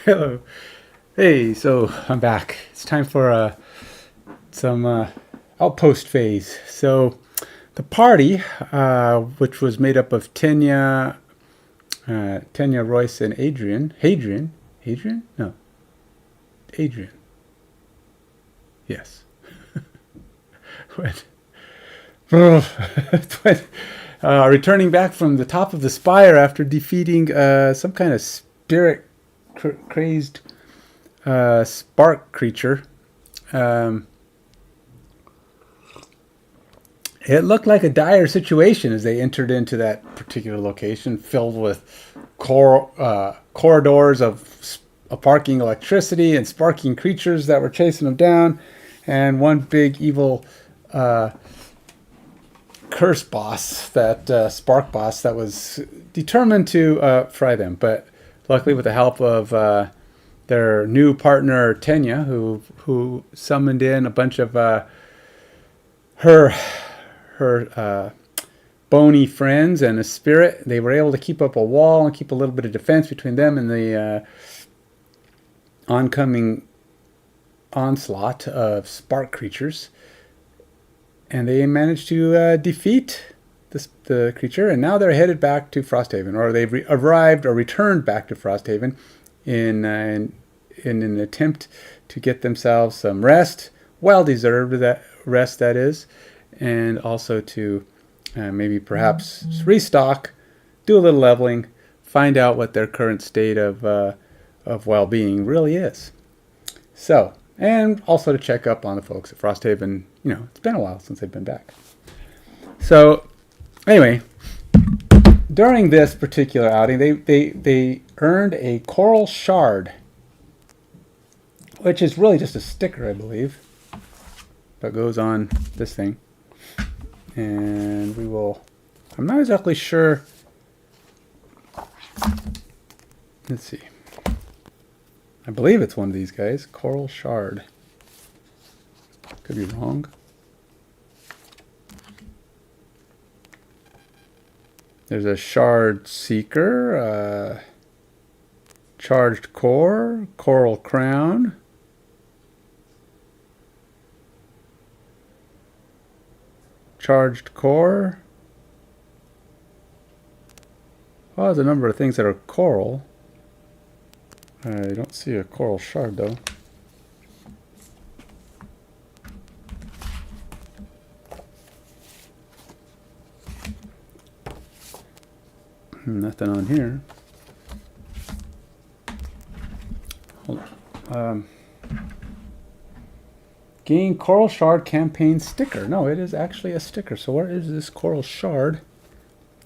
Hello. Hey, so I'm back. It's time for some Outpost phase. So the party, which was made up of Tenya, Royce, and Adrian? No, Adrian. Yes. when, when, returning back from the top of the spire after defeating some kind of spirit crazed spark creature. It looked like a dire situation as they entered into that particular location, filled with corridors of sparking electricity and sparking creatures that were chasing them down, and one big evil curse boss, that spark boss, that was determined to fry them. But luckily, with the help of their new partner Tenya, who summoned in a bunch of her bony friends and a spirit, they were able to keep up a wall and keep a little bit of defense between them and the oncoming onslaught of spark creatures. And they managed to defeat the creature, and now they're headed back to Frosthaven, or they've arrived or returned back to Frosthaven in an attempt to get themselves some rest, well-deserved that rest, that is, and also to maybe perhaps restock, do a little leveling, find out what their current state of well-being really is. So, and also to check up on the folks at Frosthaven. You know, it's been a while since they've been back. So, anyway, during this particular outing, they earned a coral shard, which is really just a sticker, I believe, that goes on this thing. And we will, I'm not exactly sure. Let's see. I believe it's one of these guys, coral shard. Could be wrong. There's a shard seeker, charged core, coral crown, charged core. Well, there's a number of things that are coral. I don't see a coral shard though. Nothing on here. Hold on. Gain coral shard campaign sticker. No, it is actually a sticker. So where is this coral shard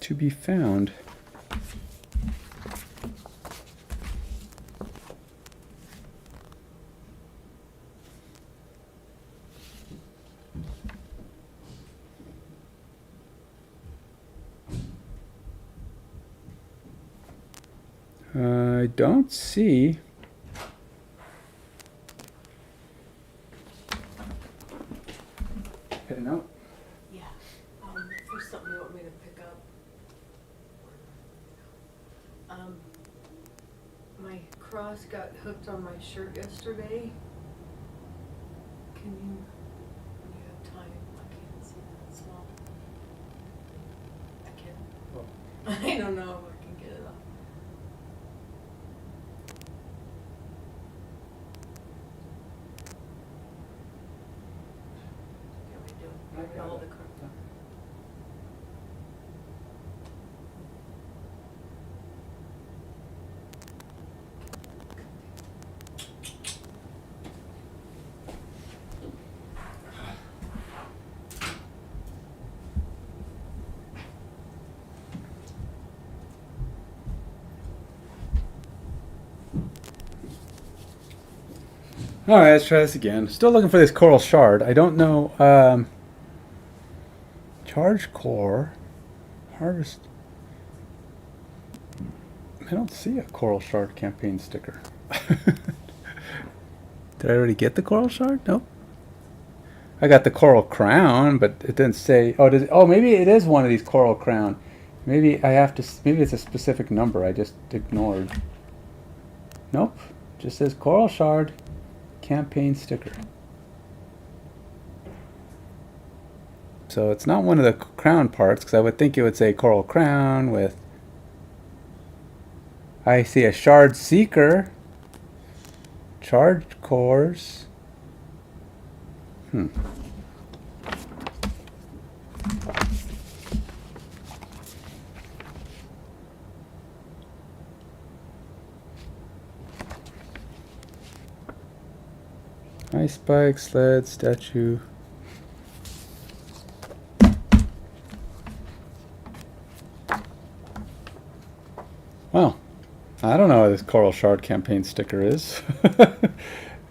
to be found? I don't see. Heading out. Yeah. For something you want me to pick up. My cross got hooked on my shirt yesterday. Can you, when you have time, I can't see that small. I can't. Oh. I don't know if I can get it off. You want me to do it? I got All it. the cross. All right, let's try this again. Still looking for this coral shard. I don't know. Charge core, harvest. I don't see a Coral Shard campaign sticker. Did I already get the Coral Shard? Nope. I got the Coral Crown, but it didn't say. Oh, does it, oh, maybe it is one of these Coral Crown. Maybe I have to. Maybe it's a specific number I just ignored. Nope. Just says Coral Shard campaign sticker. So it's not one of the crown parts, because I would think it would say Coral Crown with. I see a Shard Seeker. Charged cores. Ice bike, sled, statue. Well, I don't know what this Coral Shard campaign sticker is.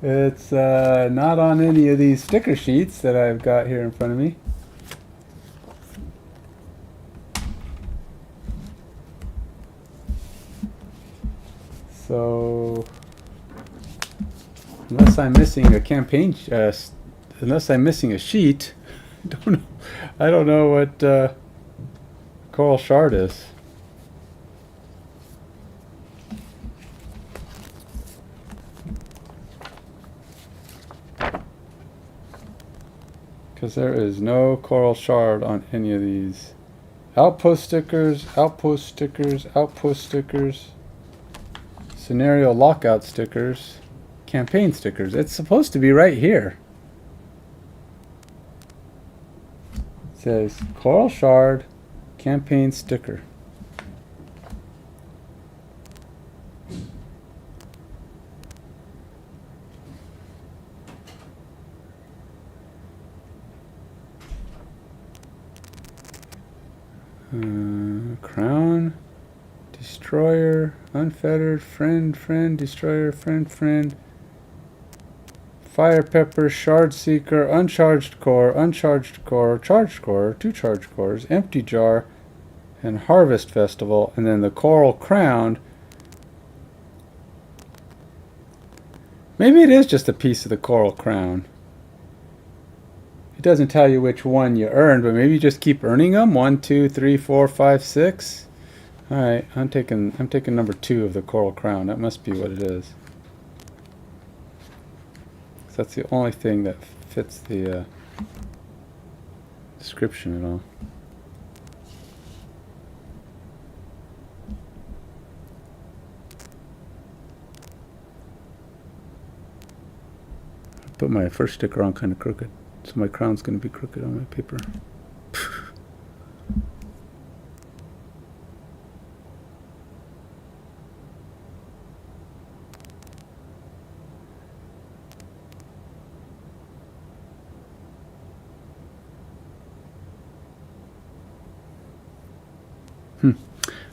It's not on any of these sticker sheets that I've got here in front of me. So, unless I'm missing a campaign, unless I'm missing a sheet, I don't know what Coral Shard is. Because there is no Coral Shard on any of these. Outpost stickers, outpost stickers, outpost stickers, scenario lockout stickers, campaign stickers. It's supposed to be right here. It says Coral Shard campaign sticker. Crown, destroyer, unfettered, friend, destroyer, friend, fire pepper, shard seeker, uncharged core, charged core, 2 charged cores, empty jar, and harvest festival, and then the Coral Crown. Maybe it is just a piece of the Coral Crown. It doesn't tell you which one you earned, but maybe you just keep earning them. 1, 2, 3, 4, 5, 6. All right, I'm taking number 2 of the Coral Crown. That must be what it is. So that's the only thing that fits the description at all. I put my first sticker on kind of crooked. So my crown's going to be crooked on my paper.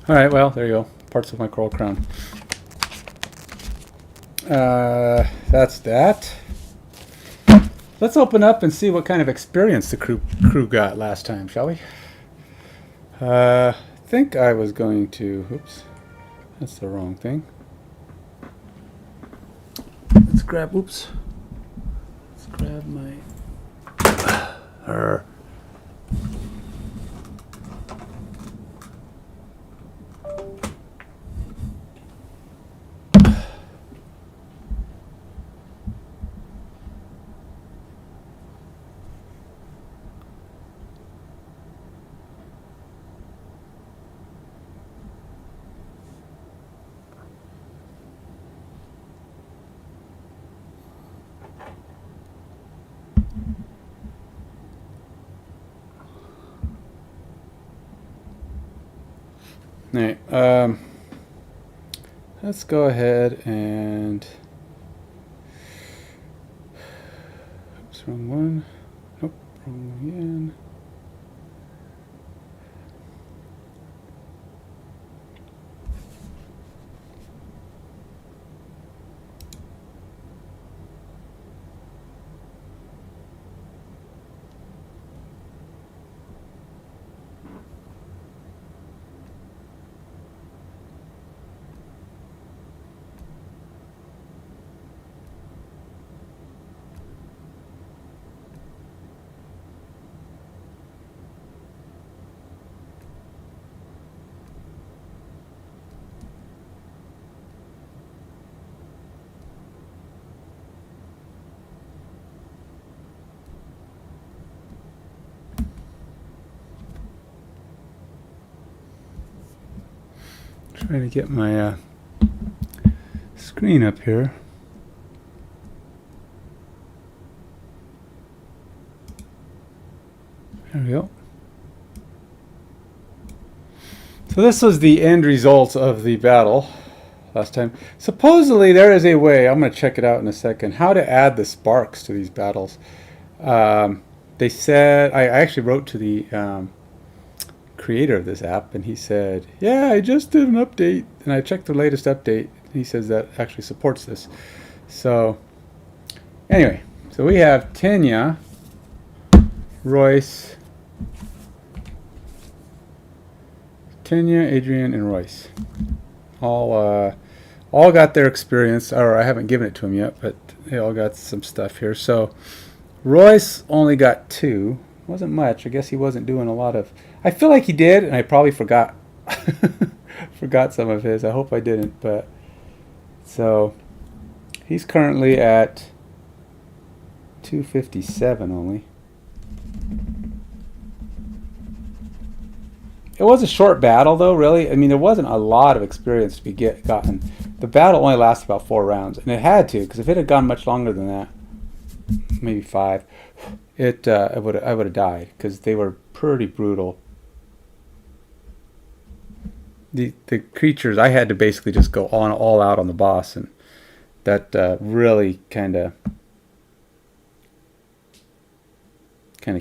All right, well, there you go. Parts of my Coral Crown. That's that. Let's open up and see what kind of experience the crew got last time, shall we? I think I was going to... Oops. That's the wrong thing. Let's grab... Oops. Let's grab my... All right, let's go ahead and... Oops, wrong one. Nope, wrong one again. Trying to get my screen up here. There we go. So this was the end result of the battle last time. Supposedly there is a way, I'm going to check it out in a second, how to add the sparks to these battles. They said, I actually wrote to the creator of this app, and he said, yeah, I just did an update, and I checked the latest update. He says that actually supports this. So anyway, so we have Tanya, Royce, Adrian, and Royce. All got their experience, or I haven't given it to them yet, but they all got some stuff here. So Royce only got 2. Wasn't much. I guess he wasn't doing a lot of... I feel like he did, and I probably forgot forgot some of his. I hope I didn't, but... So he's currently at 257 only. It was a short battle, though, really. I mean, there wasn't a lot of experience to be gotten. The battle only lasted about 4 rounds, and it had to, because if it had gone much longer than that, maybe 5, I would have died, because they were pretty brutal. The creatures, I had to basically just go all out on the boss, and that really kind of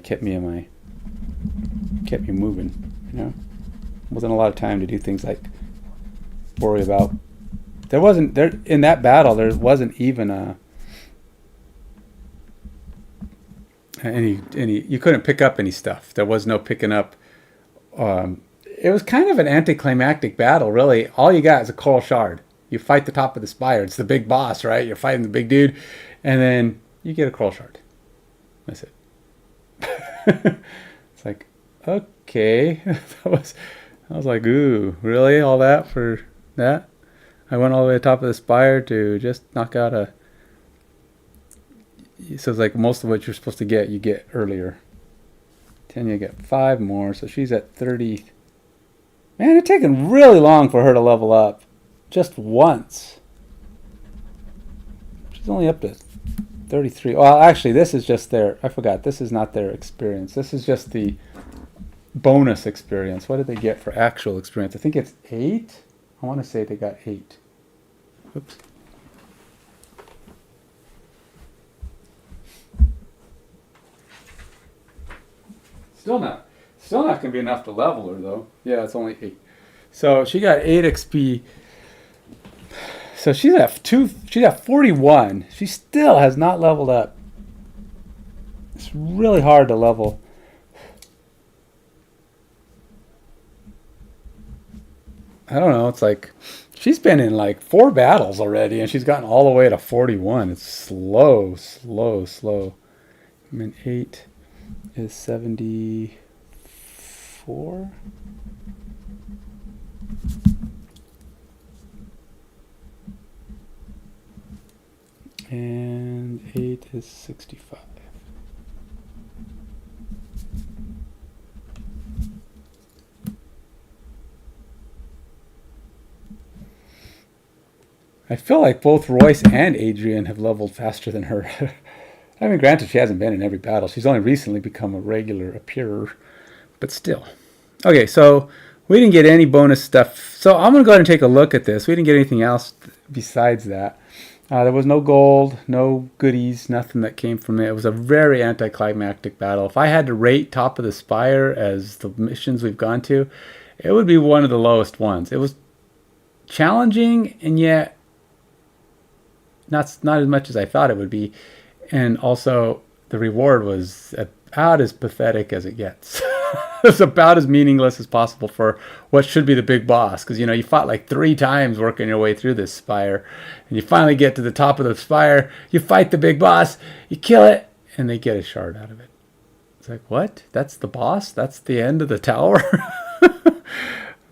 kept me moving, you know. Wasn't a lot of time to do things like worry about. There wasn't there in that battle. There wasn't even any. You couldn't pick up any stuff. There was no picking up. It was kind of an anticlimactic battle, really. All you got is a coral shard. You fight the top of the spire. It's the big boss, right? You're fighting the big dude, and then you get a coral shard. That's it. It's like, okay, I was like, ooh, really? All that for that? I went all the way to the top of the spire to just knock out a... So it's like most of what you're supposed to get, you get earlier. Tanya get 5 more, so she's at 30. Man, it's taken really long for her to level up. Just once. She's only up to 33. Well, actually, this is just their... I forgot, this is not their experience. This is just the... bonus experience. What did they get for actual experience? I think it's 8. I want to say they got 8. Oops. Still not going to be enough to level her, though. Yeah, it's only 8. So she got 8 XP. So she's at 41. She still has not leveled up. It's really hard to level. I don't know, it's like she's been in like 4 battles already, and she's gotten all the way to 41. It's slow. I mean, 8 is 74. And 8 is 65. I feel like both Royce and Adrian have leveled faster than her. I mean, granted, she hasn't been in every battle. She's only recently become a regular appearer, but still. Okay, so we didn't get any bonus stuff. So I'm going to go ahead and take a look at this. We didn't get anything else besides that. There was no gold, no goodies, nothing that came from it. It was a very anticlimactic battle. If I had to rate Top of the Spire as the missions we've gone to, it would be one of the lowest ones. It was challenging, and yet not as much as I thought it would be. And also, the reward was about as pathetic as it gets. It's about as meaningless as possible for what should be the big boss. Because, you know, you fought like 3 times working your way through this spire. And you finally get to the top of the spire. You fight the big boss. You kill it. And they get a shard out of it. It's like, what? That's the boss? That's the end of the tower?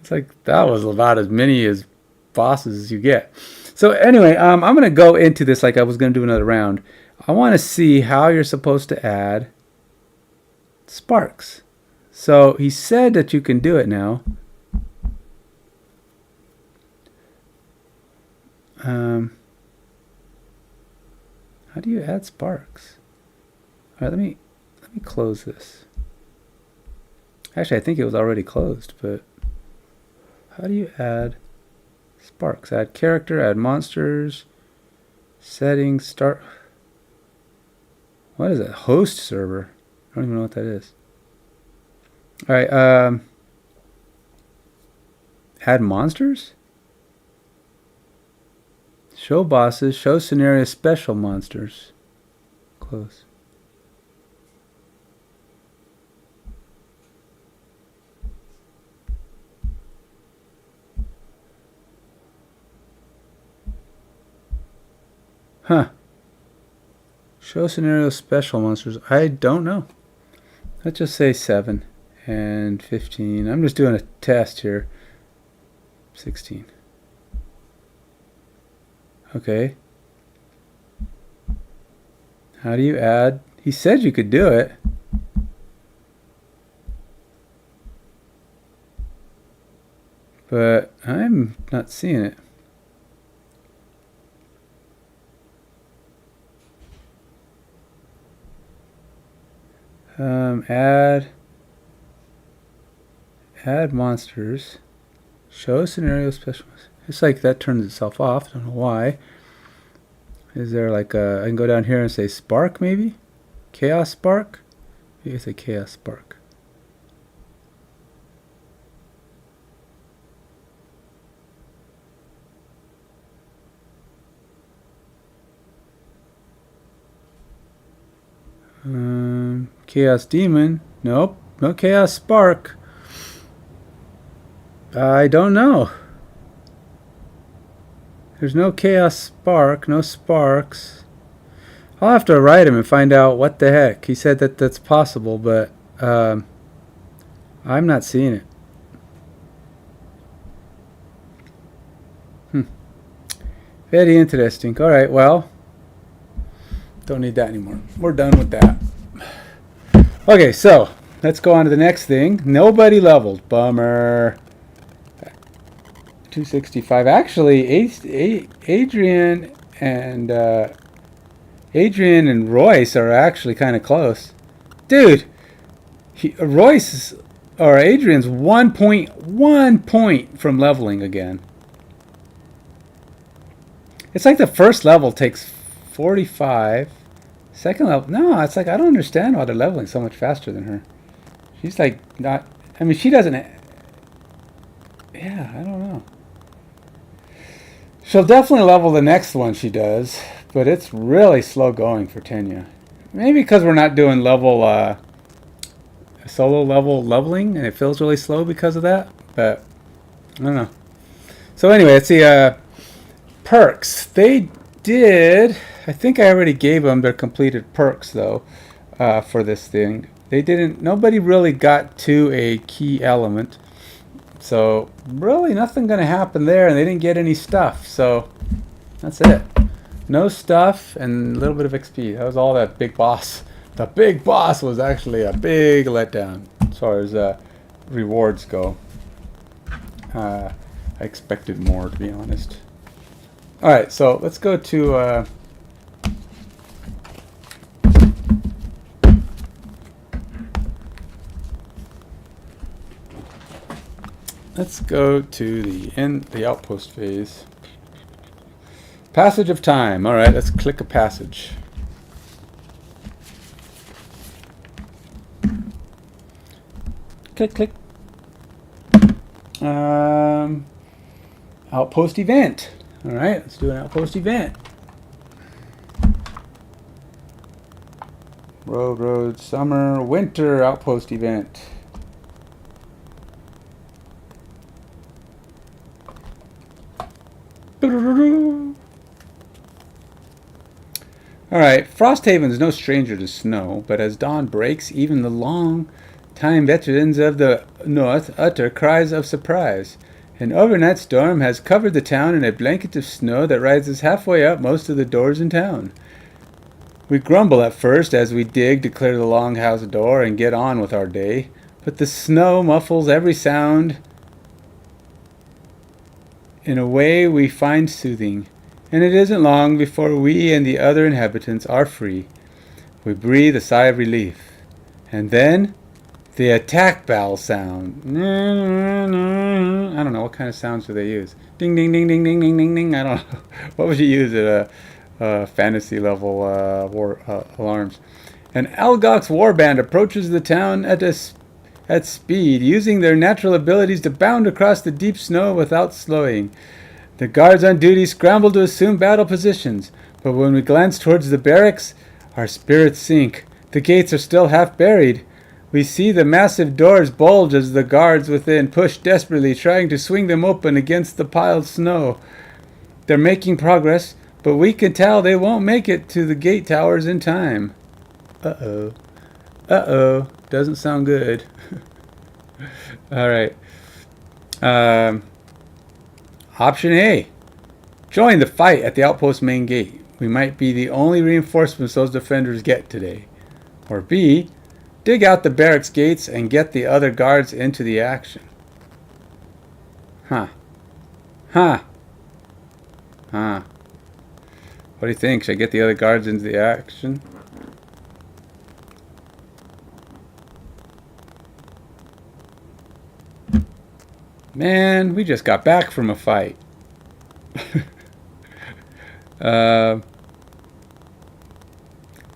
It's like, that was about as many as bosses as you get. So anyway, I'm going to go into this like I was going to do another round. I want to see how you're supposed to add sparks. So he said that you can do it now. How do you add sparks? All right, let me close this. Actually, I think it was already closed, but how do you add sparks? Add character, add monsters, settings, start. What is it? Host server. I don't even know what that is. All right, add monsters? Show bosses, show scenario special monsters. Close. Huh. Show scenario special monsters. I don't know. Let's just say 7 and 15. I'm just doing a test here. 16. Okay. How do you add? He said you could do it. But I'm not seeing it. Add monsters. Show scenario specialist. It's like that turns itself off. I don't know why. Is there like a? I can go down here and say spark maybe? Chaos spark? Maybe I say chaos spark. Chaos demon. Nope. No chaos spark. I don't know. There's no chaos spark. No sparks. I'll have to write him and find out what the heck. He said that that's possible, but I'm not seeing it. Very interesting. All right, well, don't need that anymore. We're done with that. Okay, so let's go on to the next thing. Nobody leveled. Bummer. 265. Actually, Adrian and Royce are actually kind of close. Dude, Royce or Adrian's 1 point from leveling again. It's like the first level takes 45. Second level, no, it's like I don't understand why they're leveling so much faster than her. She's like not. I mean, she doesn't. Yeah, I don't know. She'll definitely level the next one she does, but it's really slow going for Tenya. Maybe because we're not doing level solo level leveling, and it feels really slow because of that. But I don't know. So anyway, let's see. Perks. They did. I think I already gave them their completed perks though for this thing. They didn't. Nobody really got to a key element. So really nothing going to happen there, and they didn't get any stuff. So that's it. No stuff and a little bit of XP. That was all that big boss. The big boss was actually a big letdown as far as rewards go. I expected more, to be honest. All right, so let's go to the outpost phase. Passage of time. All right, let's click a passage. Click, click. Outpost event. All right, let's do an outpost event. Road, summer, winter outpost event. Alright, Frosthaven is no stranger to snow, but as dawn breaks, even the long-time veterans of the north utter cries of surprise. An overnight storm has covered the town in a blanket of snow that rises halfway up most of the doors in town. We grumble at first as we dig to clear the longhouse door and get on with our day, but the snow muffles every sound in a way we find soothing. and it isn't long before we and the other inhabitants are free. We breathe a sigh of relief. And then, the attack bell sound. I don't know, what kind of sounds do they use? Ding, ding, ding, ding, ding, ding, ding, ding. I don't know. What would you use at a fantasy level war alarms? An Algox warband approaches the town at speed, using their natural abilities to bound across the deep snow without slowing. The guards on duty scramble to assume battle positions, but when we glance towards the barracks, our spirits sink. The gates are still half buried. We see the massive doors bulge as the guards within push desperately, trying to swing them open against the piled snow. They're making progress, but we can tell they won't make it to the gate towers in time. Uh-oh. Uh-oh. Doesn't sound good. Alright. Option A. Join the fight at the Outpost main gate. We might be the only reinforcements those defenders get today. Or B. Dig out the barracks gates and get the other guards into the action. Huh. Huh. Huh. What do you think? Should I get the other guards into the action? Man, we just got back from a fight.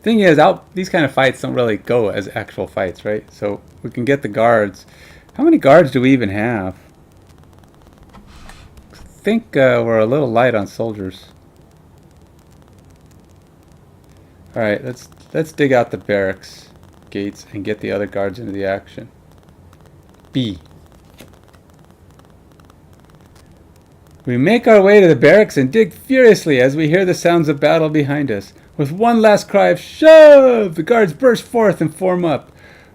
Thing is, these kind of fights don't really go as actual fights, right? So we can get the guards. How many guards do we even have? I think we're a little light on soldiers. All right, let's dig out the barracks gates and get the other guards into the action. B. We make our way to the barracks and dig furiously as we hear the sounds of battle behind us. With one last cry of shove, the guards burst forth and form up.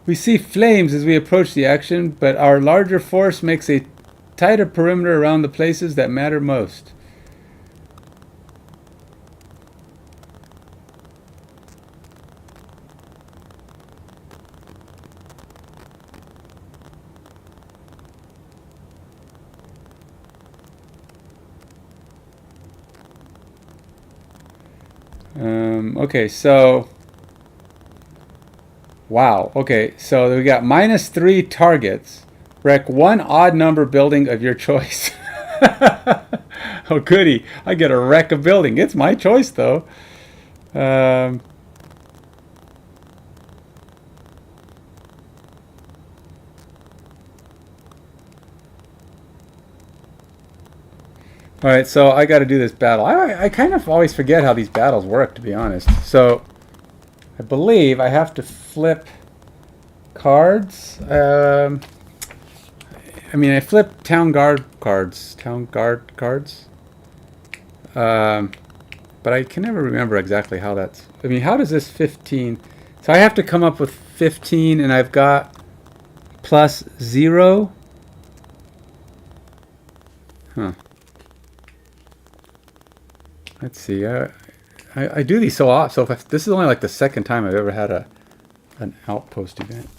We see flames as we approach the action, but our larger force makes a tighter perimeter around the places that matter most. Okay, so wow. Okay, so we got -3 targets. Wreck one odd number building of your choice. Oh, goody! I get to wreck a building. It's my choice, though. All right, so I got to do this battle. I kind of always forget how these battles work, to be honest. So I believe I have to flip cards. I mean, I flip town guard cards. But I can never remember exactly how that's... I mean, how does this 15... So I have to come up with 15, and I've got +0. Huh. Let's see. I do these so often. So this is only like the second time I've ever had an outpost event.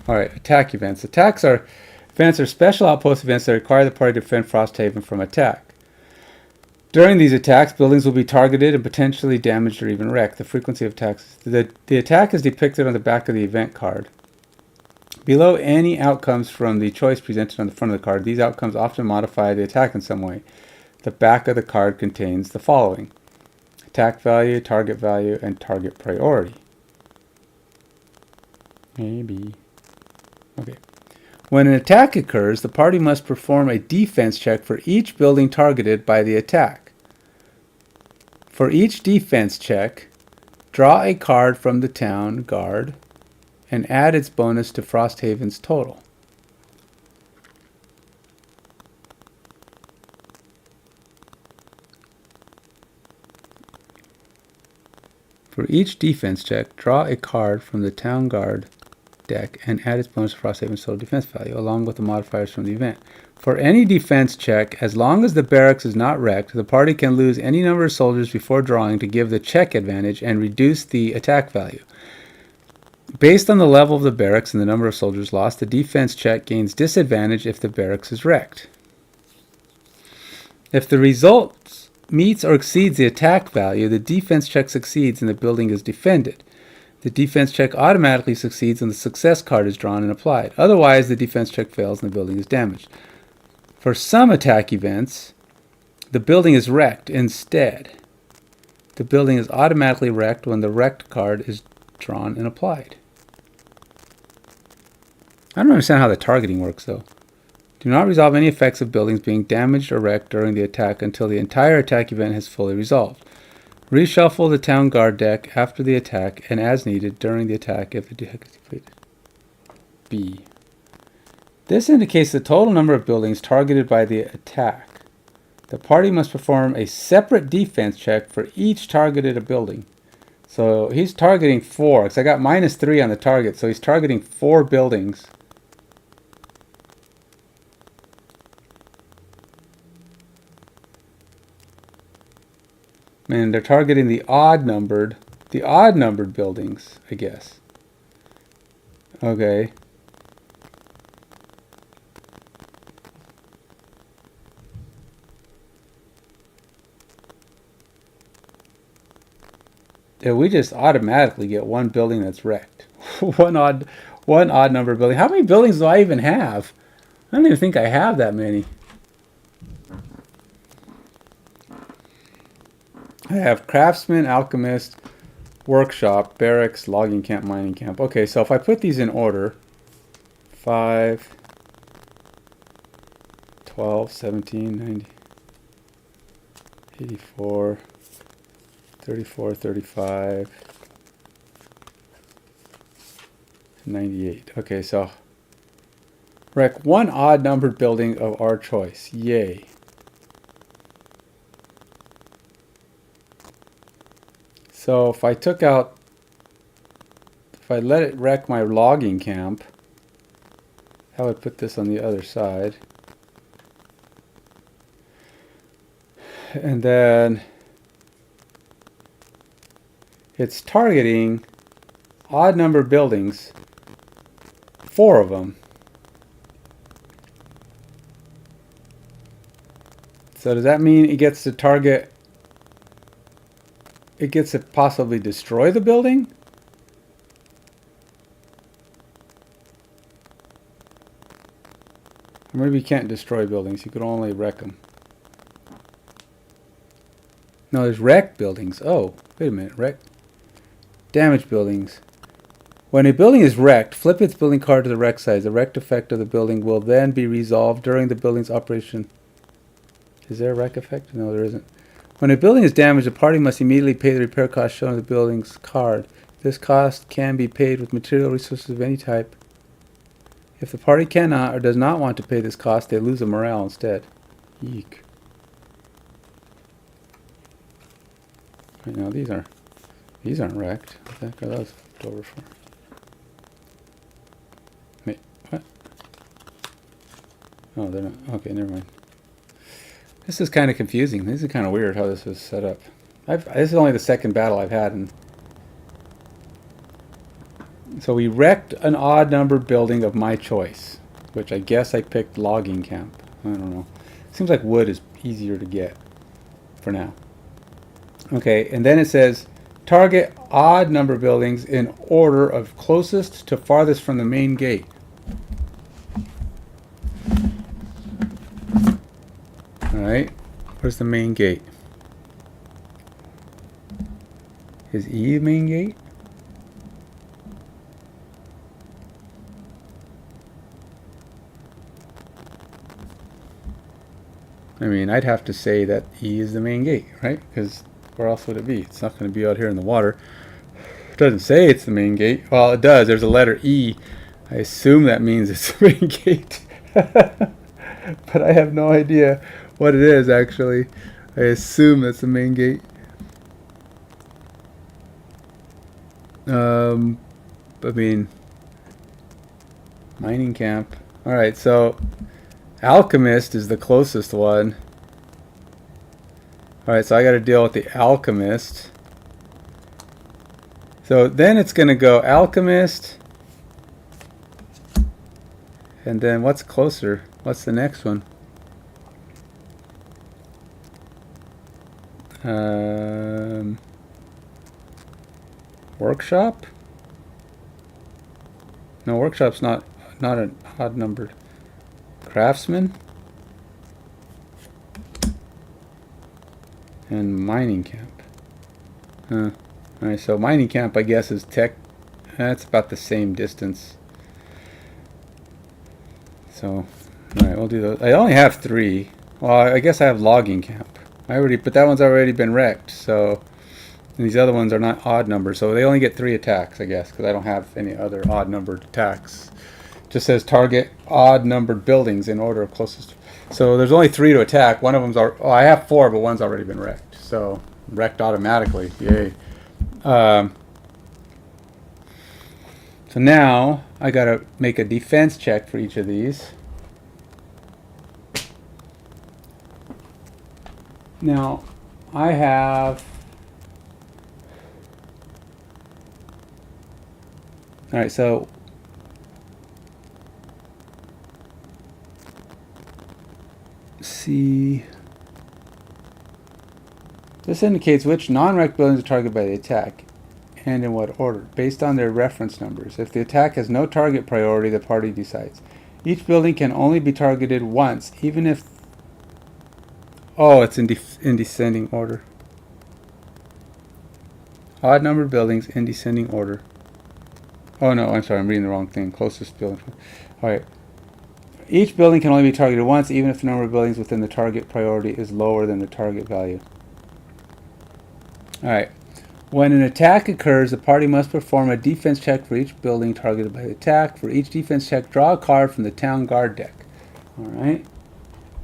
All right, attack events. Events are special outpost events that require the party to defend Frosthaven from attack. During these attacks, buildings will be targeted and potentially damaged or even wrecked. The frequency of attacks. The attack is depicted on the back of the event card. Below any outcomes from the choice presented on the front of the card, these outcomes often modify the attack in some way. The back of the card contains the following: attack value, target value, and target priority. Maybe. Okay. When an attack occurs, the party must perform a defense check for each building targeted by the attack. For each defense check, draw a card from the town guard and add its bonus to Frosthaven's total. For each defense check, draw a card from the town guard deck and add its bonus to Frosthaven's total defense value, along with the modifiers from the event. For any defense check, as long as the barracks is not wrecked, the party can lose any number of soldiers before drawing to give the check advantage and reduce the attack value. Based on the level of the barracks and the number of soldiers lost, the defense check gains disadvantage if the barracks is wrecked. If the results meets or exceeds the attack value, the defense check succeeds and the building is defended. The defense check automatically succeeds and the success card is drawn and applied. Otherwise, the defense check fails and the building is damaged. For some attack events, the building is wrecked instead. The building is automatically wrecked when the wrecked card is drawn and applied. I don't understand how the targeting works, though. Do not resolve any effects of buildings being damaged or wrecked during the attack until the entire attack event has fully resolved. Reshuffle the town guard deck after the attack and as needed during the attack if the deck is completed. B. This indicates the total number of buildings targeted by the attack. The party must perform a separate defense check for each targeted building. So he's targeting 4, because I got -3 on the target, so he's targeting 4 buildings. And they're targeting the odd-numbered buildings, I guess. Okay. Yeah, we just automatically get one building that's wrecked. one odd number building. How many buildings do I even have? I don't even think I have that many. I have craftsman, alchemist, workshop, barracks, logging camp, mining camp. Okay, so if I put these in order, 5, 12, 17, 90, 84, 34, 35, 98. Okay, so wreck one odd numbered building of our choice. Yay. So if I let it wreck my logging camp, I would put this on the other side. And then it's targeting odd numbered buildings, 4 of them. So does that mean it gets to target, it gets to possibly destroy the building? Or maybe you can't destroy buildings, you could only wreck them. No, there's wrecked buildings. Oh, wait a minute, wreck. Damaged buildings. When a building is wrecked, flip its building card to the wreck side. The wrecked effect of the building will then be resolved during the building's operation. Is there a wreck effect? No, there isn't. When a building is damaged, the party must immediately pay the repair cost shown on the building's card. This cost can be paid with material resources of any type. If the party cannot or does not want to pay this cost, they lose a morale instead. Eek. Right now, these aren't wrecked. What the heck are those flipped over for? Wait, what? Oh, they're not. Okay, never mind. This is kind of confusing. This is kind of weird how this is set up. This is only the second battle I've had. And so we wrecked an odd numbered building of my choice, which I guess I picked logging camp. I don't know. Seems like wood is easier to get for now. Okay, and then it says target odd number buildings in order of closest to farthest from the main gate. Alright, where's the main gate? Is E the main gate? I mean, I'd have to say that E is the main gate, right? Because where else would it be? It's not going to be out here in the water. It doesn't say it's the main gate. Well, it does. There's a letter E. I assume that means it's the main gate. But I have no idea what it is, actually. I assume that's the main gate. I mean, mining camp. Alright, so alchemist is the closest one. Alright, so I got to deal with the alchemist. So then it's going to go alchemist. And then what's closer? What's the next one? Workshop? No, workshop's not an odd numbered. Craftsman? And mining camp. Alright, so mining camp I guess is tech. That's about the same distance. So, alright, we'll do those. I only have 3. Well, I guess I have logging camp. But that one's already been wrecked, so... And these other ones are not odd numbers, so they only get 3 attacks, I guess, because I don't have any other odd numbered attacks. Just says target odd numbered buildings in order of closest. So there's only 3 to attack. One of them's I have 4, but one's already been wrecked. So wrecked automatically. Yay. So now I gotta make a defense check for each of these. Now I have. All right, so see. This indicates which non-wrecked buildings are targeted by the attack, and in what order, based on their reference numbers. If the attack has no target priority, the party decides. Each building can only be targeted once, even if... Oh, it's in descending order. Odd numbered buildings in descending order. Oh no, I'm sorry, I'm reading the wrong thing. Closest building. Alright. Each building can only be targeted once, even if the number of buildings within the target priority is lower than the target value. Alright. When an attack occurs, the party must perform a defense check for each building targeted by the attack. For each defense check, draw a card from the Town Guard deck. Alright.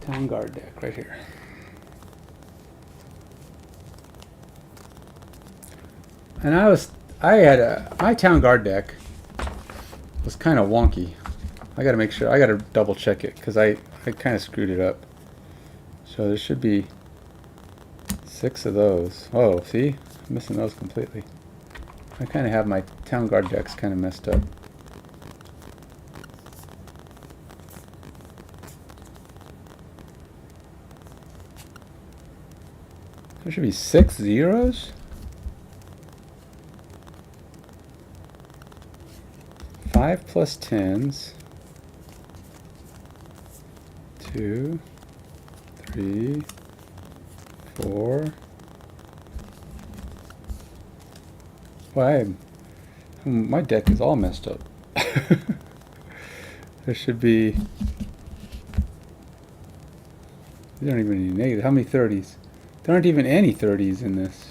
Town Guard deck, right here. And my Town Guard deck was kind of wonky. I gotta make sure, I gotta double check it, because I kind of screwed it up. So there should be 6 of those. Oh, see? I'm missing those completely. I kind of have my Town Guard decks kind of messed up. There should be 6 zeros? 5 plus 10s. 2, 3, 4. Well, my deck is all messed up. There should be... There aren't even any negatives. How many 30s? There aren't even any 30s in this.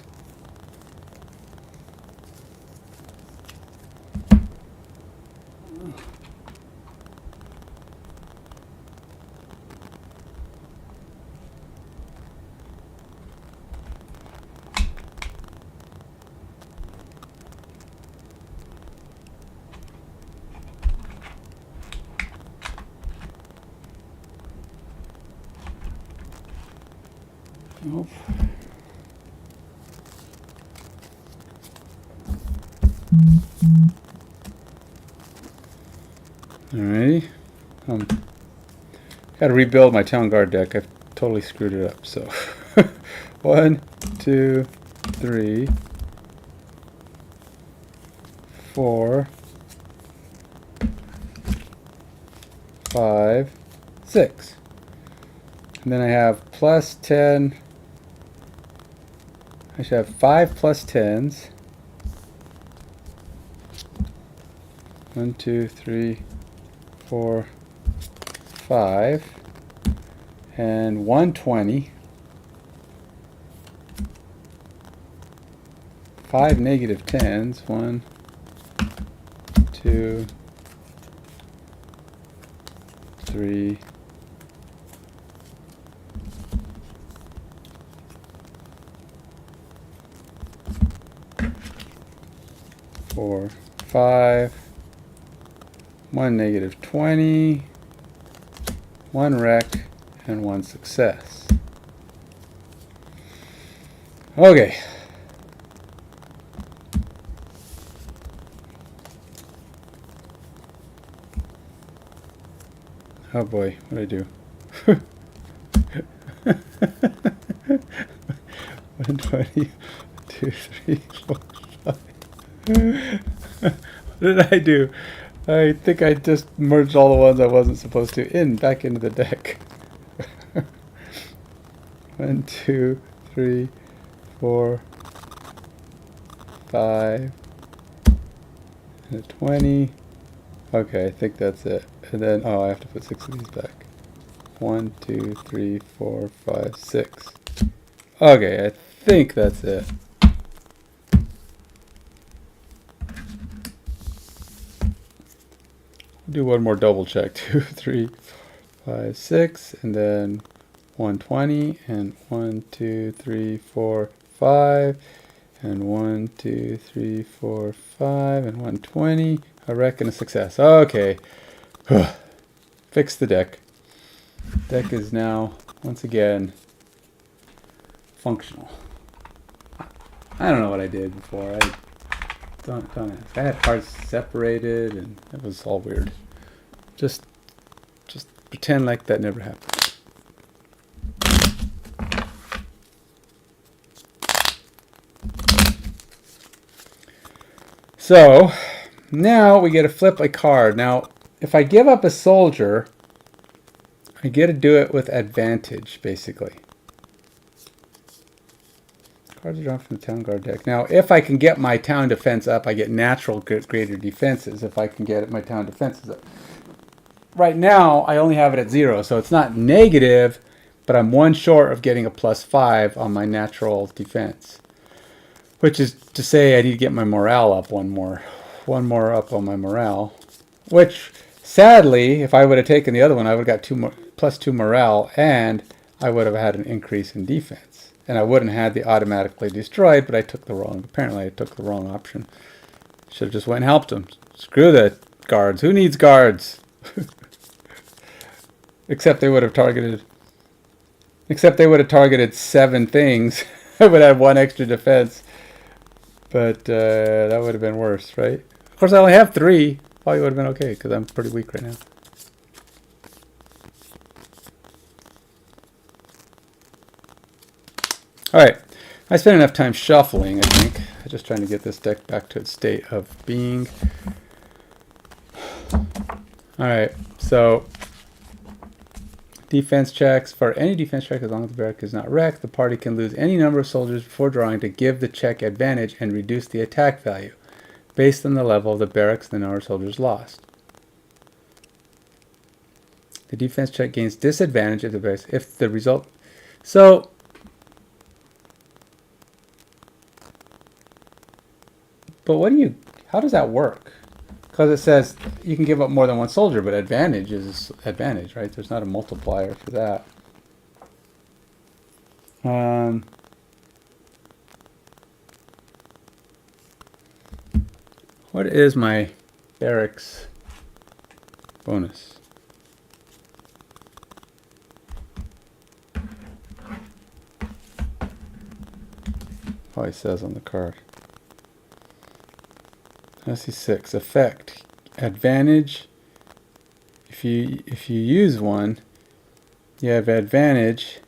Nope. Alrighty. Gotta rebuild my Town Guard deck. I've totally screwed it up. So 1, 2, 3, 4, 5, 6. And then I have plus 10. I should have 5 plus 10s. 1, 2, 3, 4, 5. And 120. 5 negative 10s. 1, 2, 3, 4, 5, 1 negative 20, 1 wreck, and 1 success. Okay. Oh boy, what did I do? 120. 20, 2, 3, 4, 5. What did I do? I think I just merged all the ones I wasn't supposed to back into the deck. 1, 2, 3, 4, 5, and a 20. Okay, I think that's it. And then, oh, I have to put 6 of these back. 1, 2, 3, 4, 5, 6. Okay, I think that's it. Do one more double check. 2, 3, 5, 6, and then 120, and 1, 2, 3, 4, 5, and 1, 2, 3, 4, 5, and 120. I reckon a success. Okay. Fix the deck. Deck is now, once again, functional. I don't know what I did before. Don't ask. I had cards separated, and it was all weird. Just pretend like that never happened. So now we get to flip a card. Now, if I give up a soldier, I get to do it with advantage, basically. Cards are drawn from the Town Guard deck. Now, if I can get my town defense up, I get natural greater defenses if I can get my town defenses up. Right now, I only have it at 0, so it's not negative, but I'm 1 short of getting a +5 on my natural defense. Which is to say I need to get my morale up one more up on my morale. Which, sadly, if I would have taken the other one, I would have got +2 morale, and I would have had an increase in defense. And I wouldn't have had the automatically destroyed, but apparently I took the wrong option. Should have just went and helped them. Screw the guards. Who needs guards? Except they would have targeted 7 things. I would have 1 extra defense. But that would have been worse, right? Of course, I only have 3. Probably would have been okay, because I'm pretty weak right now. Alright, I spent enough time shuffling, I think. I'm just trying to get this deck back to its state of being. Alright, so defense checks. For any defense check, as long as the barrack is not wrecked, the party can lose any number of soldiers before drawing to give the check advantage and reduce the attack value based on the level of the barracks and the number of soldiers lost. The defense check gains disadvantage if the result. So but how does that work? Because it says you can give up more than 1 soldier, but advantage is advantage, right? There's not a multiplier for that. What is my barracks bonus? Oh, it says on the card. Let's see, 6. Effect. Advantage. If you use one, you have advantage.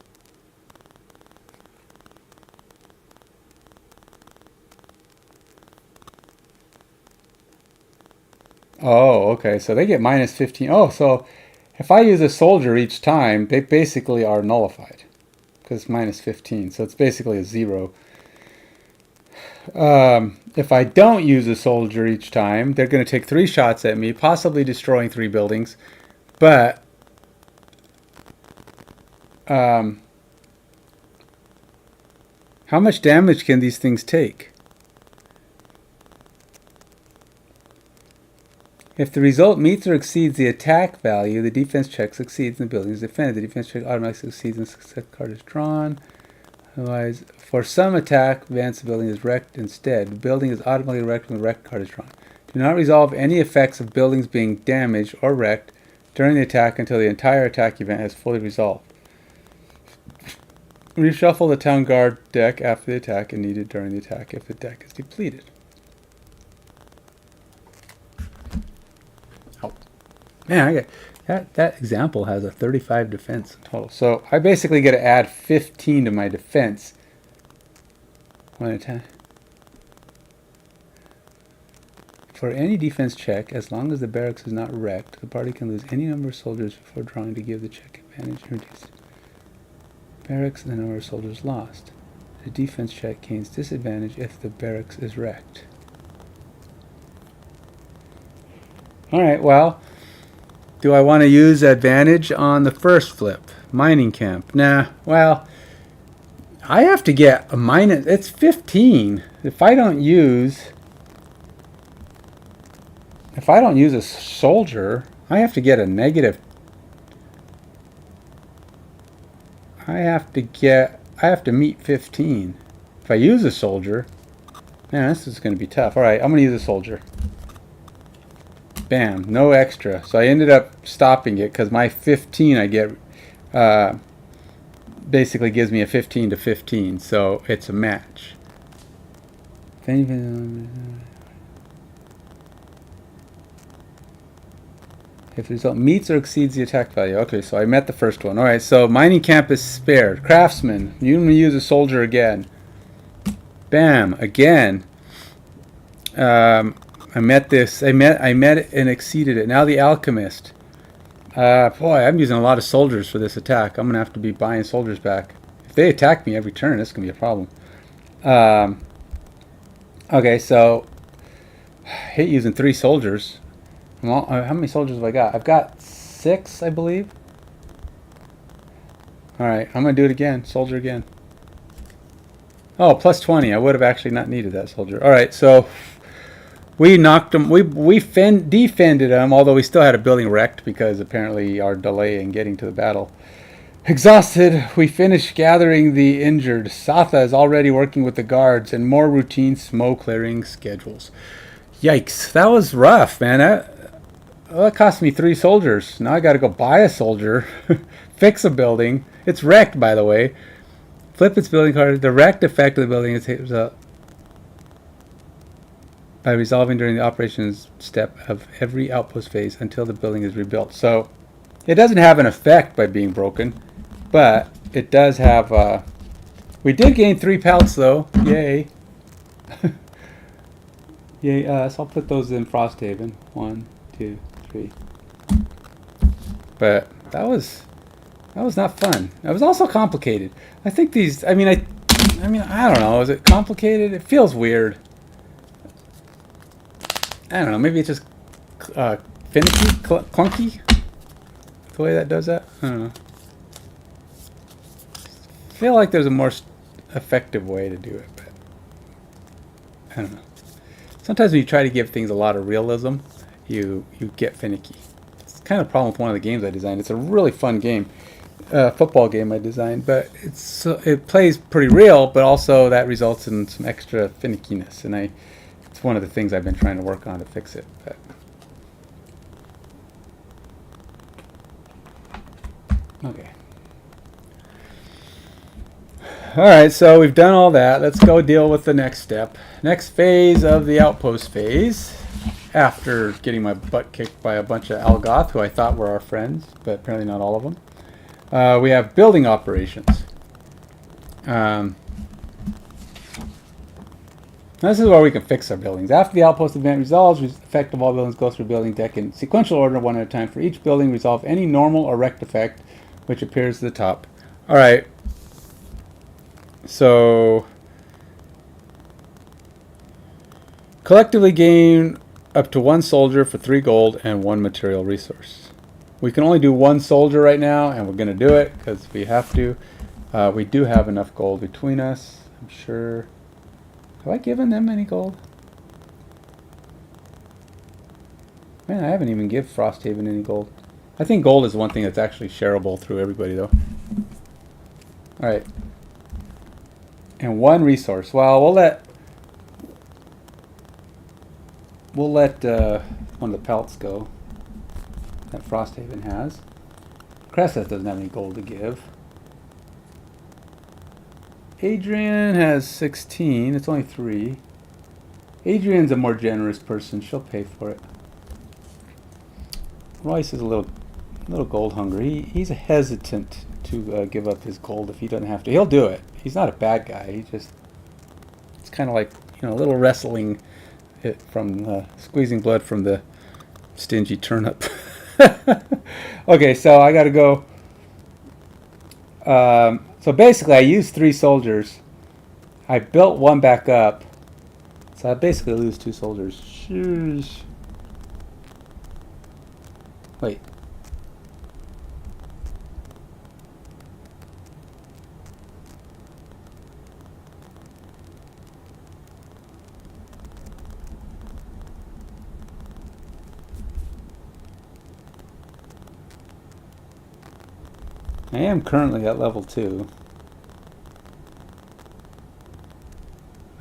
Oh, okay. So they get -15. Oh, so if I use a soldier each time, they basically are nullified because it's -15. So it's basically a 0. If I don't use a soldier each time, they're going to take 3 shots at me, possibly destroying 3 buildings. But how much damage can these things take? If the result meets or exceeds the attack value, the defense check succeeds and the building is defended. The defense check automatically succeeds and the success card is drawn. Otherwise, for some attack events, the building is wrecked instead. The building is automatically wrecked when the wreck card is drawn. Do not resolve any effects of buildings being damaged or wrecked during the attack until the entire attack event has fully resolved. Reshuffle the Town Guard deck after the attack and needed during the attack if the deck is depleted. Oh, man, I got that example has a 35 defense in total. So I basically get to add 15 to my defense One at a time. For any defense check, as long as the barracks is not wrecked, the party can lose any number of soldiers before drawing to give the check advantage and reduce barracks and the number of soldiers lost. The defense check gains disadvantage if the barracks is wrecked. Alright, well, do I want to use advantage on the first flip? Mining camp. Nah, well, I have to get a minus. It's 15. If I don't use a soldier, I have to get a negative. I have to meet 15. If I use a soldier, man, this is going to be tough. All right, I'm going to use a soldier. Bam, no extra. So I ended up stopping it because my 15 I get basically gives me a 15 to 15. So it's a match. If the result meets or exceeds the attack value. Okay, so I met the first one. Alright, so mining camp is spared. Craftsman, you can use a soldier again. Bam, again. I met this. I met it and exceeded it. Now the alchemist. Boy, I'm using a lot of soldiers for this attack. I'm going to have to be buying soldiers back. If they attack me every turn, this can be a problem. Okay, so I hate using 3 soldiers. Well, how many soldiers have I got? I've got 6, I believe. Alright, I'm going to do it again. Soldier again. Oh, plus 20. I would have actually not needed that soldier. Alright, so we knocked them. We defended them, although we still had a building wrecked because apparently our delay in getting to the battle. Exhausted, we finished gathering the injured. Satha is already working with the guards and more routine smoke clearing schedules. Yikes, that was rough, man. That cost me 3 soldiers. Now I got to go buy a soldier, fix a building. It's wrecked, by the way. Flip its building card. The wrecked effect of the building is by resolving during the operations step of every outpost phase until the building is rebuilt. So it doesn't have an effect by being broken, but it does have. We did gain 3 pelts though. Yay! Yay! So I'll put those in Frosthaven. 1, 2, 3. But that was not fun. It was also complicated. I think these. I mean, I don't know. Is it complicated? It feels weird. I don't know. Maybe it's just finicky, clunky. The way that does that. I don't know. I feel like there's a more effective way to do it, but I don't know. Sometimes when you try to give things a lot of realism, you get finicky. It's kind of a problem with one of the games I designed. It's a really fun game, football game I designed, but it plays pretty real, but also that results in some extra finickiness, and it's one of the things I've been trying to work on to fix it. But okay. Alright, so we've done all that. Let's go deal with the next step. Next phase of the outpost phase. After getting my butt kicked by a bunch of Algoth, who I thought were our friends, but apparently not all of them. We have building operations. This is where we can fix our buildings. After the outpost event resolves, the effect of all buildings goes through building deck in sequential order, one at a time. For each building, resolve any normal or wrecked effect which appears at the top. Alright. So collectively gain up to 1 soldier for 3 gold and 1 material resource. We can only do 1 soldier right now, and we're going to do it because we have to. We do have enough gold between us, I'm sure. Have I given them any gold? Man, I haven't even given Frosthaven any gold. I think gold is one thing that's actually shareable through everybody, though. Alright. And 1 resource. Well, we'll let one of the pelts go that Frosthaven has. Cresseth doesn't have any gold to give. Adrian has 16. It's only 3. Adrian's a more generous person. She'll pay for it. Royce is a little gold hungry. He's hesitant to give up his gold if he doesn't have to. He'll do it. He's not a bad guy. It's kind of like, you know, a little wrestling it from squeezing blood from the stingy turnip. Okay, so I got to go. So basically, I used 3 soldiers. I built 1 back up. So I basically lose 2 soldiers. Sheesh. Wait. I am currently at level 2.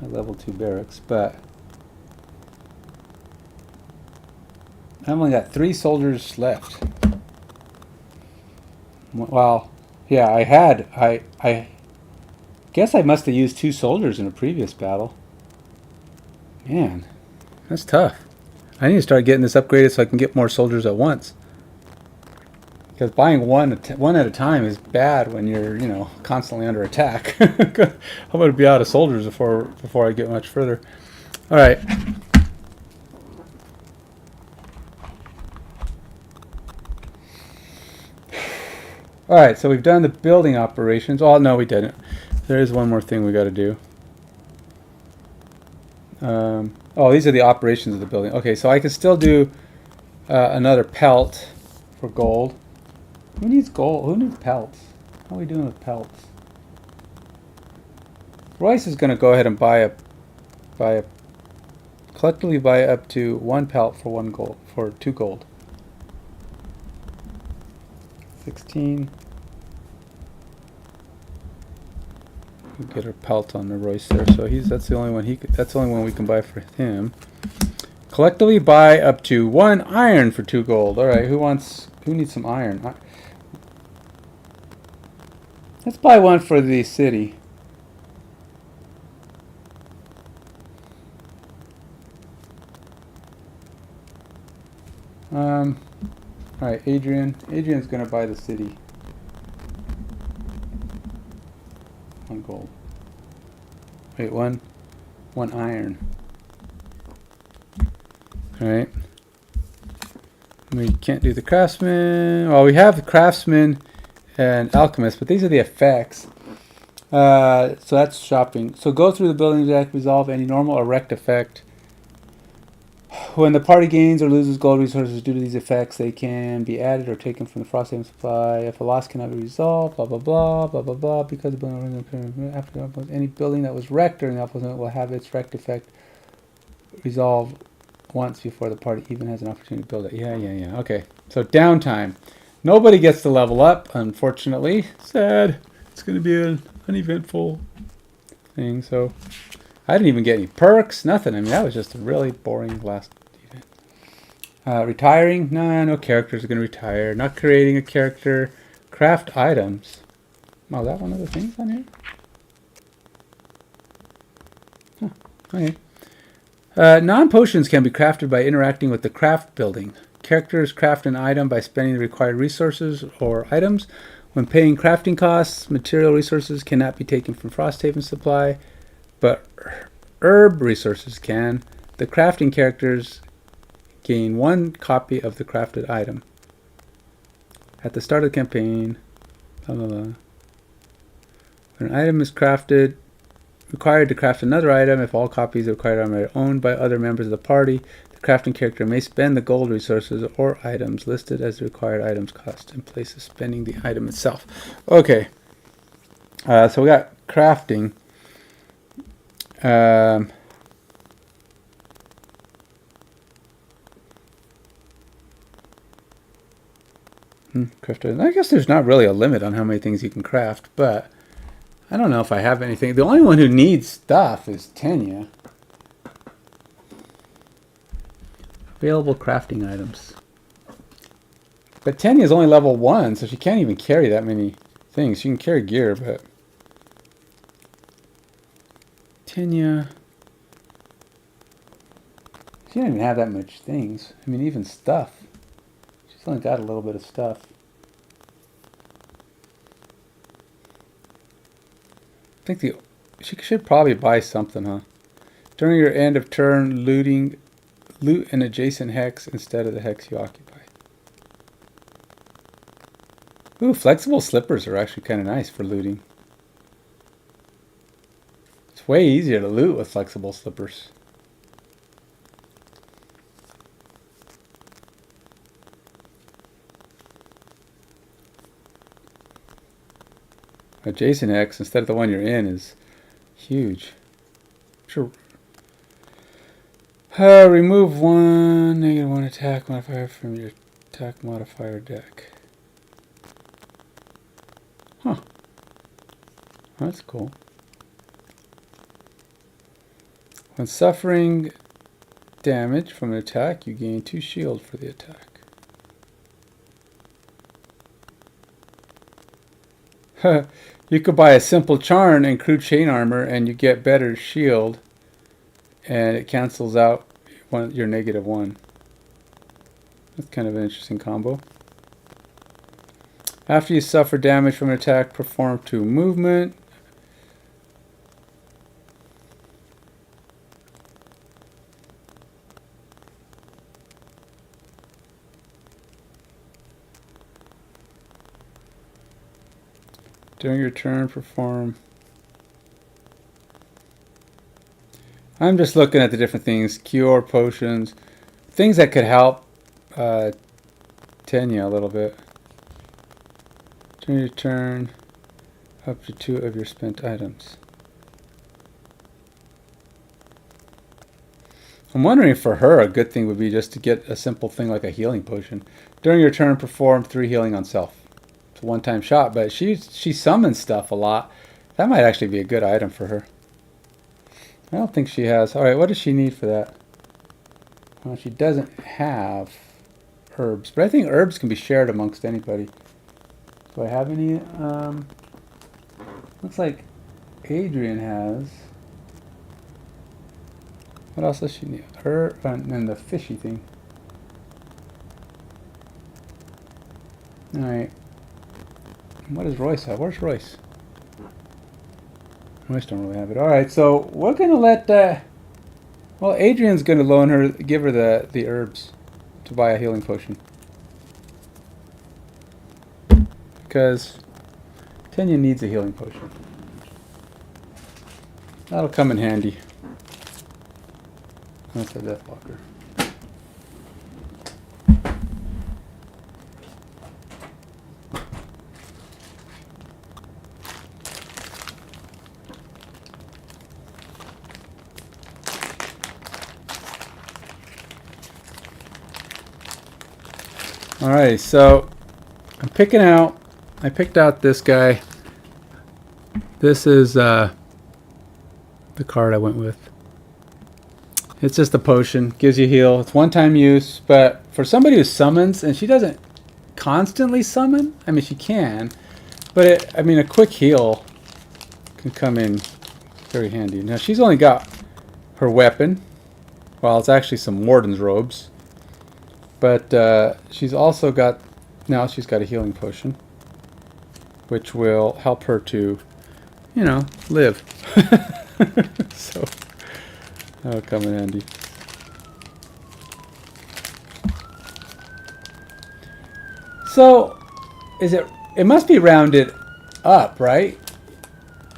At level 2 barracks, but I've only got 3 soldiers left. Well, yeah, I guess I must have used 2 soldiers in a previous battle. Man, that's tough. I need to start getting this upgraded so I can get more soldiers at once. Because buying one at a time is bad when you're, you know, constantly under attack. I'm going to be out of soldiers before I get much further. All right. All right, so we've done the building operations. Oh, no, we didn't. There is one more thing we got to do. Oh, these are the operations of the building. Okay, so I can still do another pelt for gold. Who needs gold? Who needs pelts? How are we doing with pelts? Royce is going to go ahead and collectively buy up to 1 pelt for 1 gold, for 2 gold. 16. We'll get our pelt on the Royce there, so that's the only one we can buy for him. Collectively buy up to 1 iron for 2 gold. All right, who needs some iron? Let's buy 1 for the city. All right, Adrian. Adrian's gonna buy the city. 1 gold. Wait, one iron. All right. We can't do the craftsman. Well, we have the craftsman and alchemist, but these are the effects. So that's shopping. So go through the building deck, resolve any normal or wrecked effect. When the party gains or loses gold resources due to these effects, they can be added or taken from the Frosthaven supply. If a loss cannot be resolved, blah blah blah blah blah blah. Because the building after any building that was wrecked during the Outpost will have its wrecked effect resolved once before the party even has an opportunity to build it. Yeah. Okay. So downtime. Nobody gets to level up, unfortunately. Sad. It's going to be an uneventful thing. So I didn't even get any perks. Nothing. I mean, that was just a really boring last event. Retiring. Nah, no characters are going to retire. Not creating a character. Craft items. Oh, that one of the things on here? Huh. Okay. Non-potions can be crafted by interacting with the craft building. Characters craft an item by spending the required resources or items. When paying crafting costs, material resources cannot be taken from Frosthaven supply, but herb resources can. The crafting characters gain 1 copy of the crafted item. At the start of the campaign, blah, blah, blah. When an item is required to craft another item, if all copies of the required item are owned by other members of the party, the crafting character may spend the gold resources or items listed as the required items cost in place of spending the item itself. Okay. So we got crafting. Crafted. I guess there's not really a limit on how many things you can craft, but I don't know if I have anything. The only one who needs stuff is Tanya. Available crafting items. But Tanya is only level 1, so she can't even carry that many things. She can carry gear, but Tanya, she doesn't even have that much things. I mean, even stuff. She's only got a little bit of stuff. I think she should probably buy something, huh? During your end of turn, loot an adjacent hex instead of the hex you occupy. Ooh, flexible slippers are actually kind of nice for looting. It's way easier to loot with flexible slippers. Adjacent hex instead of the one you're in is huge. Sure. Remove -1 attack modifier from your attack modifier deck. Huh. That's cool. When suffering damage from an attack, you gain 2 shield for the attack. You could buy a simple charm and crew chain armor and you get better shield and it cancels out your -1. That's kind of an interesting combo. After you suffer damage from an attack, perform 2 movement. During your turn, perform. I'm just looking at the different things. Cure, potions. Things that could help Tenya a little bit. During your turn, up to 2 of your spent items. I'm wondering if for her a good thing would be just to get a simple thing like a healing potion. During your turn, perform 3 healing on self. It's a one-time shot, but she summons stuff a lot. That might actually be a good item for her. I don't think she has. Alright, what does she need for that? Well, she doesn't have herbs, but I think herbs can be shared amongst anybody. Do I have any? Looks like Adrian has. What else does she need? Her and the fishy thing. Alright. What does Royce have? Where's Royce? Royce don't really have it. Alright, so we're gonna let well, Adrian's gonna loan her, give her the herbs to buy a healing potion. Because Tenya needs a healing potion. That'll come in handy. That's a Deathwalker. Alright, so I picked out this guy. This is the card I went with. It's just a potion, gives you heal. It's one-time use, but for somebody who summons, and she doesn't constantly summon, I mean she can, but a quick heal can come in very handy. Now she's only got her weapon. Well, it's actually some warden's robes, but she's also got, now she's got a healing potion, which will help her to, you know, live. So that'll come in handy. So it must be rounded up, right?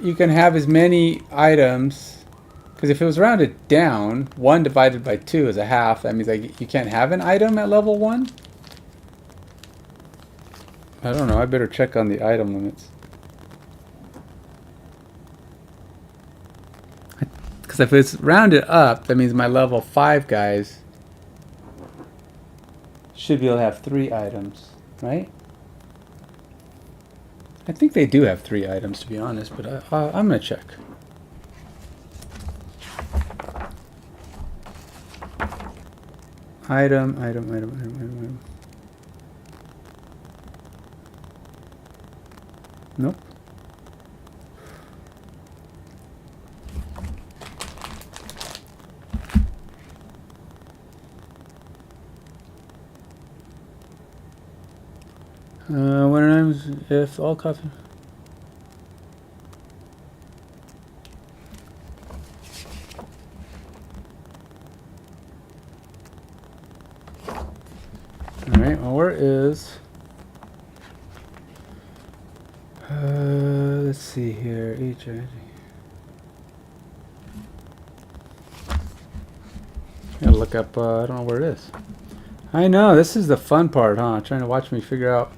You can have as many items, because if it was rounded down, 1 divided by 2 is a half. That means like you can't have an item at level 1. I don't know. I better check on the item limits. Because if it's rounded up, that means my level 5 guys should be able to have 3 items, right? I think they do have 3 items, to be honest, but I'm going to check. Item. Nope. When I'm, if all coffee. right. Well, where is... let's see here. Each ID. Gotta look up, I don't know where it is. I know, this is the fun part, huh? Trying to watch me figure out.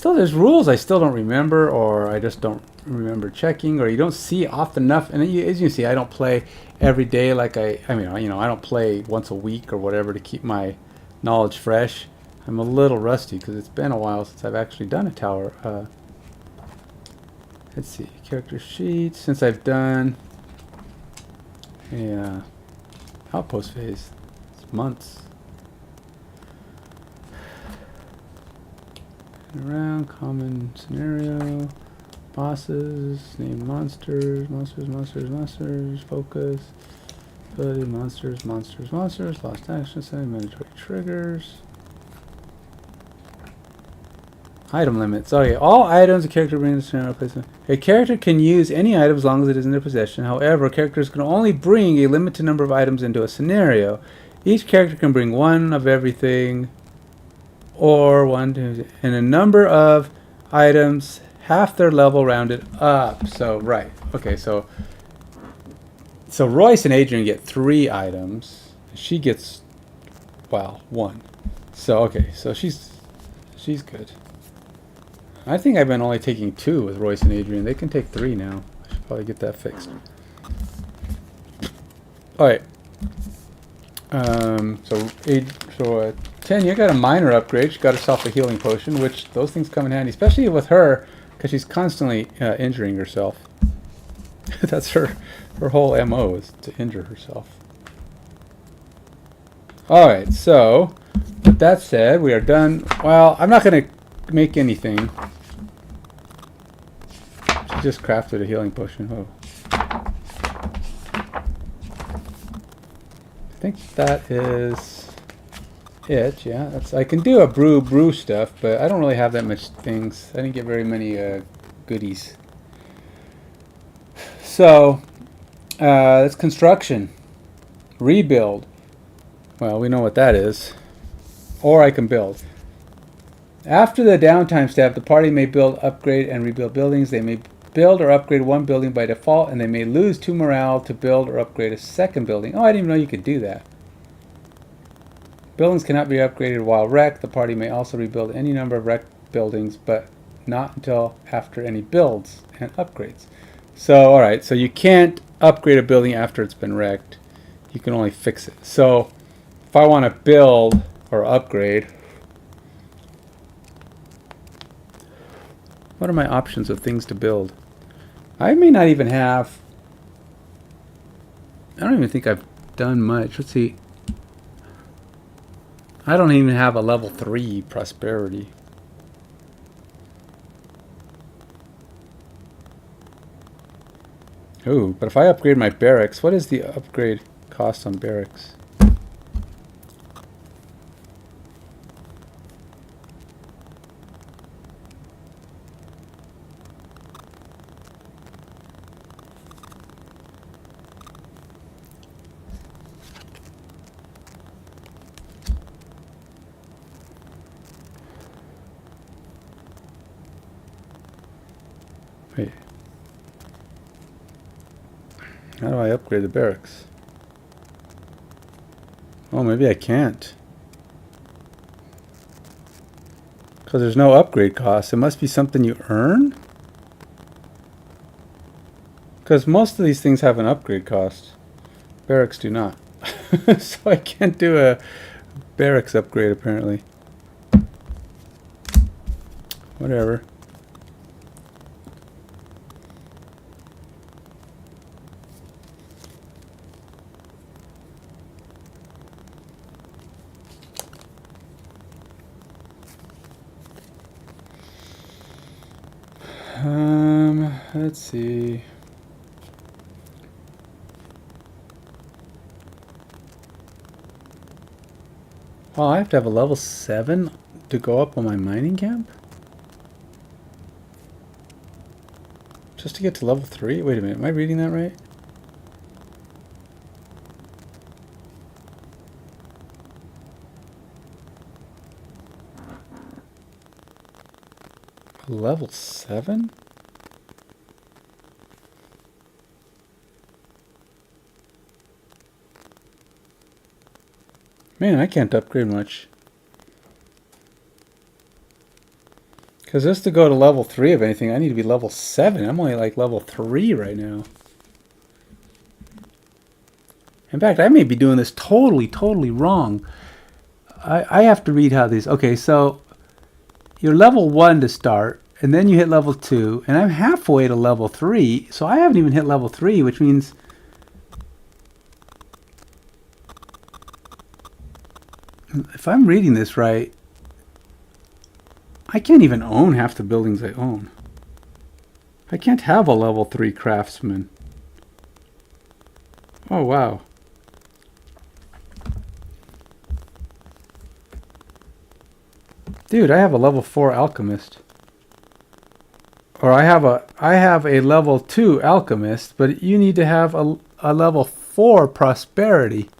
There's rules I still don't remember, or I just don't remember checking, or you don't see often enough. And as you can see, I don't play every day like I mean, you know, I don't play once a week or whatever to keep my knowledge fresh. I'm a little rusty because it's been a while since I've actually done a tower. Let's see, character sheets, since I've done a outpost phase. It's months. Around, common scenario, bosses, name monsters, focus, ability, monsters, lost action, setting mandatory triggers. Item limits. Okay, all items a character brings to scenario placement. A character can use any item as long as it is in their possession. However, characters can only bring a limited number of items into a scenario. Each character can bring one of everything, or one, two, and a number of items, half their level rounded up. So, right. Okay, so Royce and Adrian get 3 items. She gets, well, 1. So, okay, so she's good. I think I've been only taking 2 with Royce and Adrian. They can take 3 now. I should probably get that fixed. Alright. So 10, you got a minor upgrade. She got herself a healing potion, which those things come in handy, especially with her, because she's constantly injuring herself. That's her whole MO, is to injure herself. Alright, so with that said, we are done. Well, I'm not going to make anything. She just crafted a healing potion. Oh. I think that is it. Yeah, I can do a brew stuff, but I don't really have that much things. I didn't get very many goodies. So that's construction, rebuild. Well, we know what that is. Or I can build. After the downtime step, the party may build, upgrade, and rebuild buildings. They may build or upgrade 1 building by default, and they may lose 2 morale to build or upgrade a second building. Oh, I didn't even know you could do that. Buildings cannot be upgraded while wrecked. The party may also rebuild any number of wrecked buildings, but not until after any builds and upgrades. So, alright, so you can't upgrade a building after it's been wrecked. You can only fix it. So, if I want to build or upgrade, what are my options of things to build? I may not even have... I don't even think I've done much. Let's see. I don't even have a level 3 prosperity. Ooh, but if I upgrade my barracks, what is the upgrade cost on barracks? Wait. How do I upgrade the barracks? Oh, maybe I can't. Because there's no upgrade cost. It must be something you earn? Because most of these things have an upgrade cost. Barracks do not. So I can't do a barracks upgrade apparently. Whatever. Let's see. Oh, I have to have a level 7 to go up on my mining camp? Just to get to level 3? Wait a minute, am I reading that right? Level 7? Man, I can't upgrade much. Because just to go to level 3 of anything, I need to be level 7. I'm only like level 3 right now. In fact, I may be doing this totally wrong. I have to read how these... Okay, so you're level 1 to start, and then you hit level 2, and I'm halfway to level 3, so I haven't even hit level 3, which means... If I'm reading this right, I can't even own half the buildings I own. I can't have a level 3 craftsman. Oh, wow. Dude, I have a level 4 alchemist. Or I have a level 2 alchemist, but you need to have a level 4 prosperity.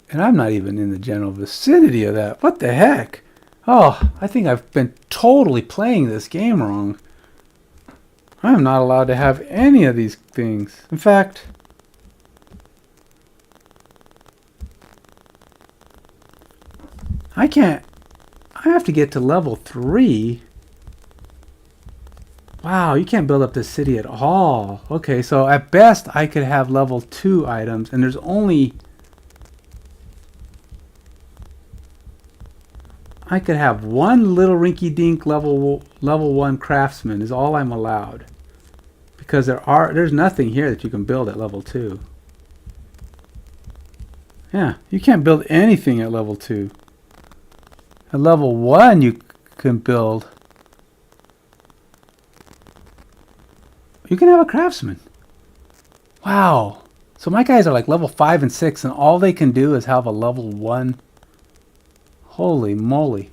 And I'm not even in the general vicinity of that. What the heck? Oh, I think I've been totally playing this game wrong. I'm not allowed to have any of these things. In fact... I can't... I have to get to level 3. Wow, you can't build up this city at all. Okay, so at best I could have level 2 items, and there's only... I could have one little rinky-dink level 1 craftsman is all I'm allowed. Because there's nothing here that you can build at level 2. Yeah, you can't build anything at level 2. At level 1 you can build. You can have a craftsman. Wow. So my guys are like level 5 and 6, and all they can do is have a level 1. Holy moly.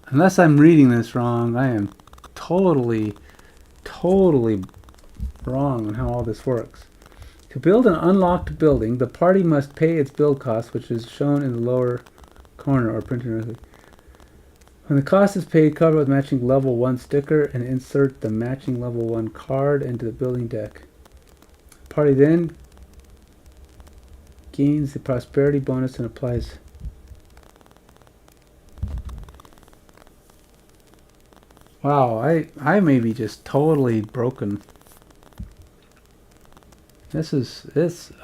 Unless I'm reading this wrong, I am totally wrong on how all this works. To build an unlocked building, the party must pay its build cost, which is shown in the lower corner or printed directly. When the cost is paid, cover with matching level 1 sticker and insert the matching level 1 card into the building deck. The party then gains the prosperity bonus and applies. Wow, I may be just totally broken. This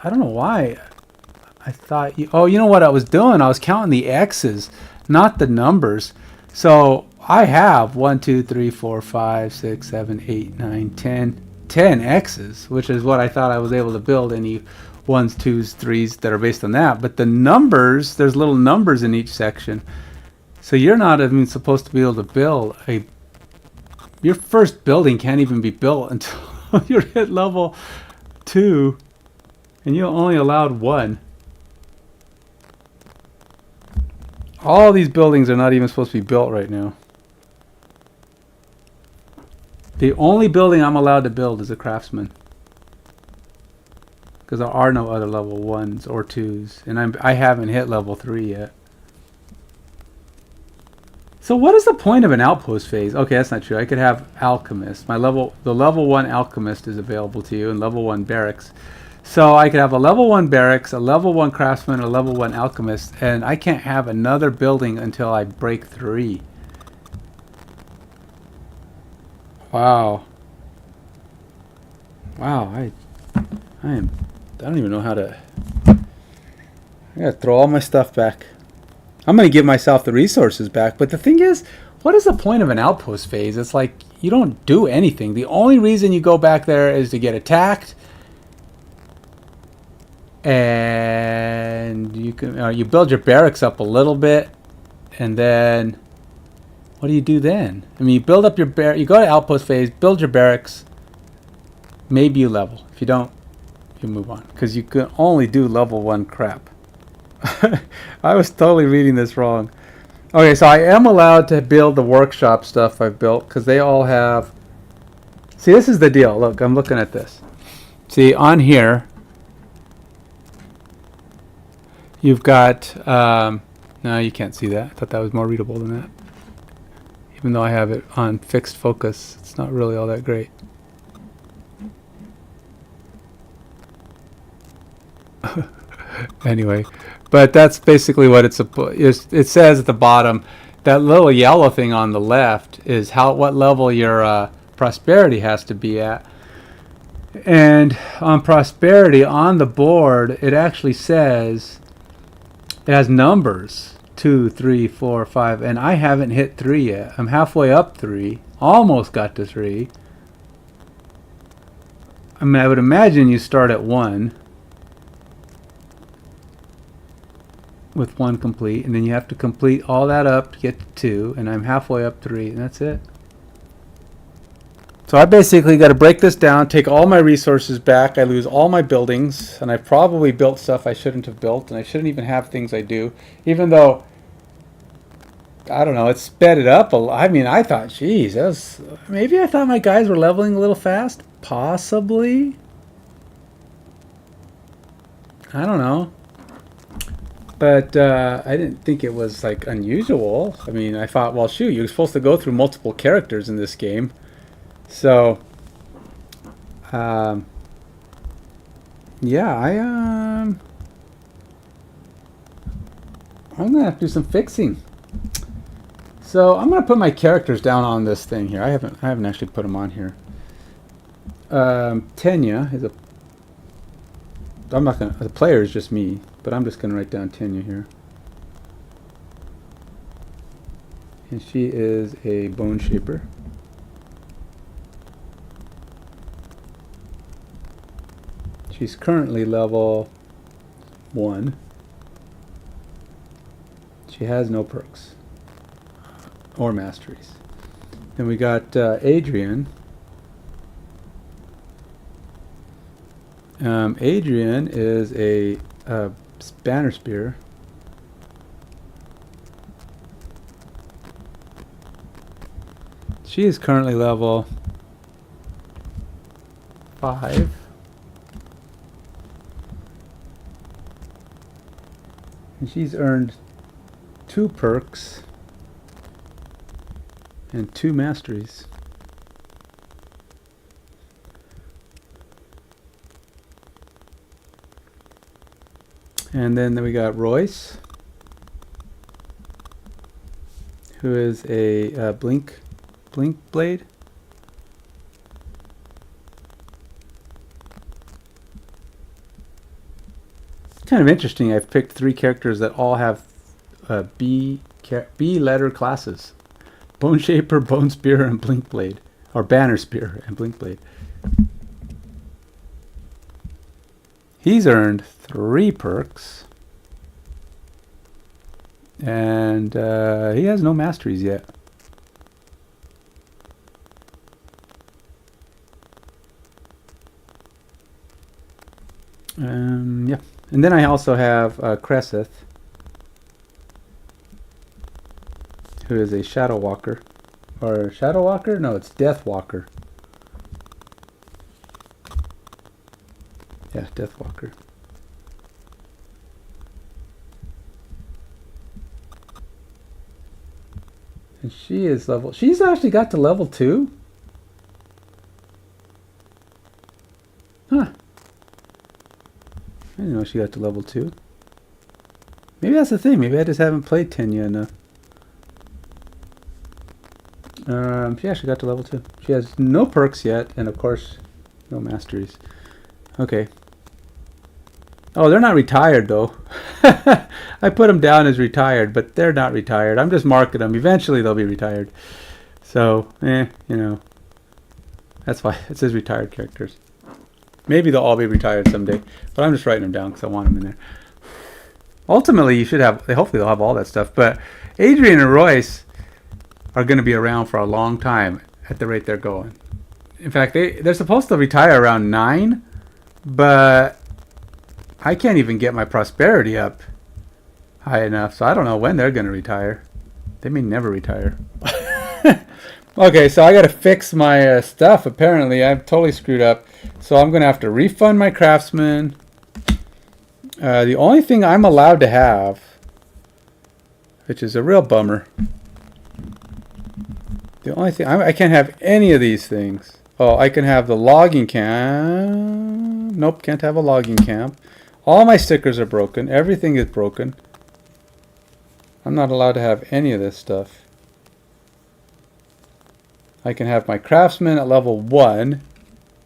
I don't know why I thought you... Oh, you know what I was doing? I was counting the X's, not the numbers. So I have 1, 2, 3, 4, 5, 6, 7, 8, 9, 10 X's, which is what I thought I was able to build any 1s, 2s, 3s that are based on that. But the numbers, there's little numbers in each section. So you're not even supposed to be able to build a... Your first building can't even be built until you're at level 2. And you're only allowed 1. All these buildings are not even supposed to be built right now. The only building I'm allowed to build is a craftsman. Because there are no other level 1s or 2s. And I haven't hit level 3 yet. So what is the point of an outpost phase? Okay, that's not true. I could have alchemist. The level 1 alchemist is available to you, and level 1 barracks. So I could have a level 1 barracks, a level 1 craftsman, a level 1 alchemist, and I can't have another building until I break 3. Wow. Wow, I don't even know how to... I gotta throw all my stuff back. I'm gonna give myself the resources back, but the thing is, what is the point of an outpost phase? It's like you don't do anything. The only reason you go back there is to get attacked, and you can you build your barracks up a little bit, and then what do you do then? I mean, you build up your you go to outpost phase, build your barracks, maybe you level. If you don't, you move on, because you can only do level 1 crap. I was totally reading this wrong. Okay, so I am allowed to build the workshop stuff I've built, because they all have... See, this is the deal. Look, I'm looking at this. See, on here, you've got No, you can't see that. I thought that was more readable than that. Even though I have it on fixed focus, it's not really all that great. Anyway, but that's basically what it says at the bottom. That little yellow thing on the left is what level your prosperity has to be at. And on prosperity on the board, it actually says it has numbers 2, 3, 4, 5, and I haven't hit 3 yet. I'm halfway up 3, almost got to 3. I mean, I would imagine you start at 1 with 1 complete, and then you have to complete all that up to get to 2, and I'm halfway up 3, and that's it. So I basically got to break this down, take all my resources back. I lose all my buildings, and I've probably built stuff I shouldn't have built, and I shouldn't even have things I do, even though, I don't know, it sped it up. I mean, I thought, geez, maybe I thought my guys were leveling a little fast. Possibly. I don't know. But I didn't think it was, like, unusual. I mean, I thought, well, shoot, you're supposed to go through multiple characters in this game. So, yeah, I'm gonna have to do some fixing. So I'm gonna put my characters down on this thing here. I haven't actually put them on here. Tenya is I'm not gonna. The player is just me, but I'm just gonna write down Tenya here, and she is a bone shaper. She's currently level 1. She has no perks or masteries. Then we got Adrian. Adrian is a banner spear. She is currently level 5. And she's earned 2 perks and 2 masteries. And then we got Royce, who is a blink blade. Kind of interesting. I've picked 3 characters that all have B letter classes: Bone Shaper, Bone Spear, and Blink Blade, or Banner Spear and Blink Blade. He's earned 3 perks, and he has no masteries yet. Yeah. And then I also have Cresseth, who is a Shadow Walker. Or Shadow Walker? No, it's Death Walker. Yeah, Death Walker. And she is level... She's actually got to level 2? Huh. I didn't know she got to level 2. Maybe that's the thing. Maybe I just haven't played Tenya enough. She actually got to level 2. She has no perks yet, and of course, no masteries. Okay. Oh, they're not retired, though. I put them down as retired, but they're not retired. I'm just marking them. Eventually, they'll be retired. So, you know. That's why it says retired characters. Maybe they'll all be retired someday, but I'm just writing them down because I want them in there. Ultimately, you should have, hopefully they'll have all that stuff, but Adrian and Royce are going to be around for a long time at the rate they're going. In fact, they're supposed to retire around 9, but I can't even get my prosperity up high enough, so I don't know when they're going to retire. They may never retire. Okay, so I got to fix my stuff. Apparently, I've totally screwed up. So I'm going to have to refund my craftsman. The only thing I'm allowed to have which is a real bummer. The only thing, I can't have any of these things. Oh, I can have the logging camp. Nope, can't have a logging camp. All my stickers are broken. Everything is broken. I'm not allowed to have any of this stuff. I can have my craftsman at level 1.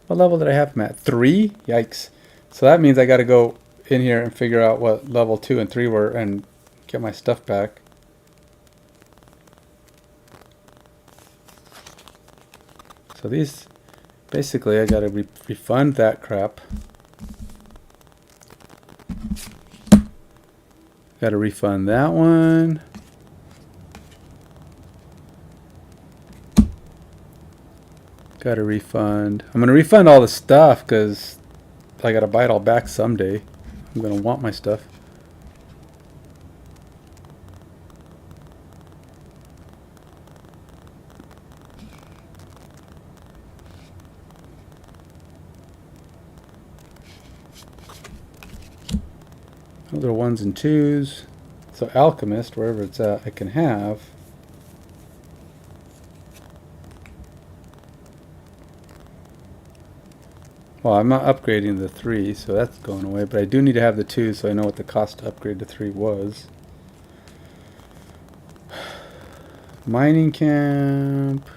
What level did I have him at? 3? Yikes. So that means I got to go in here and figure out what level 2 and 3 were and get my stuff back. So these, basically I got to refund that crap. Got to refund that one. Got to refund. I'm going to refund all the stuff because I got to buy it all back someday. I'm going to want my stuff. Those are 1s and 2s. So alchemist, wherever it's at, I can have. Well, I'm not upgrading the 3, so that's going away. But I do need to have the 2, so I know what the cost to upgrade to 3 was. Mining camp.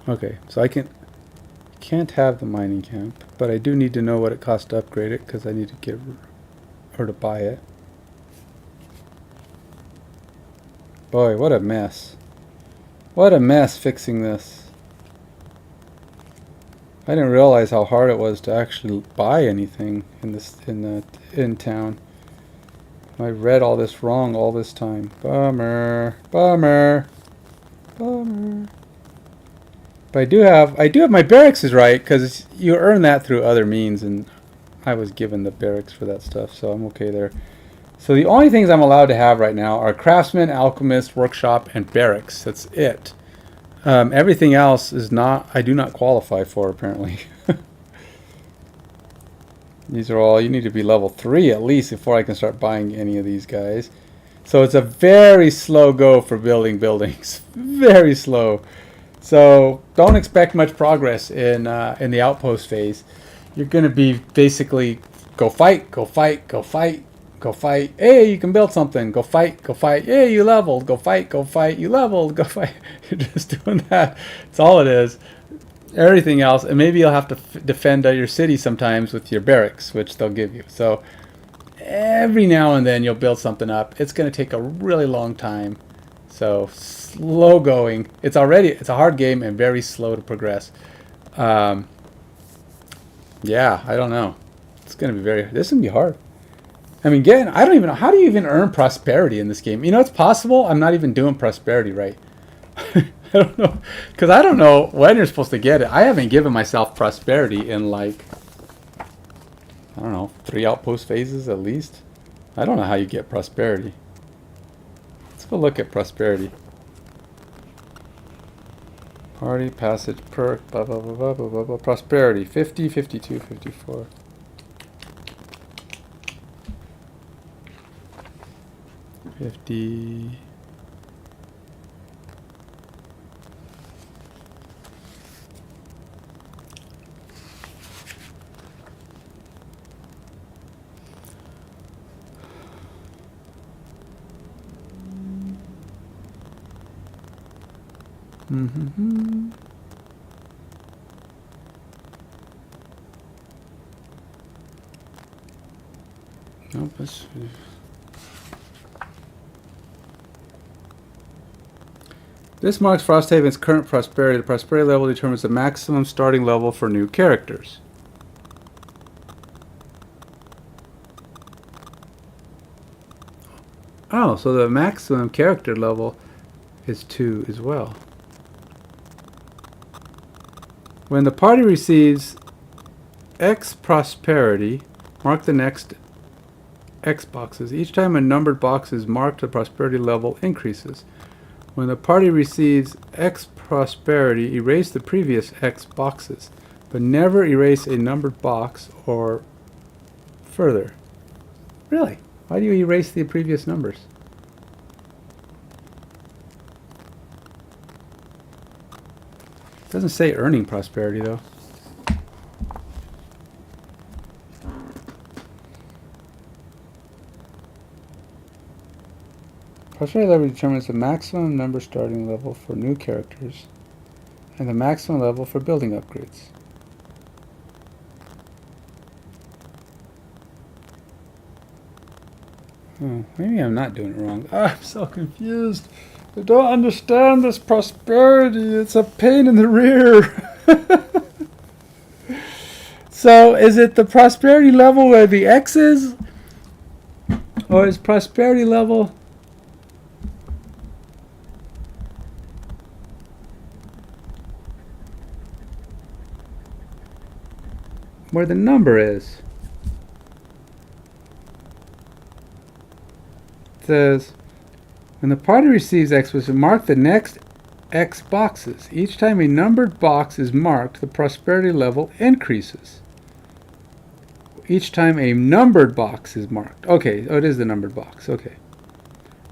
Okay, so I can't have the mining camp, but I do need to know what it costs to upgrade it because I need to get or to buy it. Boy, what a mess! What a mess fixing this. I didn't realize how hard it was to actually buy anything in town. I read all this wrong all this time. Bummer, bummer, bummer. But I do have my barracks is right because you earn that through other means, and I was given the barracks for that stuff, so I'm okay there. So the only things I'm allowed to have right now are craftsman, alchemist, workshop, and barracks. That's it. Everything else is not, I do not qualify for, apparently. These are all, you need to be level 3 at least before I can start buying any of these guys. So it's a very slow go for building buildings. Very slow. So don't expect much progress in the outpost phase. You're going to be basically go fight, go fight, go fight, go fight. Hey, you can build something. Go fight, go fight. Hey, you leveled. Go fight, you leveled. Go fight. You're just doing that. That's all it is. Everything else, and maybe you'll have to defend your city sometimes with your barracks, which they'll give you. So every now and then you'll build something up. It's going to take a really long time. So slow going. It's a hard game and very slow to progress. Yeah, I don't know. It's going to be this is going to be hard. I mean, again, I don't even know. How do you even earn prosperity in this game? You know, it's possible I'm not even doing prosperity right. I don't know. Because I don't know when you're supposed to get it. I haven't given myself prosperity in like, I don't know, 3 outpost phases at least. I don't know how you get prosperity. Let's go look at prosperity. Party, passage, perk, blah, blah, blah, blah, blah, blah, blah. Prosperity, 50, 52, 54. $50. Mm-hmm. Nope, that's... This marks Frosthaven's current prosperity. The prosperity level determines the maximum starting level for new characters. Oh, so the maximum character level is 2 as well. When the party receives X prosperity, mark the next X boxes. Each time a numbered box is marked, the prosperity level increases. When the party receives X prosperity, erase the previous X boxes, but never erase a numbered box or further. Really? Why do you erase the previous numbers? Doesn't say earning prosperity though. Prosperity level determines the maximum number starting level for new characters and the maximum level for building upgrades. Oh, maybe I'm not doing it wrong. I'm so confused. I don't understand this prosperity. It's a pain in the rear. So is it the prosperity level where the X is? Or is prosperity level... where the number is? It says, when the party receives X, mark the next X boxes. Each time a numbered box is marked, the prosperity level increases. Each time a numbered box is marked. Okay, oh, it is the numbered box. Okay.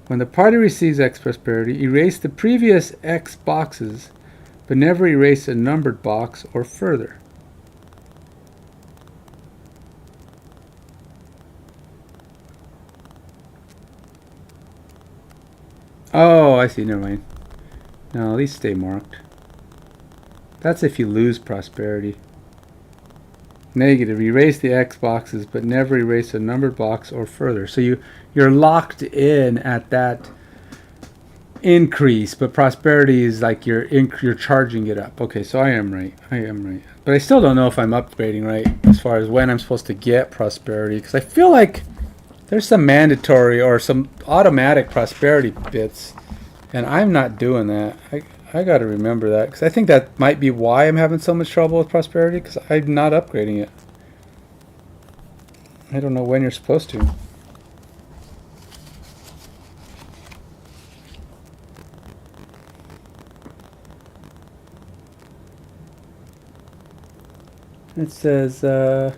When the party receives X prosperity, erase the previous X boxes, but never erase a numbered box or further. Oh, I see. Never mind. No, these stay marked. That's if you lose prosperity. Negative. Erase the X boxes, but never erase a numbered box or further. So you're locked in at that increase, but prosperity is like you're charging it up. Okay, so I am right. I am right. But I still don't know if I'm upgrading right as far as when I'm supposed to get prosperity, because I feel like there's some mandatory or some automatic prosperity bits, and I'm not doing that. I got to remember that, because I think that might be why I'm having so much trouble with prosperity, because I'm not upgrading it. I don't know when you're supposed to. It says, well,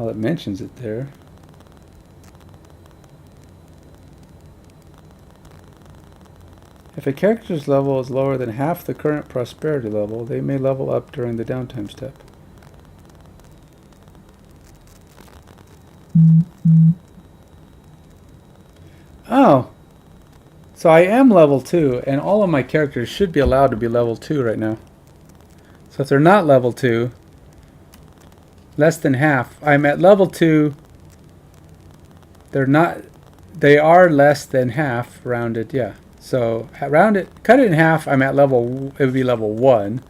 it mentions it there. If a character's level is lower than half the current prosperity level, they may level up during the downtime step. Oh, so I am level 2, and all of my characters should be allowed to be level 2 right now. So if they're not level 2, less than half, I'm at level 2. They are less than half rounded, yeah. So cut it in half, I'm at level, it would be level 1.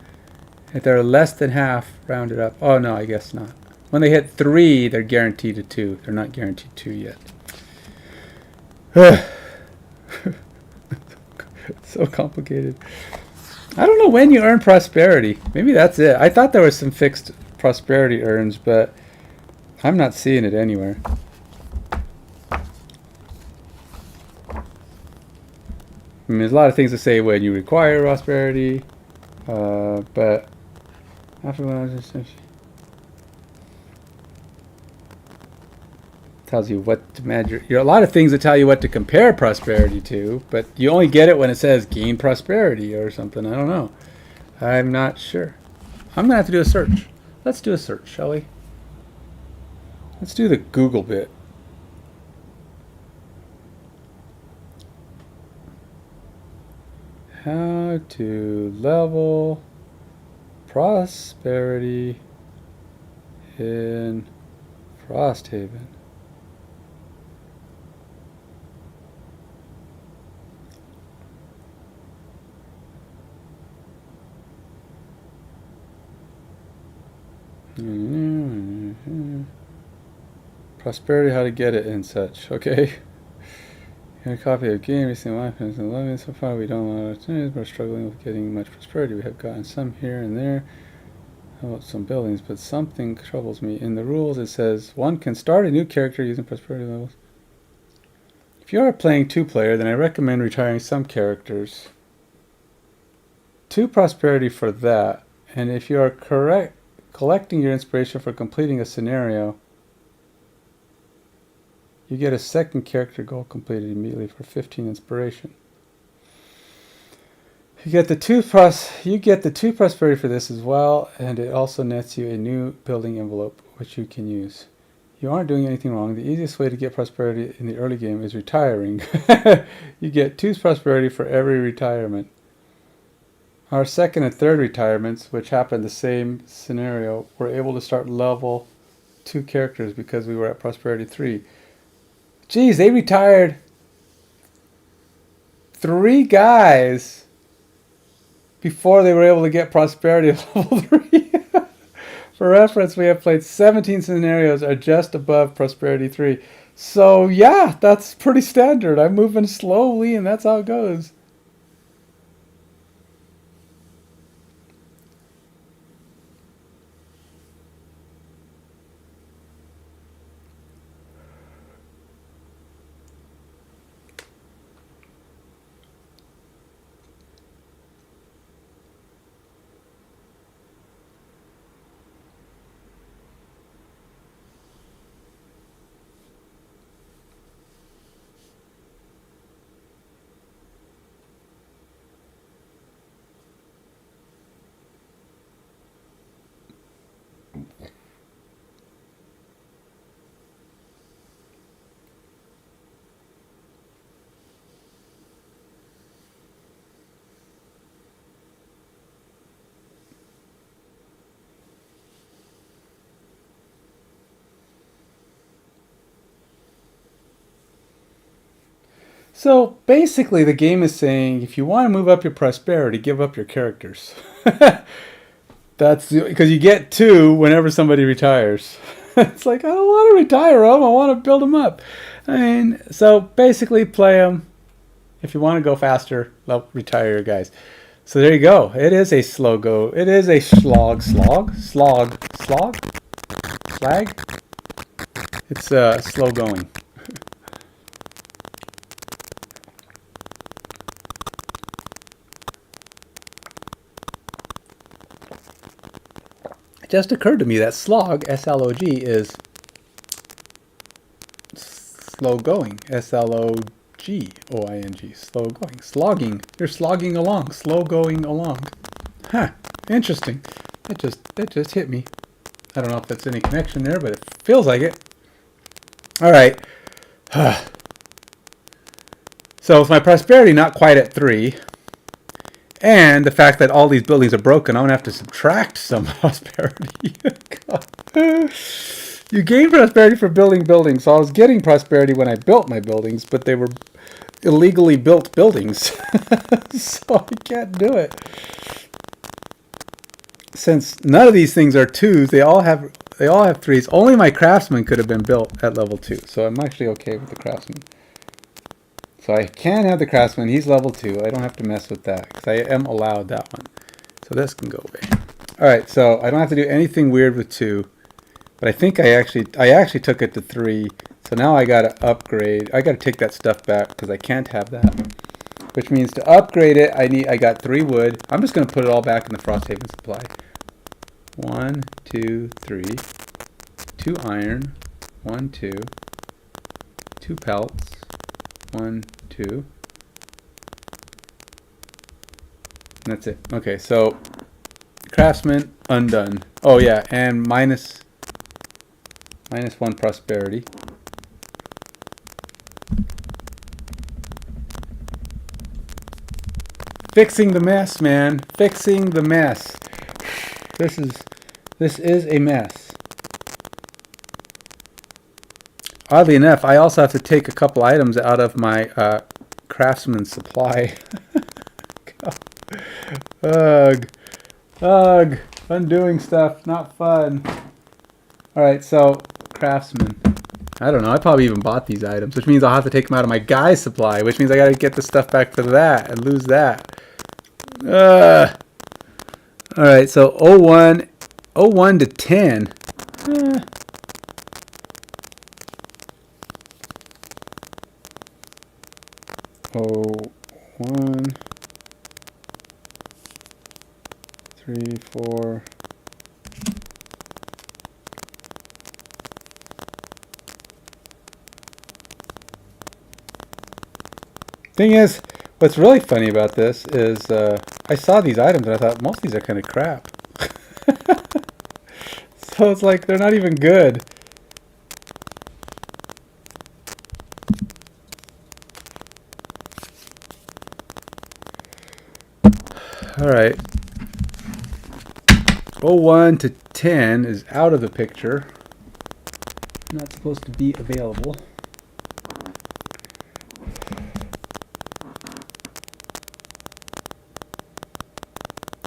If they're less than half rounded up, oh no, I guess not. When they hit 3, they're guaranteed a 2. They're not guaranteed 2 yet. So complicated. I don't know when you earn prosperity. Maybe that's it. I thought there was some fixed prosperity earns, but I'm not seeing it anywhere. I mean, there's a lot of things to say when you require prosperity, but after when I was just tells you what to measure. There are a lot of things that tell you what to compare prosperity to, but you only get it when it says gain prosperity or something. I don't know. I'm not sure. I'm gonna have to do a search. Let's do a search, shall we? Let's do the Google bit. How to level prosperity in Frosthaven. Prosperity, how to get it and such. Okay. A copy of game recent life has 11. So far we don't want opportunities. We're struggling with getting much prosperity. We have gotten some here and there. How about some buildings? But something troubles me. In the rules it says one can start a new character using prosperity levels. If you are playing 2-player, then I recommend retiring some characters. 2 prosperity for that. And if you are collecting your inspiration for completing a scenario, you get a second character goal completed immediately for 15 inspiration. You get the two prosperity for this as well, and it also nets you a new building envelope, which you can use. You aren't doing anything wrong. The easiest way to get prosperity in the early game is retiring. You get 2 prosperity for every retirement. Our second and third retirements, which happened the same scenario, were able to start level 2 characters because we were at prosperity 3. Geez, they retired 3 guys before they were able to get prosperity at level 3. For reference, we have played 17 scenarios are just above prosperity 3. So yeah, that's pretty standard. I'm moving slowly and that's how it goes. So basically the game is saying if you want to move up your prosperity, give up your characters. That's because you get 2 whenever somebody retires. It's like, I don't want to retire them, I want to build them up. I mean, so basically play them. If you want to go faster, retire your guys. So there you go. It is a slow go. It is a slag. It's slow going. It just occurred to me that slog, S-L-O-G, is slow going, S-L-O-G-O-I-N-G, slow going, slogging. You're slogging along, slow going along. Huh, interesting. That just hit me. I don't know if that's any connection there, but it feels like it. All right. So with my prosperity not quite at 3, and the fact that all these buildings are broken, I'm going to have to subtract some prosperity. You gain prosperity for building buildings. So I was getting prosperity when I built my buildings, but they were illegally built buildings. So I can't do it. Since none of these things are 2s, they all have 3s. Only my craftsman could have been built at level 2. So I'm actually okay with the craftsman. So I can have the craftsman. He's level 2. I don't have to mess with that because I am allowed that one. So this can go away. All right, so I don't have to do anything weird with 2. But I think I actually took it to 3. So now I got to upgrade. I got to take that stuff back because I can't have that. Which means to upgrade it, I got 3 wood. I'm just going to put it all back in the Frosthaven supply. 1, 2, 3. 2 iron. 1, 2. 2 pelts. 1, 2. And that's it. Okay, so craftsman undone. Oh yeah, and minus 1 prosperity. Fixing the mess, man. Fixing the mess. This is a mess. Oddly enough, I also have to take a couple items out of my craftsman supply. Ugh. Ugh. Undoing stuff. Not fun. Alright, so craftsman. I don't know. I probably even bought these items, which means I'll have to take them out of my guy's supply, which means I got to get the stuff back to that and lose that. Alright, so 01 to 10. 1, 3, 4. Thing is, What's really funny about this is I saw these items and I thought most of these are kind of crap. So it's like they're not even good. Alright. 01 to 10 is out of the picture. Not supposed to be available.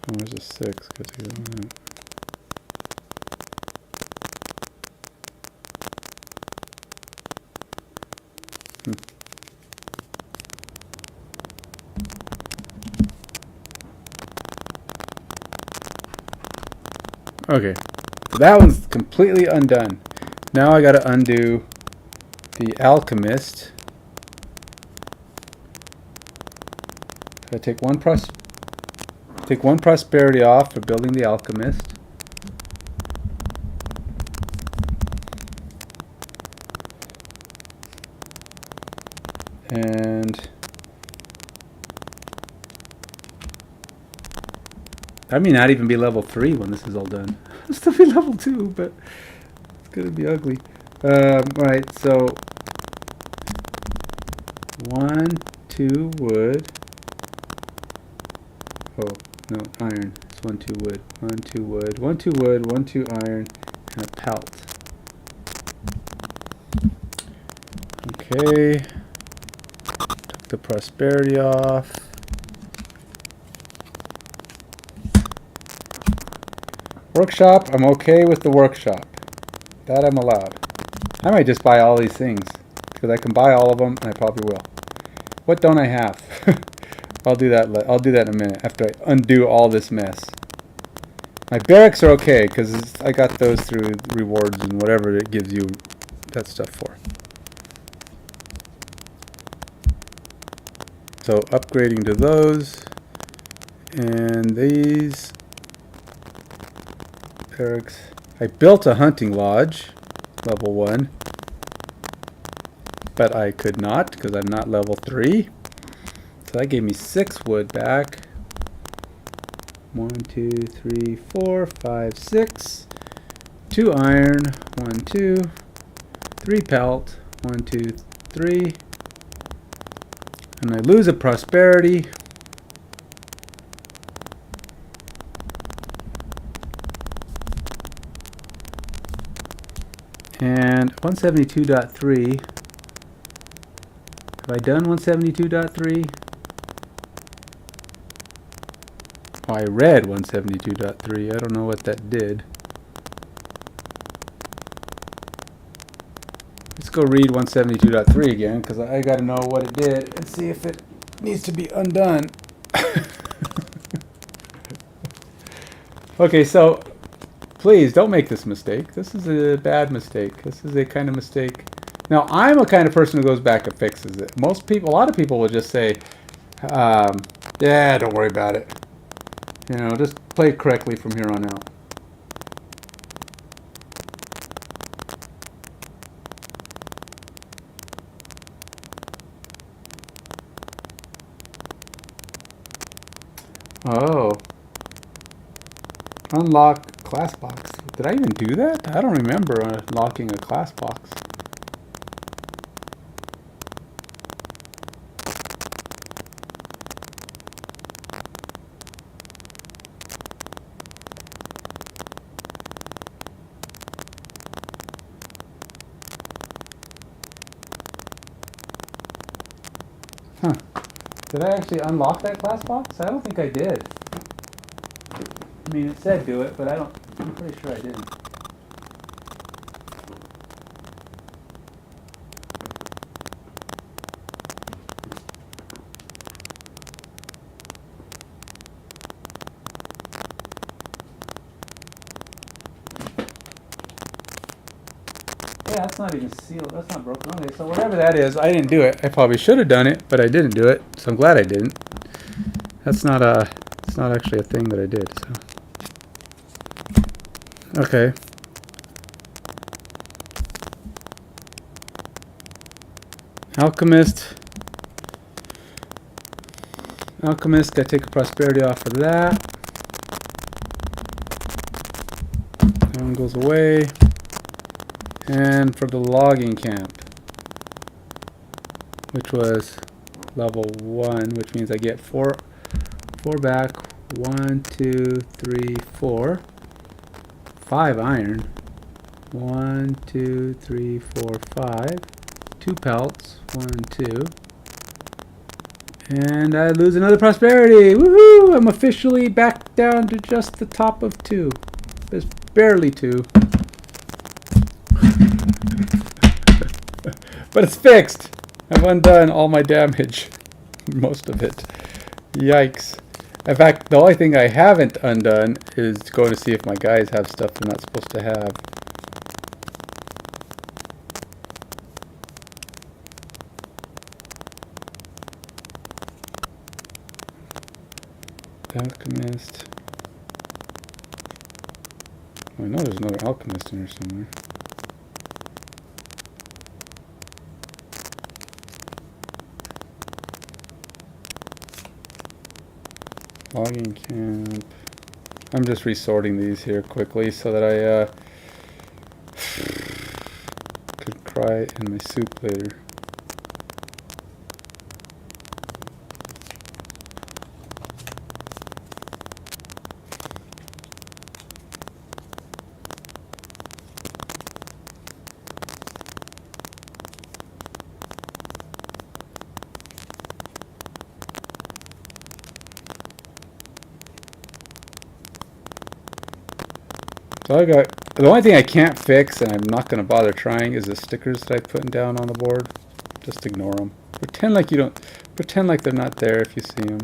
Oh, there's a 6. Good to go. Okay, so that one's completely undone. Now I gotta undo the Alchemist. I take one prosperity off for building the Alchemist. And I may not even be level 3 when this is all done. I'll still be level 2, but it's gonna be ugly. Right, so 1, 2 wood. Oh, no, iron. It's 1, 2 wood. 1, 2 wood. 1, 2 wood. 1, 2 iron. And a pelt. Okay. Took the prosperity off. Workshop, I'm okay with the workshop. That I'm allowed. I might just buy all these things, because I can buy all of them, and I probably will. What don't I have? I'll do that in a minute, after I undo all this mess. My barracks are okay, because I got those through rewards and whatever it gives you that stuff for. So upgrading to those, and these barracks. I built a hunting lodge, level 1, but I could not because I'm not level 3. So that gave me 6 wood back. 1, 2, 3, 4, 5, 6. 2 iron. 1, 2. 3 pelt. 1, 2, 3. And I lose a prosperity. And 172.3. Have I done 172.3? Oh, I read 172.3. I don't know what that did. Let's go read 172.3 again, because I got to know what it did and see if it needs to be undone. Okay, so please don't make this mistake. This is a bad mistake. This is a kind of mistake. Now, I'm a kind of person who goes back and fixes it. A lot of people will just say, yeah, don't worry about it. You know, just play it correctly from here on out. Oh. Unlock class box. Did I even do that? I don't remember unlocking a class box. Huh. Did I actually unlock that class box? I don't think I did. I mean, it said do it, but I'm pretty sure I didn't. Yeah, that's not even sealed. That's not broken. Okay, so whatever that is, I didn't do it. I probably should have done it, but I didn't do it. So I'm glad I didn't. It's not actually a thing that I did, so. Okay. Alchemist. Alchemist, gotta take a prosperity off of that. That one goes away. And for the logging camp, which was level 1, which means I get 4 back. 1, 2, 3, 4. 5 iron. 1, 2, 3, 4, 5. 2 pelts. 1, 2. And I lose another prosperity. Woohoo! I'm officially back down to just the top of 2. There's barely 2. But it's fixed. I've undone all my damage. Most of it. Yikes. In fact, the only thing I haven't undone is to go to see if my guys have stuff they're not supposed to have. Alchemist. Oh, I know there's another alchemist in here somewhere. Logging camp. I'm just resorting these here quickly so that I could cry in my soup later. So I got, the only thing I can't fix, and I'm not going to bother trying, is the stickers that I'm putting down on the board. Just ignore them. Pretend like you don't, pretend like they're not there if you see them.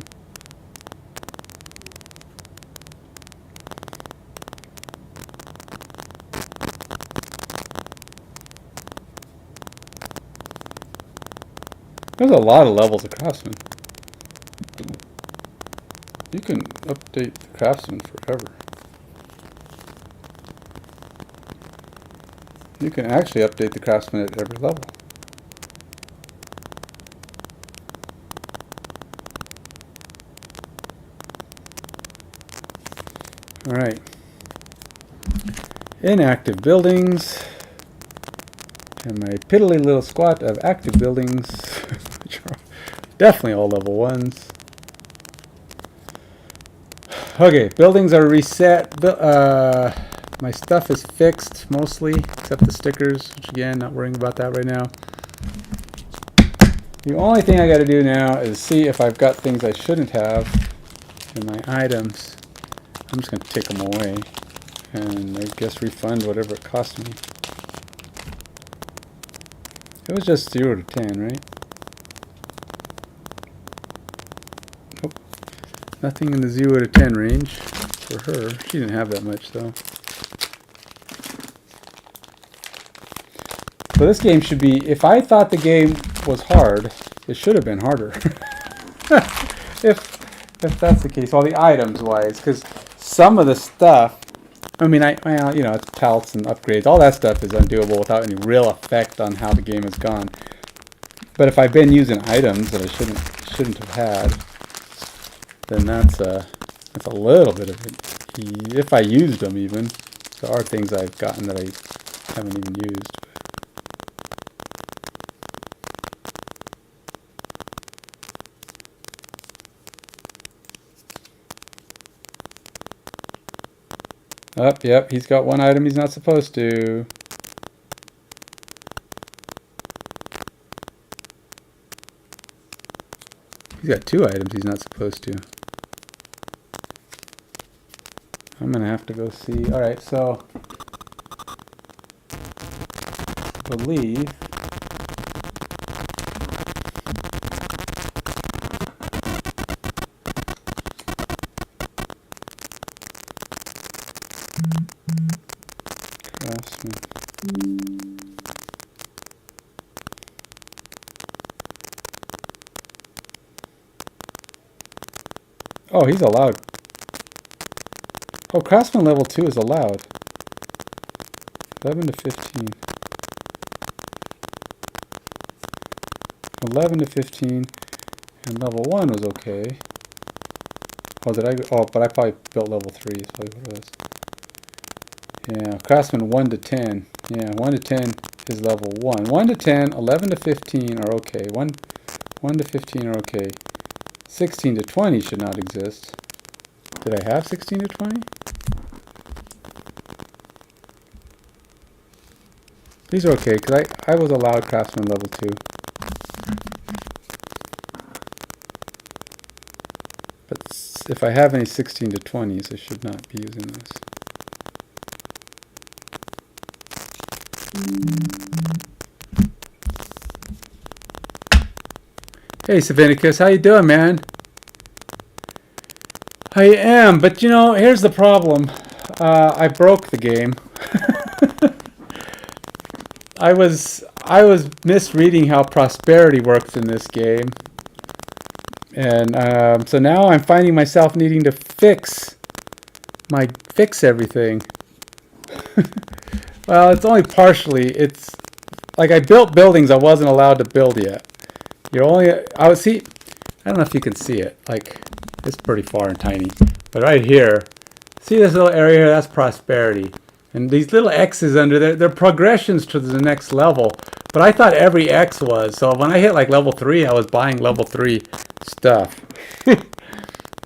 There's a lot of levels of Craftsman. You can update the Craftsman forever. You can actually update the Craftsman at every level. Alright. Inactive buildings. And my piddly little squat of active buildings, which are definitely all level 1s. Okay, buildings are reset. My stuff is fixed mostly, except the stickers, which again, not worrying about that right now. The only thing I got to do now is see if I've got things I shouldn't have in my items. I'm just going to take them away and I guess refund whatever it cost me. It was just 0 to 10, right? Nope. Nothing in the 0 to 10 range for her. She didn't have that much though. So this game should be, if I thought the game was hard, it should have been harder. if that's the case. Well, the items wise, because some of the stuff, I mean, well, you know, it's pelts and upgrades. All that stuff is undoable without any real effect on how the game has gone. But if I've been using items that I shouldn't have had, then that's a little bit of it. If I used them even, there are things I've gotten that I haven't even used. Yep, he's got one item he's not supposed to. He's got 2 items he's not supposed to. I'm gonna have to go see. Alright, so I believe Craftsman. Oh, he's allowed. Oh, Craftsman level 2 is allowed. 11 to 15. 11 to 15. And level 1 was okay. Oh, did I? Oh, but I probably built level 3 is probably what it was. Yeah, craftsman 1 to 10. Yeah, 1 to 10 is level 1. 1 to 10, 11 to 15 are okay. 1 to 15 are okay. 16 to 20 should not exist. Did I have 16 to 20? These are okay, because I was allowed craftsman level 2. But if I have any 16 to 20s, I should not be using those. Hey, Savinicus, how you doing, man? I am, but you know, here's the problem. I broke the game. I was misreading how prosperity works in this game, and so now I'm finding myself needing to fix everything. Well, it's only partially. It's like I built buildings I wasn't allowed to build yet. I would see. I don't know if you can see it. Like, it's pretty far and tiny, but right here, see this little area here? That's prosperity. And these little X's under there, they're progressions to the next level. But I thought every X was. So when I hit like level 3, I was buying level 3 stuff.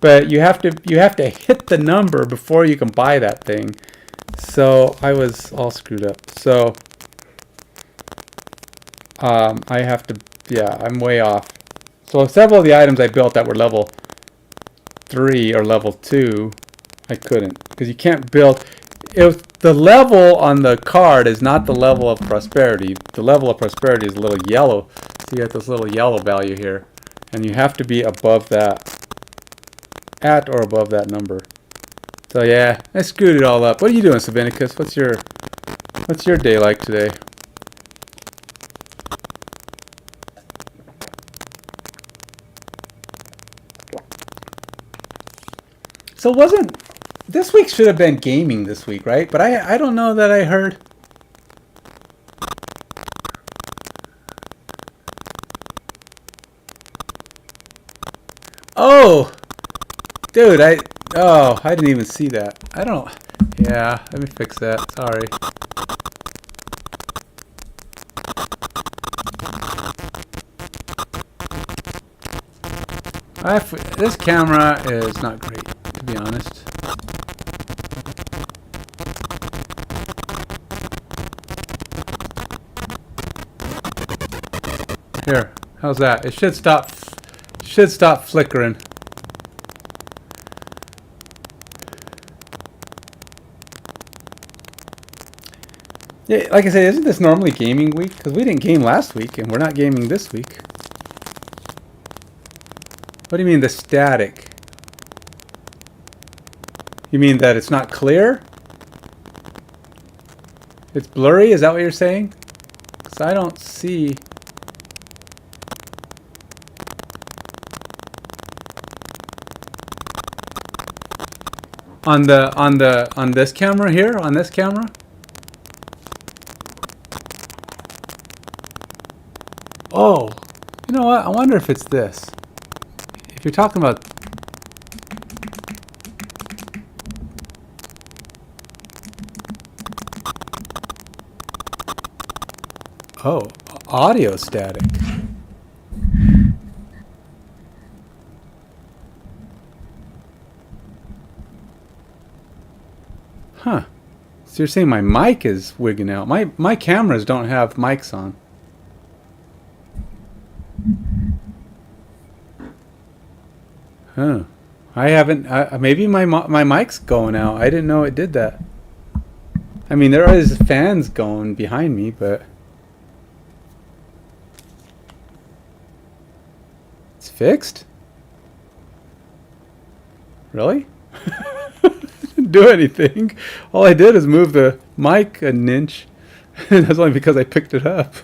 But you have to hit the number before you can buy that thing. So I was all screwed up. So I have to, yeah, I'm way off. So several of the items I built that were level 3 or level 2, I couldn't. Because you can't build. If the level on the card is not the level of prosperity, the level of prosperity is a little yellow. So you have this little yellow value here, and you have to be above that, at or above that number. So yeah, I screwed it all up. What are you doing, Savinicus? What's your day like today? So this week should have been gaming this week, right? But I don't know that I heard. Oh, dude, I didn't even see that. I don't. Yeah, let me fix that. Sorry. This camera is not great, to be honest. Here, how's that? It should stop flickering. Yeah, like I said, isn't this normally gaming week? Because we didn't game last week, and we're not gaming this week. What do you mean the static? You mean that it's not clear? It's blurry? Is that what you're saying? Because I don't see. On this camera here? On this camera? Oh, you know what? I wonder if it's this. If you're talking about. Oh, audio static. Huh. So you're saying my mic is wigging out. My cameras don't have mics on. Huh. I haven't. Maybe my mic's going out. I didn't know it did that. I mean, there is fans going behind me, but it's fixed. Really? Didn't do anything. All I did is move the mic an inch. That's only because I picked it up.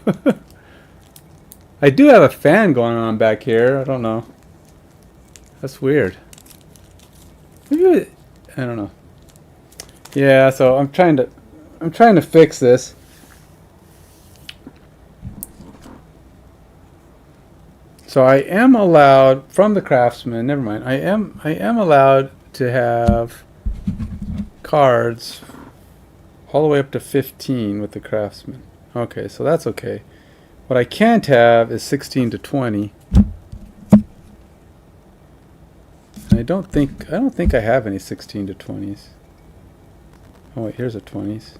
I do have a fan going on back here. I don't know. That's weird. Maybe I don't know. Yeah, so I'm trying to fix this. So I am allowed from the craftsman. Never mind. I am allowed to have cards all the way up to 15 with the craftsman. Okay, so that's okay. What I can't have is 16 to 20. And I don't think I have any 16 to 20s. Oh wait, here's a 20s.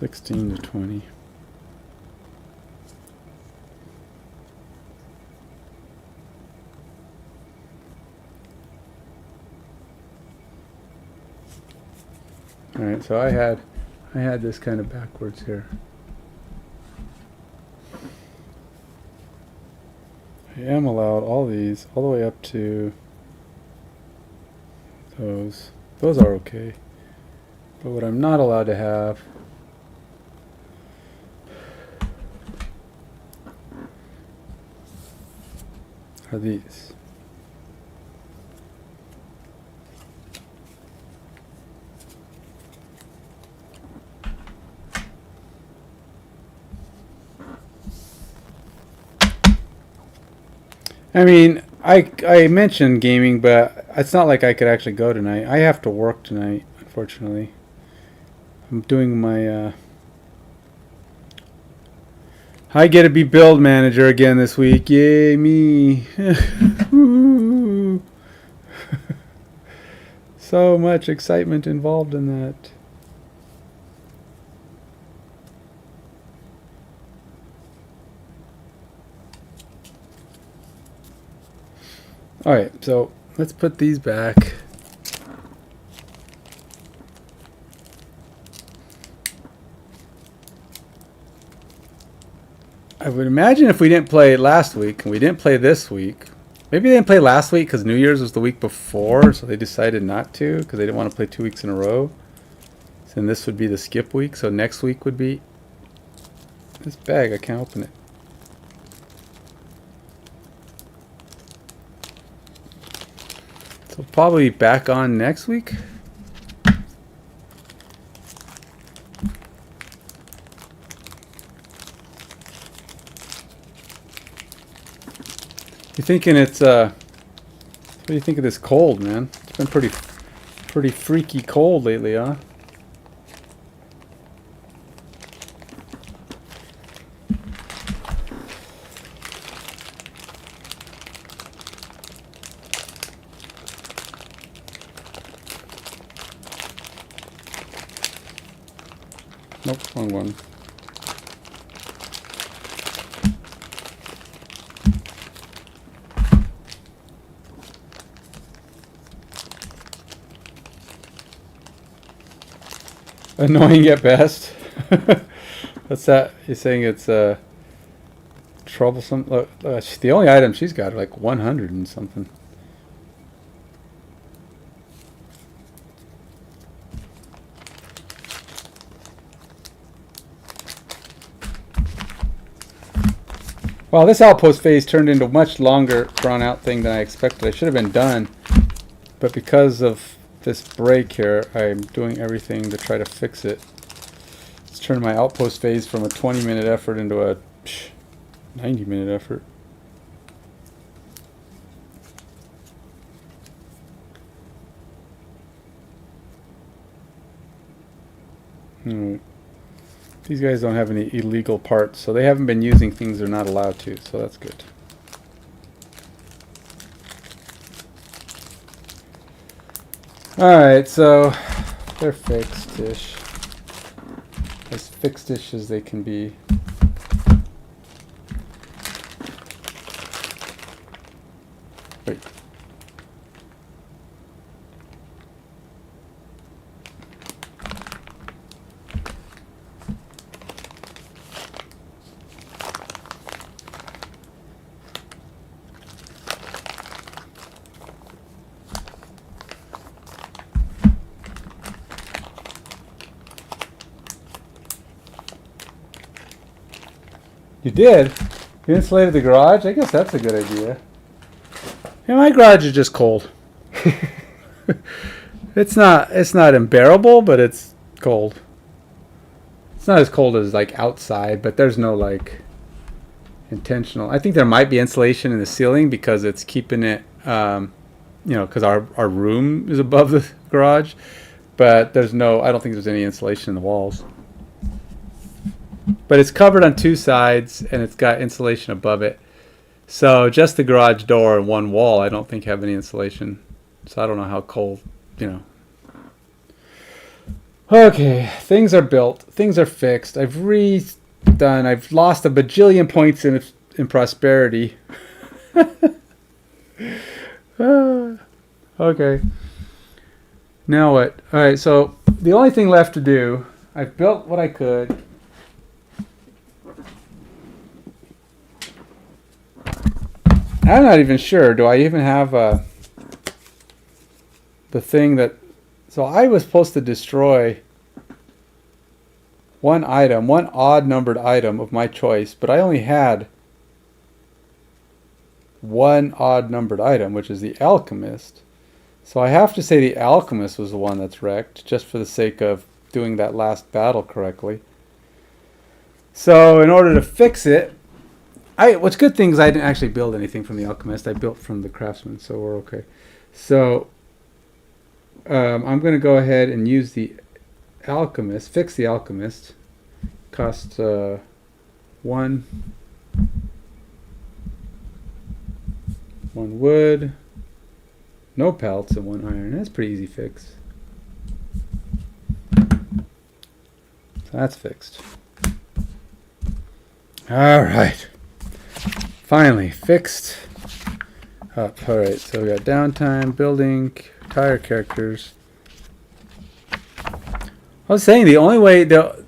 $16 to $20. All right, so I had this kind of backwards here. I am allowed all these all the way up to those. Those are okay. But what I'm not allowed to have are these. I mean, I mentioned gaming, but it's not like I could actually go tonight. I have to work tonight, unfortunately. I'm doing my I get to be build manager again this week. Yay, me. So much excitement involved in that. Alright, so let's put these back. I would imagine if we didn't play last week and we didn't play this week, maybe they didn't play last week because New Year's was the week before, so they decided not to because they didn't want to play 2 weeks in a row. So then this would be the skip week, so next week would be this bag. I can't open it. So probably back on next week. You thinking it's what do you think of this cold, man? It's been pretty freaky cold lately, huh? Nope, wrong one. Annoying at best. What's that? You're saying it's troublesome? The only item she's got are like 100 and something. Well, this outpost phase turned into a much longer, drawn-out thing than I expected. I should have been done, but because of this break here, I'm doing everything to try to fix it. It's turned my outpost phase from a 20-minute effort into a 90-minute effort. These guys don't have any illegal parts, so they haven't been using things they're not allowed to, so that's good. Alright, so they're fixed-ish. As fixed-ish as they can be. Wait. You did? You insulated the garage? I guess that's a good idea. Yeah, my garage is just cold. It's not unbearable, but it's cold. It's not as cold as like outside, but there's no like intentional. I think there might be insulation in the ceiling because it's keeping it, because our room is above the garage, but I don't think there's any insulation in the walls. But it's covered on two sides and it's got insulation above it. So just the garage door and one wall, I don't think have any insulation. So I don't know how cold, Okay, things are built. Things are fixed. I've redone. I've lost a bajillion points in prosperity. Okay. Now what? All right, so the only thing left to do, I've built what I could. I'm not even sure. Do I even have the thing that... So I was supposed to destroy one odd numbered item of my choice, but I only had one odd numbered item, which is the alchemist. So I have to say the alchemist was the one that's wrecked, just for the sake of doing that last battle correctly. So in order to fix it, what's good thing is I didn't actually build anything from the alchemist. I built from the craftsman, so we're okay. So I'm going to go ahead and use the alchemist, fix the alchemist. Cost one wood, no pellets, and one iron. That's a pretty easy fix. So that's fixed. All right. Finally fixed up. All right, so we got downtime, building, tire characters. I was saying the only way if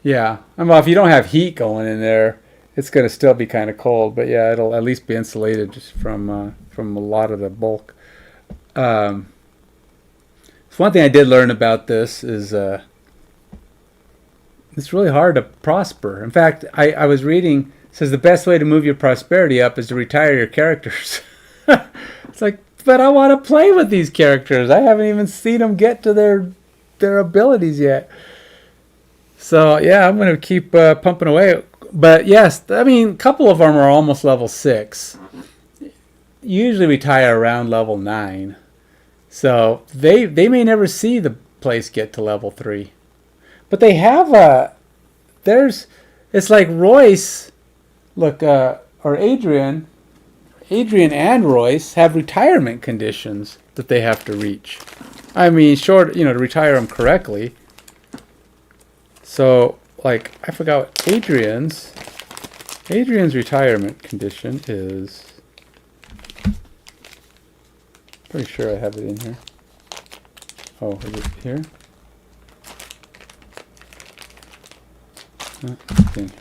you don't have heat going in there, it's going to still be kind of cold, but yeah, it'll at least be insulated just from a lot of the bulk. So one thing I did learn about this is it's really hard to prosper. In fact, I was reading, it says the best way to move your prosperity up is to retire your characters. It's like, but I want to play with these characters. I haven't even seen them get to their abilities yet. So yeah, I'm going to keep pumping away. But yes, I mean, a couple of them are almost level 6. Usually we tie around level 9. So they may never see the place get to level 3. But they have it's like Royce, look, or Adrian and Royce have retirement conditions that they have to reach. I mean, to retire them correctly. So, like, I forgot what Adrian's retirement condition is. Pretty sure I have it in here. Oh, is it here? No, it's in here.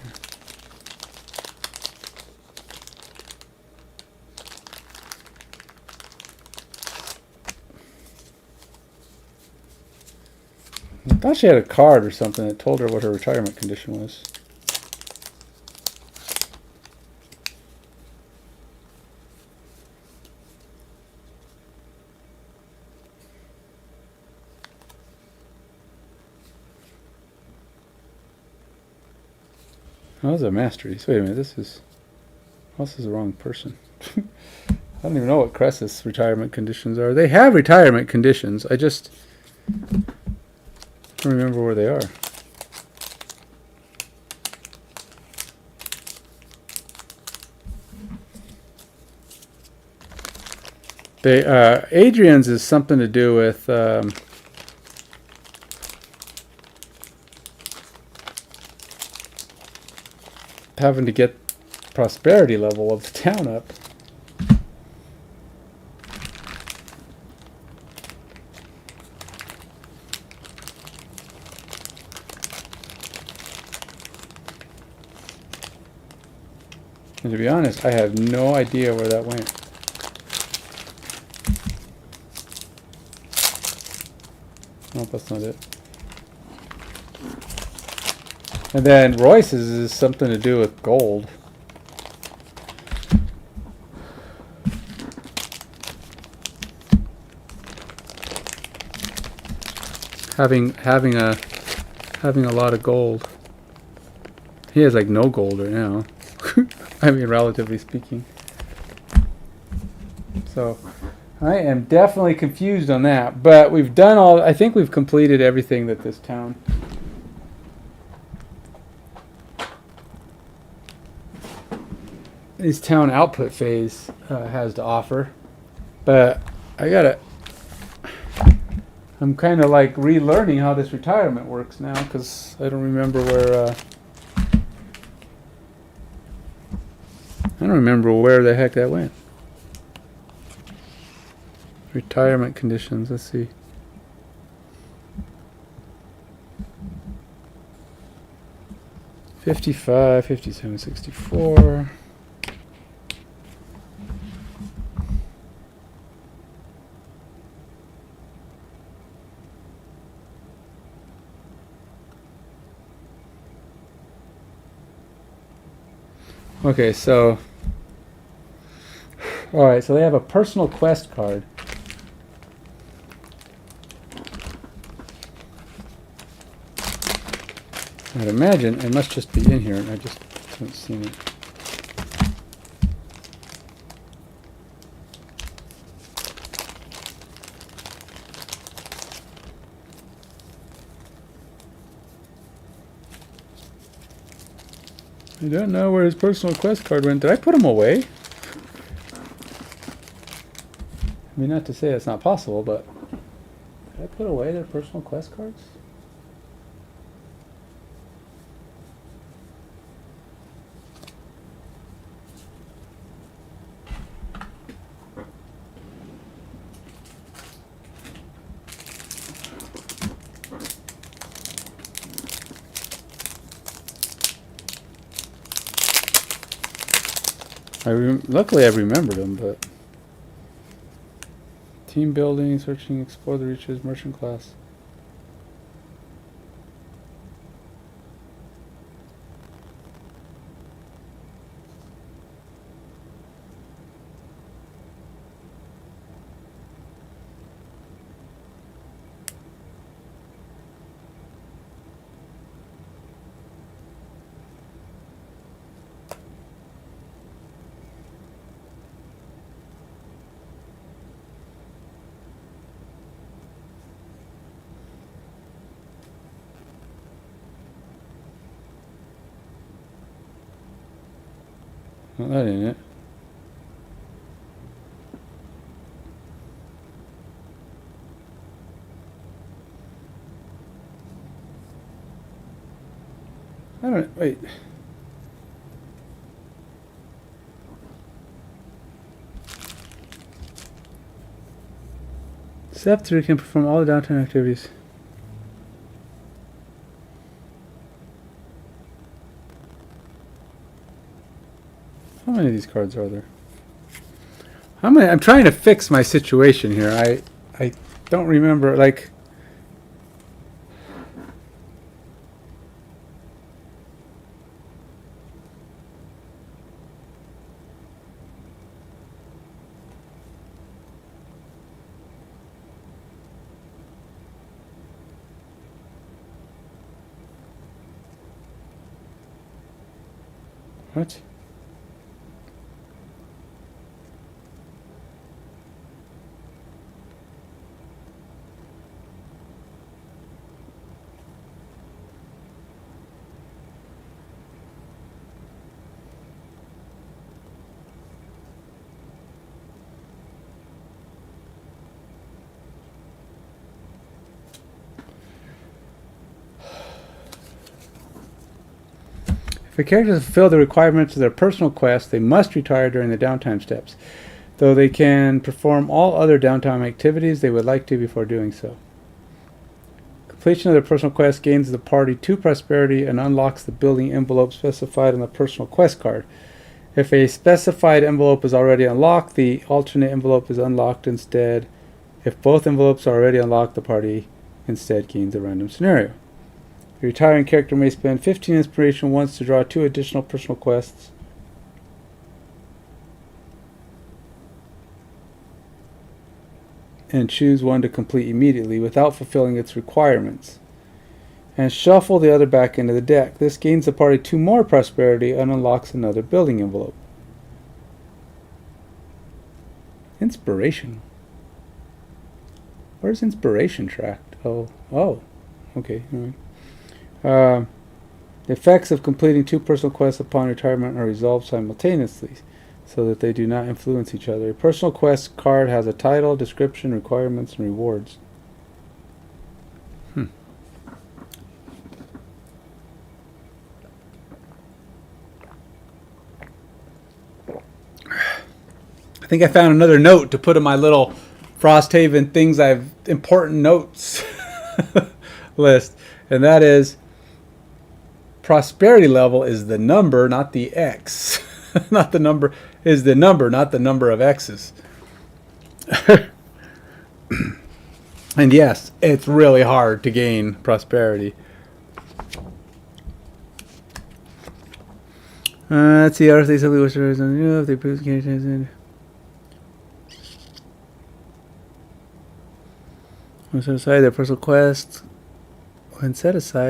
I thought she had a card or something that told her what her retirement condition was. Oh, that's a mastery. Wait a minute, this is the wrong person. I don't even know what Cress's retirement conditions are. They have retirement conditions. I just don't remember where they are. Adrian's is something to do with having to get prosperity level of the town up. And to be honest, I have no idea where that went. Nope, that's not it. And then Royce's is something to do with gold. having a lot of gold. He has like no gold right now. I mean, relatively speaking. So I am definitely confused on that. But we've done all. I think we've completed everything that this town. This town output phase has to offer. But I'm kind of like relearning how this retirement works now because I don't remember where. I don't remember where the heck that went. Retirement conditions. Let's see. $55, $57, $64. Okay, so all right, so they have a personal quest card. I'd imagine it must just be in here, and I just haven't seen it. I don't know where his personal quest card went. Did I put him away? I mean, not to say it's not possible, but did I put away their personal quest cards? Luckily I remembered them, but team building, searching, explore the reaches, merchant class. Well, that ain't it. I don't, wait. Step 3 can perform all the downtown activities. How many of these cards are there? How many? I'm trying to fix my situation here. I don't remember, like. What? If a character has fulfilled the requirements of their personal quest, they must retire during the downtime steps, though they can perform all other downtime activities they would like to before doing so. Completion of their personal quest gains the party 2 prosperity and unlocks the building envelope specified on the personal quest card. If a specified envelope is already unlocked, the alternate envelope is unlocked instead. If both envelopes are already unlocked, the party instead gains a random scenario. The retiring character may spend 15 inspiration once to draw 2 additional personal quests. and choose one to complete immediately without fulfilling its requirements. And shuffle the other back into the deck. This gains the party 2 more prosperity and unlocks another building envelope. Inspiration. Where's inspiration tracked? Oh, okay. All right. The effects of completing 2 personal quests upon retirement are resolved simultaneously, so that they do not influence each other. A personal quest card has a title, description, requirements, and rewards. I think I found another note to put in my little Frosthaven things important notes list, and that is prosperity level is the number, not the X. Not the number is the number, not the number of X's. And yes, it's really hard to gain prosperity. Let's see. If they simply wish to raise on you, if they prove the when set aside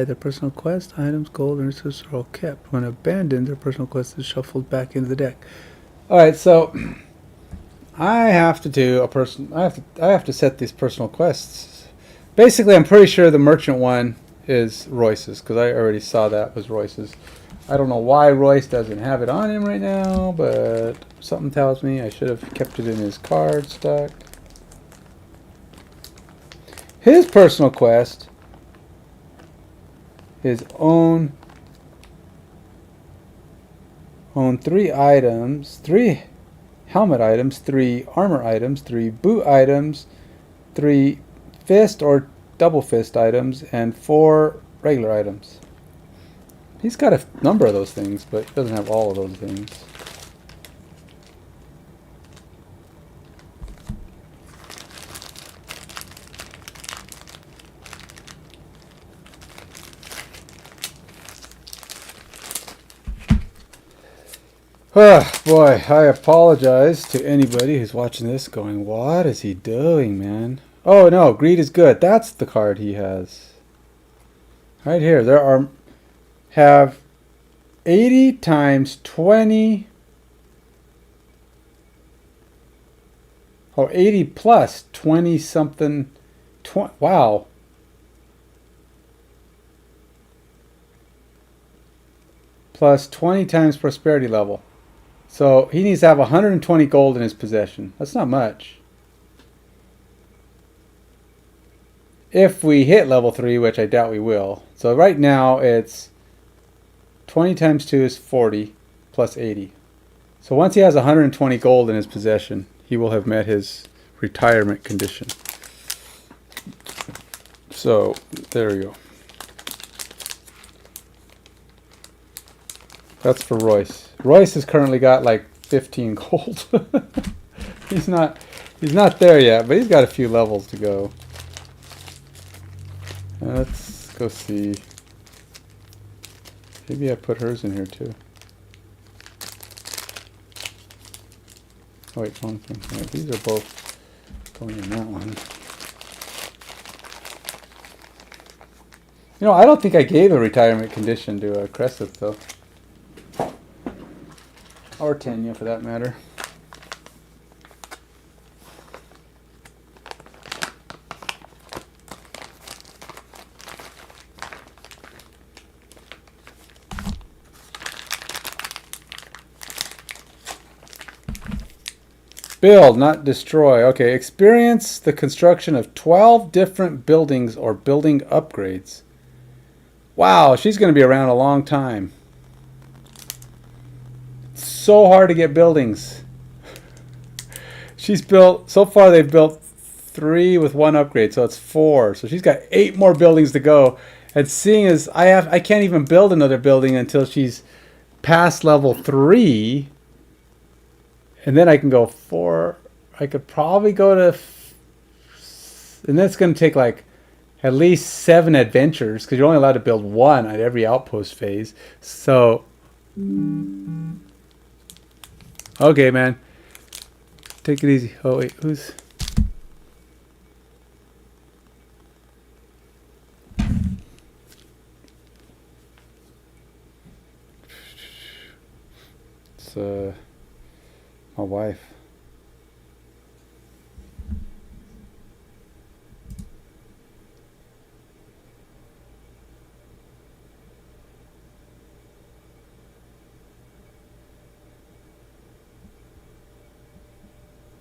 their personal quest, items, gold, and resources are all kept. When abandoned, their personal quest is shuffled back into the deck. All right, so I have to do I have to set these personal quests. Basically, I'm pretty sure the merchant one is Royce's because I already saw that was Royce's. I don't know why Royce doesn't have it on him right now, but something tells me I should have kept it in his card stack. His personal quest is own 3 items, 3 helmet items, 3 armor items, 3 boot items, 3 fist or double fist items, and 4 regular items. He's got a number of those things, but he doesn't have all of those things. Oh, boy, I apologize to anybody who's watching this going, what is he doing, man? Oh, no, greed is good. That's the card he has. Right here, have 80 times 20. 80 plus 20 something. Wow. Plus 20 times prosperity level. So he needs to have 120 gold in his possession. That's not much. If we hit level 3, which I doubt we will. So right now it's 20 times 2 is 40 plus 80. So once he has 120 gold in his possession, he will have met his retirement condition. So there you go. That's for Royce. Royce has currently got like 15 gold. He's not there yet, but he's got a few levels to go. Let's go see. Maybe I put hers in here too. Oh wait, wrong thing. Yeah, these are both going in that one. You know, I don't think I gave a retirement condition to Cresseth though. Or Tanya, for that matter. Build, not destroy. Okay, experience the construction of 12 different buildings or building upgrades. Wow, she's going to be around a long time. So hard to get buildings. She's built, so far they've built 3 with 1 upgrade, so it's 4. So she's got 8 more buildings to go. And seeing as I can't even build another building until she's past level 3, and then I can go 4. I could probably go to, and that's going to take like at least 7 adventures because you're only allowed to build 1 at every outpost phase. So. Okay, man. Take it easy. Oh, wait. Who's... That's my wife.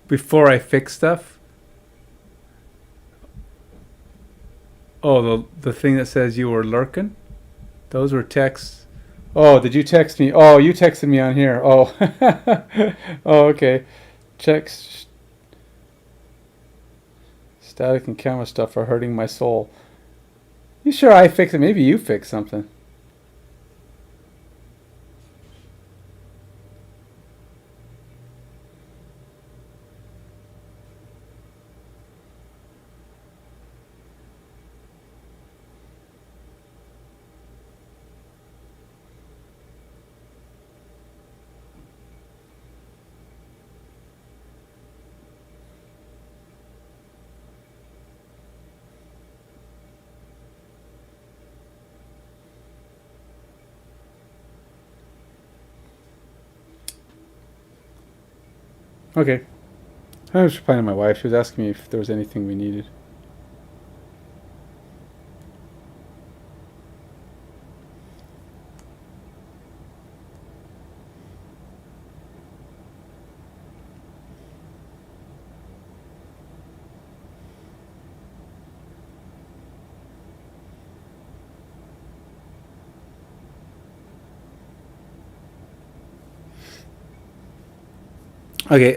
Before I fix stuff. Oh, the thing that says you were lurking? Those were texts. Oh, did you text me? Oh, you texted me on here. Oh. Oh, okay. Checks. Static and camera stuff are hurting my soul. You sure I fixed it? Maybe you fixed something. Okay. I was replying to my wife. She was asking me if there was anything we needed. Okay,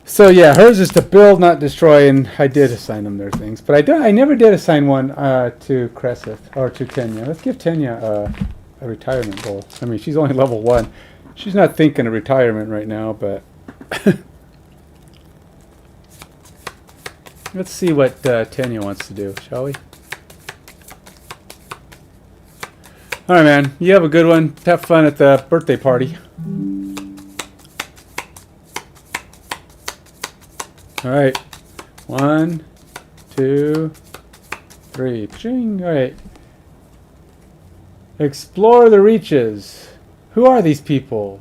so yeah, hers is to build, not destroy, and I did assign them their things. But I never did assign one to Cresseth, or to Tenya. Let's give Tenya a retirement goal. I mean, she's only level 1. She's not thinking of retirement right now, but... Let's see what Tenya wants to do, shall we? Alright, man. You have a good one. Have fun at the birthday party. Alright. 1, 2, 3. Ching. Alright. Explore the reaches. Who are these people?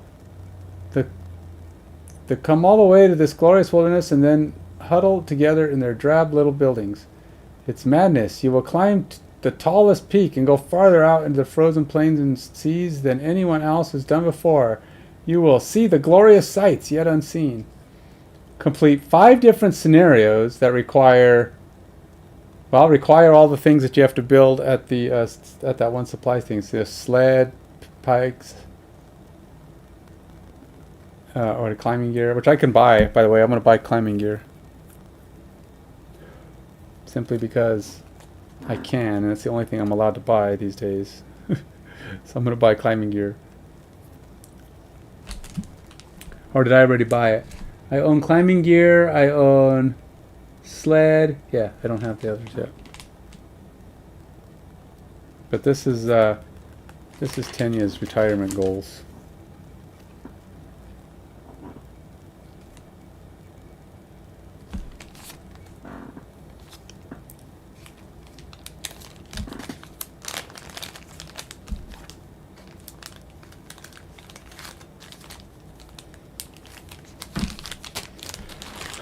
They come all the way to this glorious wilderness and then huddle together in their drab little buildings. It's madness. You will climb the tallest peak and go farther out into the frozen plains and seas than anyone else has done before. You will see the glorious sights yet unseen. Complete 5 different scenarios that require all the things that you have to build at the at that one supply thing. So sled, pikes, or the climbing gear, which I can buy. By the way, I'm going to buy climbing gear simply because I can, and it's the only thing I'm allowed to buy these days. So I'm going to buy climbing gear. Or did I already buy it? I own climbing gear. I own sled. Yeah, I don't have the others yet. But this is Tenya's retirement goals.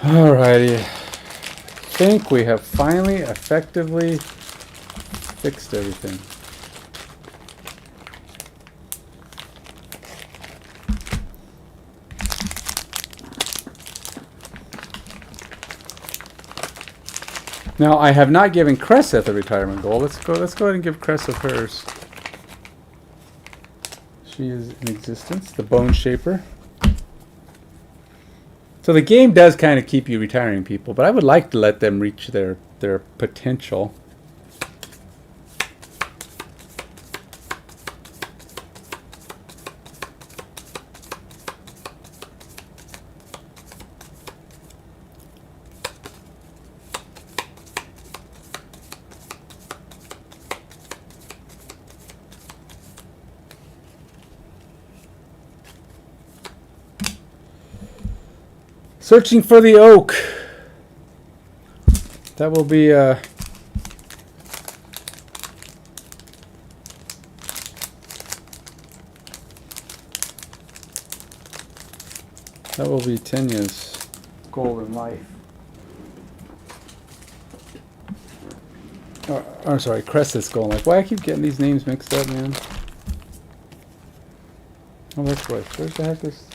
Alrighty, I think we have finally effectively fixed everything. Now I have not given Cresseth a retirement goal. Let's go ahead and give Cresseth hers. She is in existence, the Bone Shaper. So the game does kind of keep you retiring people, but I would like to let them reach their potential. Searching for the oak. That will be That will be Tanya's goal in life. Or sorry, Cress's goal in life. Why I keep getting these names mixed up, man? Oh, that's Royce. Where's the heck is...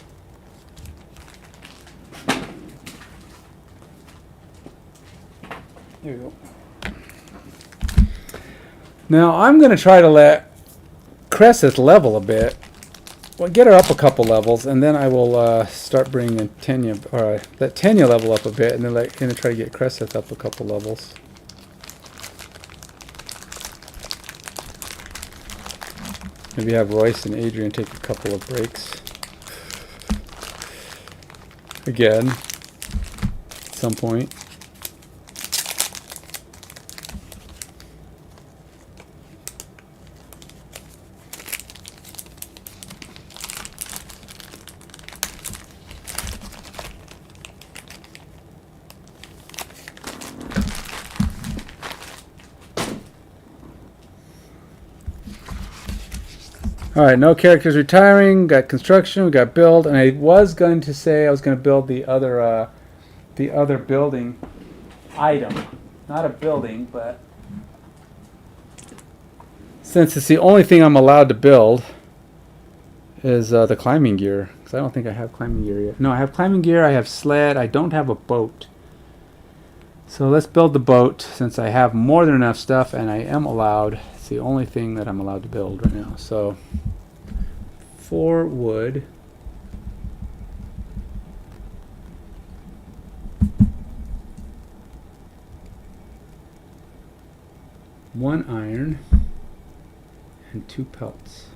There we go. Now, I'm going to try to let Cresseth level a bit. Well, get her up a couple levels, and then I will start bringing Tanya, or let Tanya level up a bit, and then try to get Cresseth up a couple levels. Maybe have Royce and Adrian take a couple of breaks. Again, at some point. Alright, no characters retiring, got construction, we got build, and I was going to say I was going to build the other building item. Not a building, but since it's the only thing I'm allowed to build is the climbing gear, because I don't think I have climbing gear yet. No, I have climbing gear, I have sled, I don't have a boat. So let's build the boat since I have more than enough stuff and I am allowed. It's the only thing that I'm allowed to build right now. So 4 wood. One iron and 2 pelts.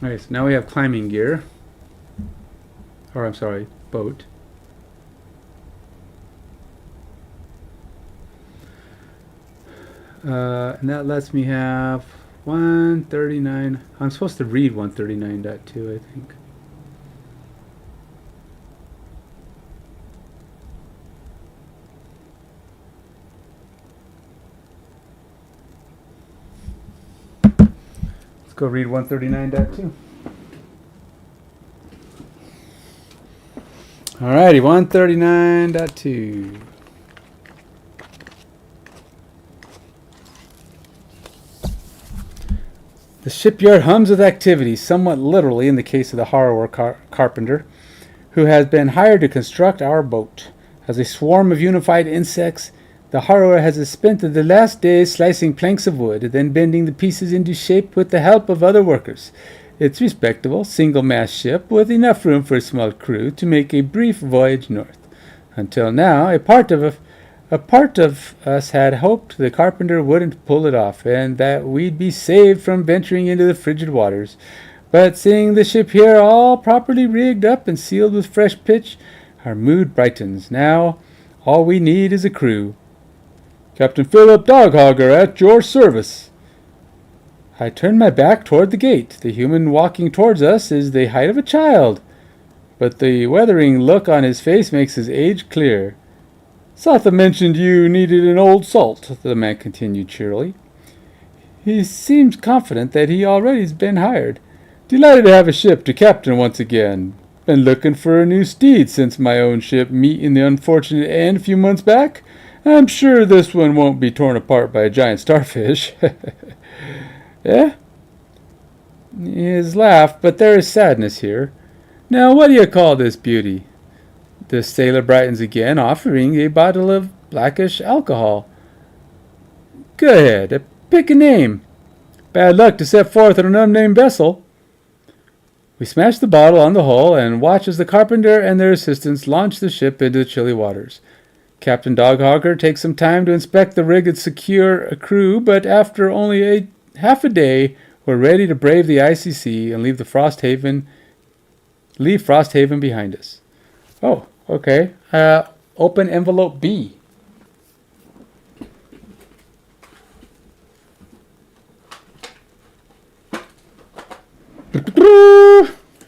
Okay, so now we have climbing gear. Or I'm sorry, boat. And that lets me have 139. I'm supposed to read 139.2, I think. Let's go read 139.2. Alrighty, 139.2. The shipyard hums with activity, somewhat literally in the case of the harrower carpenter, who has been hired to construct our boat. As a swarm of unified insects, the harrower has spent the last days slicing planks of wood, then bending the pieces into shape with the help of other workers. It's a respectable, single-mast ship with enough room for a small crew to make a brief voyage north. Until now, a part of us had hoped the carpenter wouldn't pull it off, and that we'd be saved from venturing into the frigid waters. But seeing the ship here all properly rigged up and sealed with fresh pitch, our mood brightens. Now, all we need is a crew. Captain Philip Doghogger at your service. I turn my back toward the gate. The human walking towards us is the height of a child, but the weathering look on his face makes his age clear. Satha mentioned you needed an old salt, the man continued cheerily. He seems confident that he already's been hired. Delighted to have a ship to captain once again. Been looking for a new steed since my own ship meeting the unfortunate end a few months back. I'm sure this one won't be torn apart by a giant starfish. Eh? His laugh, but there is sadness here. Now, what do you call this beauty? The sailor brightens again, offering a bottle of blackish alcohol. Go ahead, pick a name. Bad luck to set forth on an unnamed vessel. We smash the bottle on the hull and watch as the carpenter and their assistants launch the ship into the chilly waters. Captain Doghogger takes some time to inspect the rig and secure a crew, but after only half a day, we're ready to brave the icy sea and leave Frosthaven behind us. Oh, okay. Open envelope B.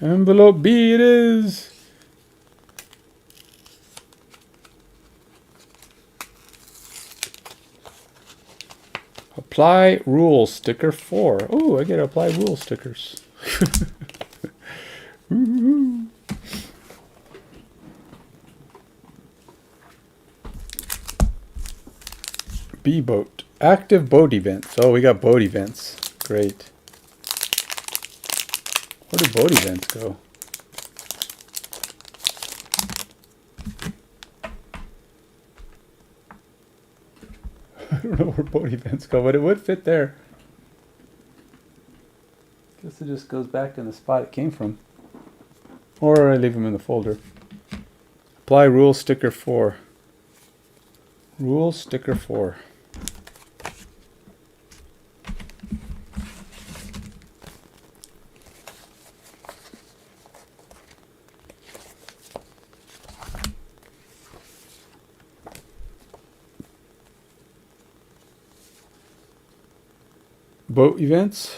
Envelope B it is. Apply rule sticker 4. Oh, I get to apply rule stickers. B boat. Active boat events. Oh, we got boat events. Great. Where do boat events go? I don't know where boat events go, but it would fit there. Guess it just goes back in the spot it came from. Or I leave them in the folder. Apply rule sticker 4. Rule sticker 4. Boat events.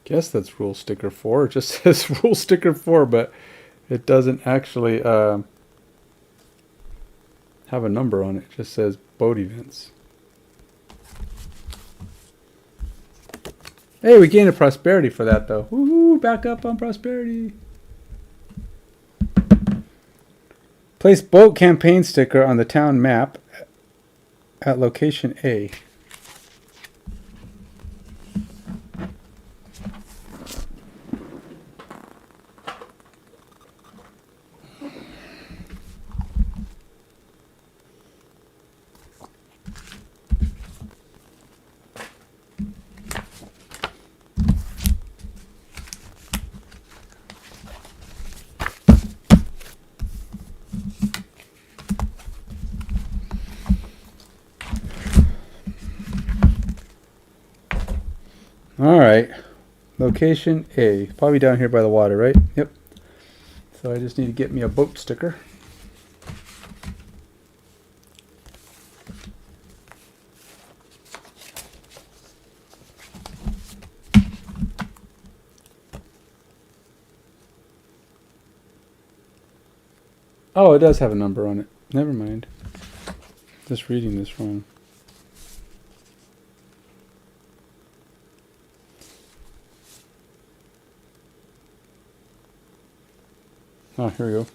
Guess that's rule sticker 4. It just says rule sticker 4, but it doesn't actually have a number on it. It just says boat events. Hey, we gained a prosperity for that though. Woohoo! Back up on prosperity. Place boat campaign sticker on the town map at location A. Alright, location A, probably down here by the water, right? Yep. So I just need to get me a boat sticker. Oh, it does have a number on it. Never mind. Just reading this wrong. Oh, here we go.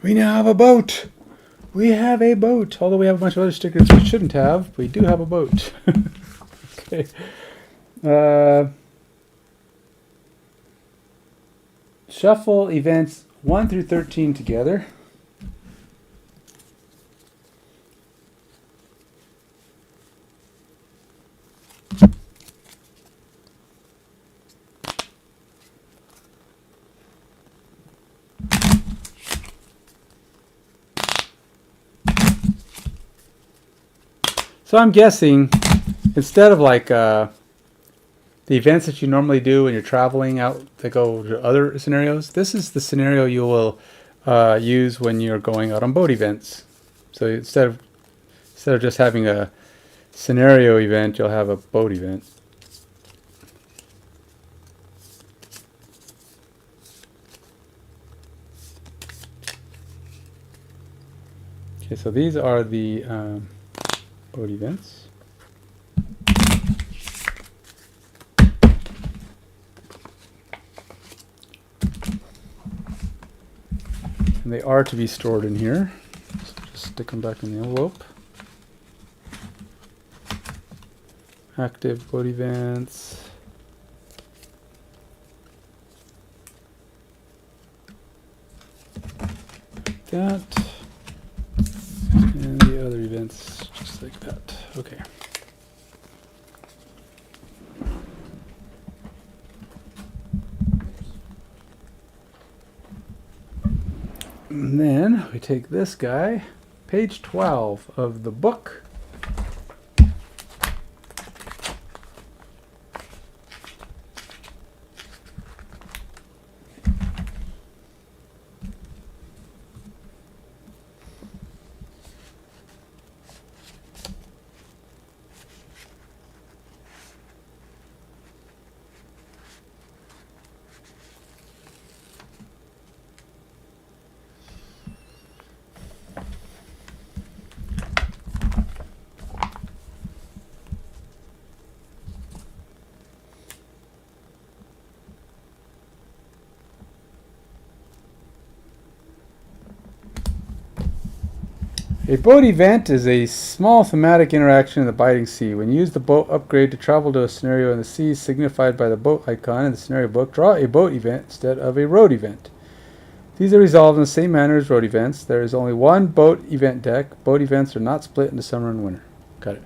We now have a boat. We have a boat. Although we have a bunch of other stickers we shouldn't have, we do have a boat. Okay. Shuffle events 1 through 13 together. So I'm guessing, instead of like the events that you normally do when you're traveling out that go to other scenarios, this is the scenario you will use when you're going out on boat events. So instead of just having a scenario event, you'll have a boat event. Okay, so these are the boat events. And they are to be stored in here. So just stick them back in the envelope. Active boat events. Like that. And the other events just like that. Okay. And then we take this guy, page 12 of the book. A boat event is a small thematic interaction in the Biting Sea. When used, the boat upgrade to travel to a scenario in the sea signified by the boat icon in the scenario book. Draw a boat event instead of a road event. These are resolved in the same manner as road events. There is only one boat event deck. Boat events are not split into summer and winter. Got it.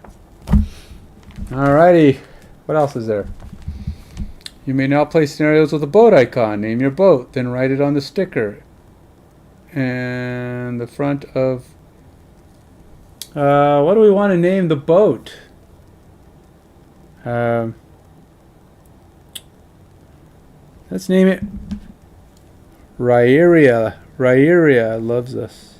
Alrighty. What else is there? You may now play scenarios with a boat icon. Name your boat, then write it on the sticker. And the front of... what do we want to name the boat? Let's name it Rairia. Rairia loves us.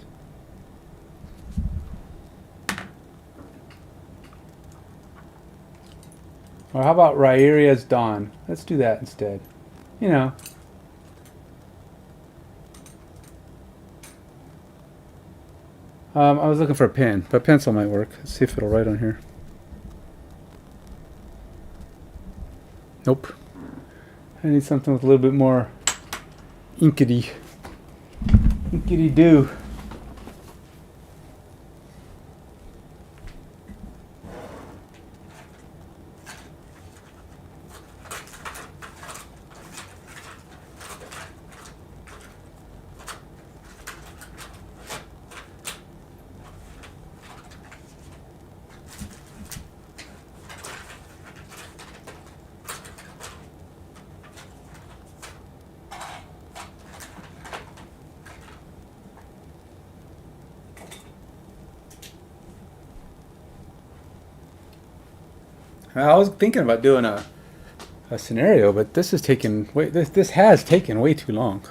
Or how about Rairia's Dawn? Let's do that instead. You know. I was looking for a pen, but pencil might work. Let's see if it'll write on here. Nope. I need something with a little bit more inkity. Inkity do. I was thinking about doing a scenario, but this is taking this has taken way too long.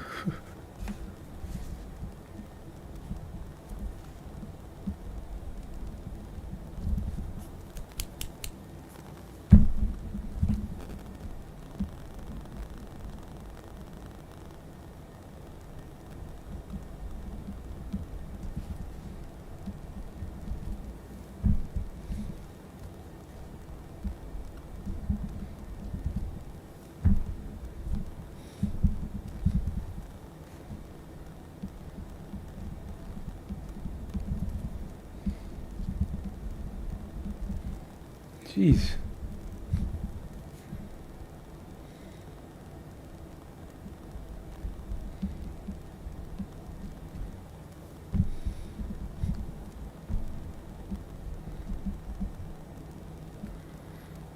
Jeez.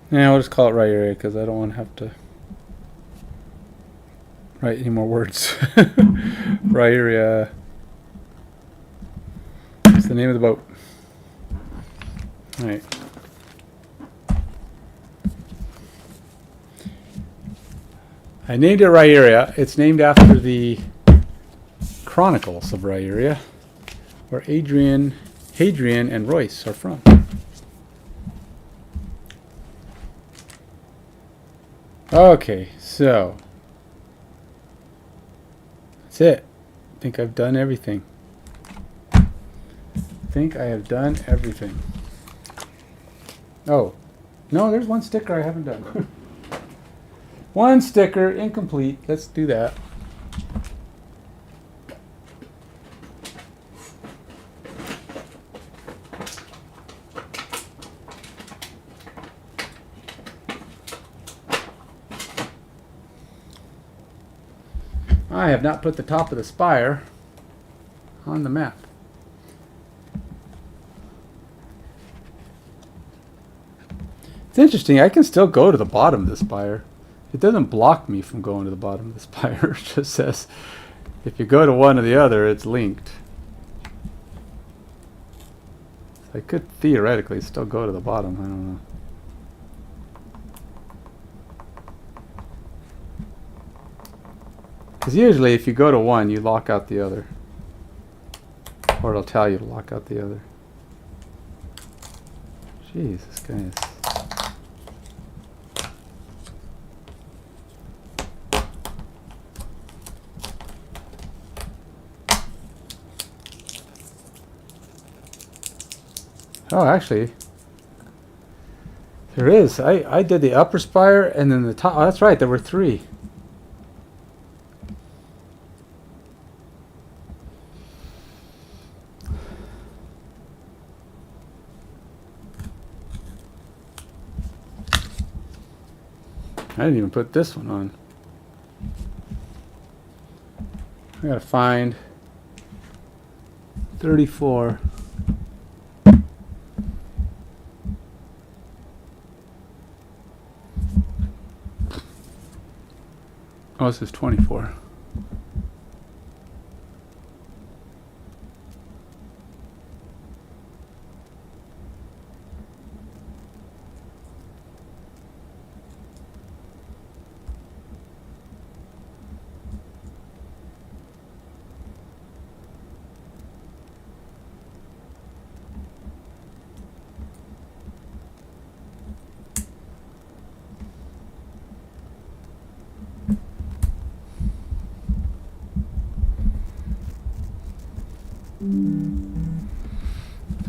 Yeah, I'll just call it right area because I don't want to have to write any more words. Right area. What's the name of the boat? All right. I named it Rairia. It's named after the Chronicles of Rairia, where Hadrian and Royce are from. Okay, so that's it. I think I've done everything. I think I have done everything. Oh, no, there's one sticker I haven't done. One sticker, incomplete. Let's do that. I have not put the top of the spire on the map. It's interesting, I can still go to the bottom of the spire. It doesn't block me from going to the bottom of the spire. It just says if you go to one or the other, it's linked. So I could theoretically still go to the bottom. I don't know. Because usually if you go to one, you lock out the other. Or it'll tell you to lock out the other. Jeez, this guy is... Oh, actually, there is. I did the upper spire and then the top. Oh, that's right. There were 3. I didn't even put this one on. I gotta find 34. Oh, this is 24.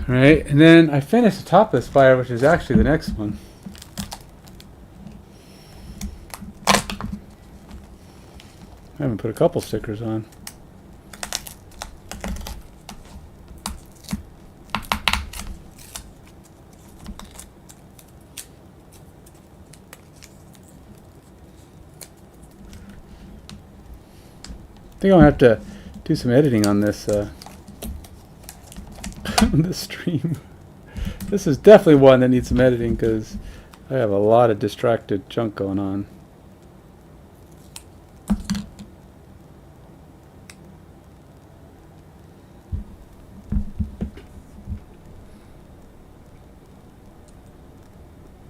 Alright, and then I finished the top of the spire, which is actually the next one. I haven't put a couple stickers on. I think I'm gonna have to do some editing on this on this stream. This is definitely one that needs some editing because I have a lot of distracted junk going on.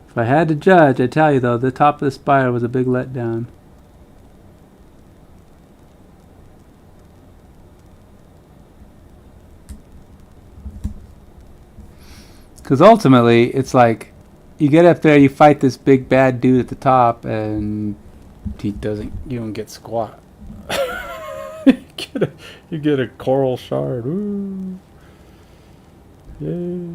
If I had to judge, I tell you though, the top of the spire was a big letdown. Because ultimately, it's like, you get up there, you fight this big bad dude at the top, and he doesn't, you don't get squat. you get a coral shard. Ooh. Yay.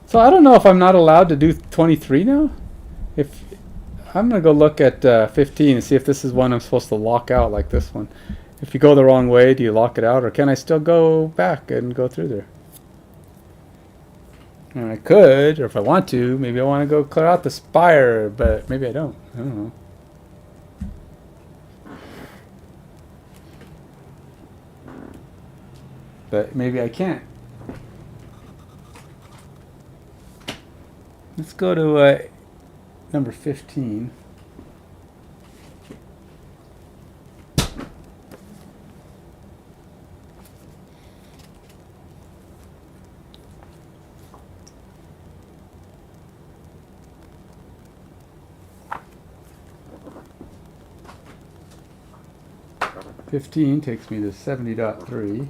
So I don't know if I'm not allowed to do 23 now. If I'm going to go look at 15 and see if this is one I'm supposed to lock out like this one. If you go the wrong way, do you lock it out, or can I still go back and go through there? And I could, or if I want to, maybe I want to go clear out the spire, but maybe I don't. I don't know. But maybe I can't. Let's go to number 15. Fifteen takes me to 70.3.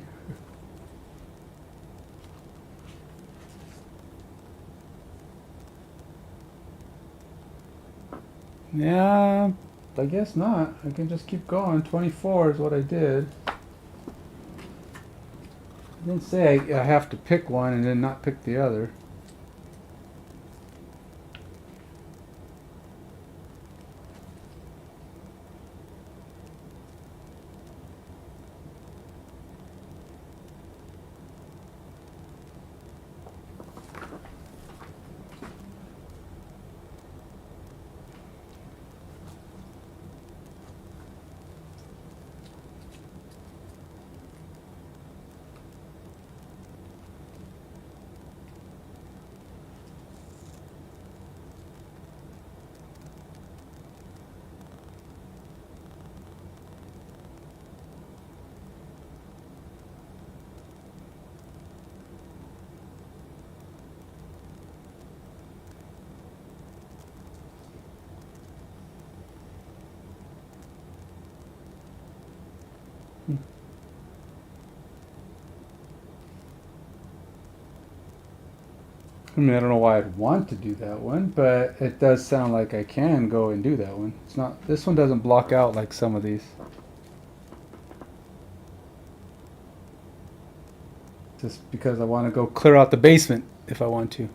Yeah, I guess not. I can just keep going. 24 is what I did. I didn't say I have to pick one and then not pick the other. I mean, I don't know why I'd want to do that one, but it does sound like I can go and do that one. It's not. This one doesn't block out like some of these. Just because I want to go clear out the basement if I want to.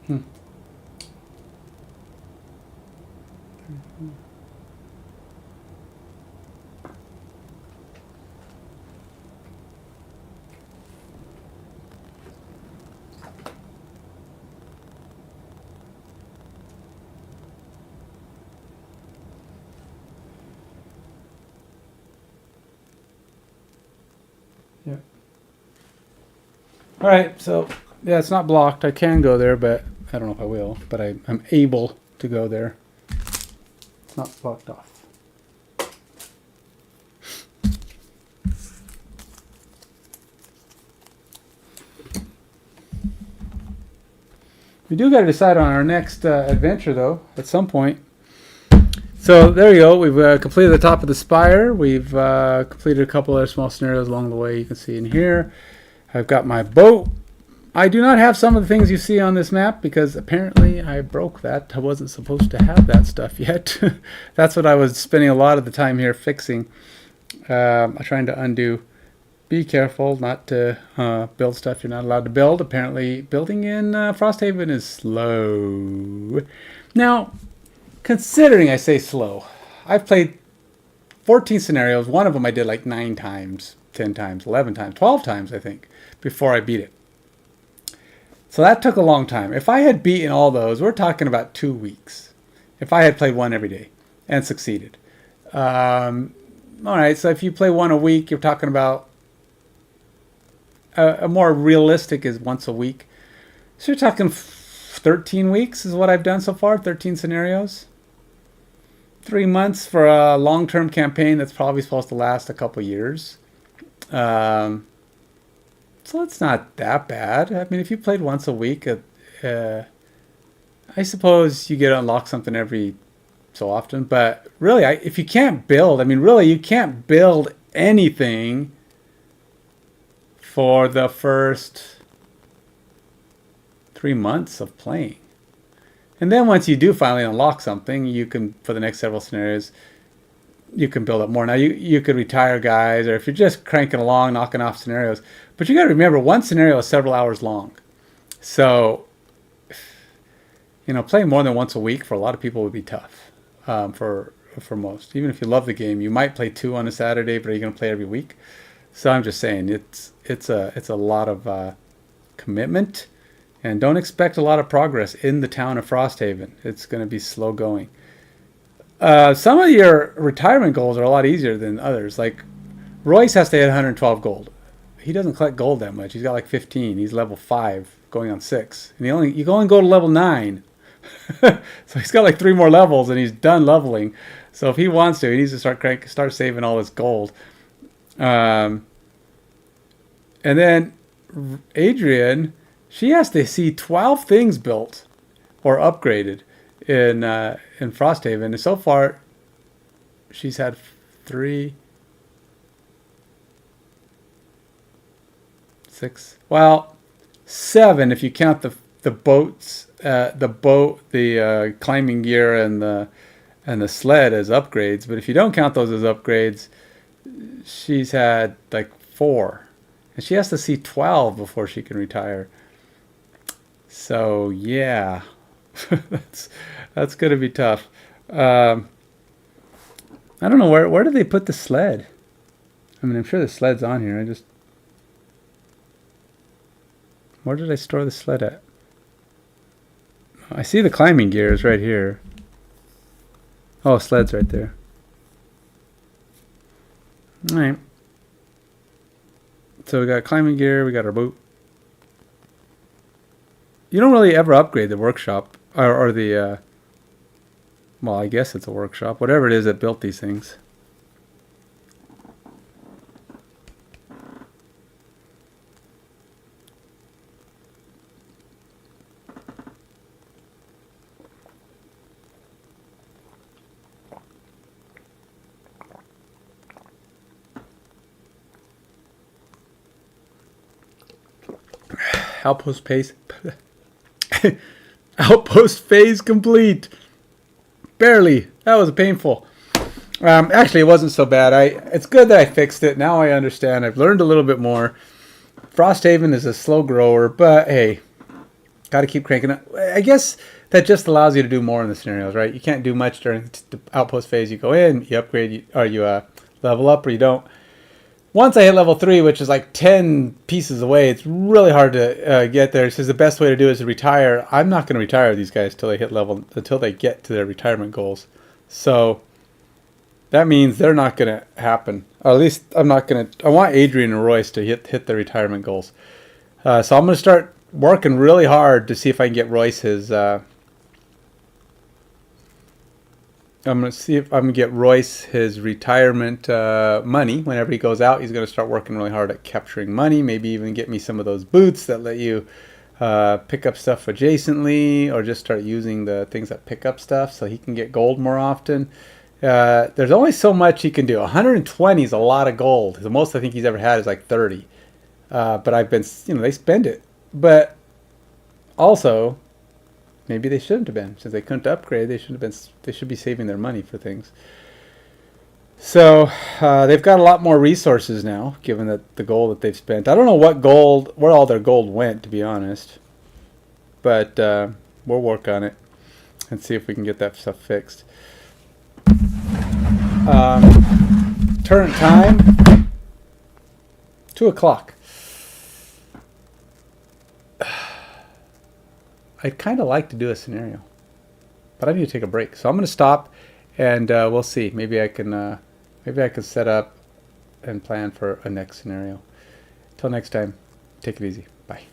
Hmm. Yep. All right, so yeah, it's not blocked. I can go there, but I don't know if I will. But I'm able to go there. It's not blocked off. We do got to decide on our next adventure, though, at some point. So there you go. We've completed the top of the spire. We've completed a couple other small scenarios along the way. You can see in here. I've got my boat. I do not have some of the things you see on this map because apparently I broke that. I wasn't supposed to have that stuff yet. That's what I was spending a lot of the time here fixing. I'm trying to undo. Be careful not to build stuff you're not allowed to build. Apparently building in Frosthaven is slow. Now, considering I say slow, I've played 14 scenarios. One of them I did like 9 times, 10 times, 11 times, 12 times, I think, before I beat it. So that took a long time. If I had beaten all those, we're talking about 2 weeks. If I had played one every day and succeeded. All right, so if you play one a week, you're talking about a more realistic is once a week. So you're talking 13 weeks is what I've done so far, 13 scenarios. 3 months for a long-term campaign that's probably supposed to last a couple years. So it's not that bad. I mean, if you played once a week, I suppose you get to unlock something every so often. But really, if you can't build, I mean, really, you can't build anything for the first 3 months of playing. And then once you do finally unlock something, you can, for the next several scenarios, you can build up more. Now, you could retire guys, or if you're just cranking along, knocking off scenarios. But you got to remember, one scenario is several hours long. So, playing more than once a week for a lot of people would be tough for most. Even if you love the game, you might play 2 on a Saturday, but are you going to play every week? So I'm just saying, it's a lot of commitment. And don't expect a lot of progress in the town of Frosthaven. It's going to be slow going. Some of your retirement goals are a lot easier than others. Like Royce has to hit 112 gold. He doesn't collect gold that much. He's got like 15. He's level 5, going on 6. And you can only go to level 9. So he's got like 3 more levels, and he's done leveling. So if he wants to, he needs to start saving all his gold. And then Adrian, she has to see 12 things built or upgraded in Frosthaven. And so far, she's had 3, 6, well, 7 if you count the boats, the climbing gear and the sled as upgrades. But if you don't count those as upgrades, she's had like 4, and she has to see 12 before she can retire. So yeah, that's gonna be tough. I don't know where did they put the sled. I mean, I'm sure the sled's on here. Where did I store the sled at? I see the climbing gears right here. Oh, sled's right there. All right. So we got climbing gear. We got our boot. You don't really ever upgrade the workshop or the. Well, I guess it's a workshop. Whatever it is that built these things. Outpost phase. Outpost phase complete. Barely. That was painful. Actually, it wasn't so bad. It's good that I fixed it. Now I understand. I've learned a little bit more. Frosthaven is a slow grower, but hey, got to keep cranking up. I guess that just allows you to do more in the scenarios, right? You can't do much during the outpost phase. You go in, you upgrade, or you level up, or you don't. Once I hit level 3, which is like 10 pieces away, it's really hard to get there. It says the best way to do it is to retire. I'm not going to retire these guys until they get to their retirement goals. So that means they're not going to happen. Or at least I'm not going to. I want Adrian and Royce to hit their retirement goals. So I'm going to start working really hard to see if I can get Royce his. I'm going to see if I'm going to get Royce his retirement money. Whenever he goes out, he's going to start working really hard at capturing money. Maybe even get me some of those boots that let you pick up stuff adjacently, or just start using the things that pick up stuff so he can get gold more often. There's only so much he can do. 120 is a lot of gold. The most I think he's ever had is like 30. But I've been, they spend it. But also, maybe they shouldn't have been. Since they couldn't upgrade, they should be saving their money for things. So they've got a lot more resources now, given that the gold that they've spent. I don't know where all their gold went, to be honest. But we'll work on it and see if we can get that stuff fixed. Turn time 2 o'clock. I'd kind of like to do a scenario, but I need to take a break. So I'm going to stop, and we'll see. Maybe I can set up and plan for a next scenario. Till next time, take it easy. Bye.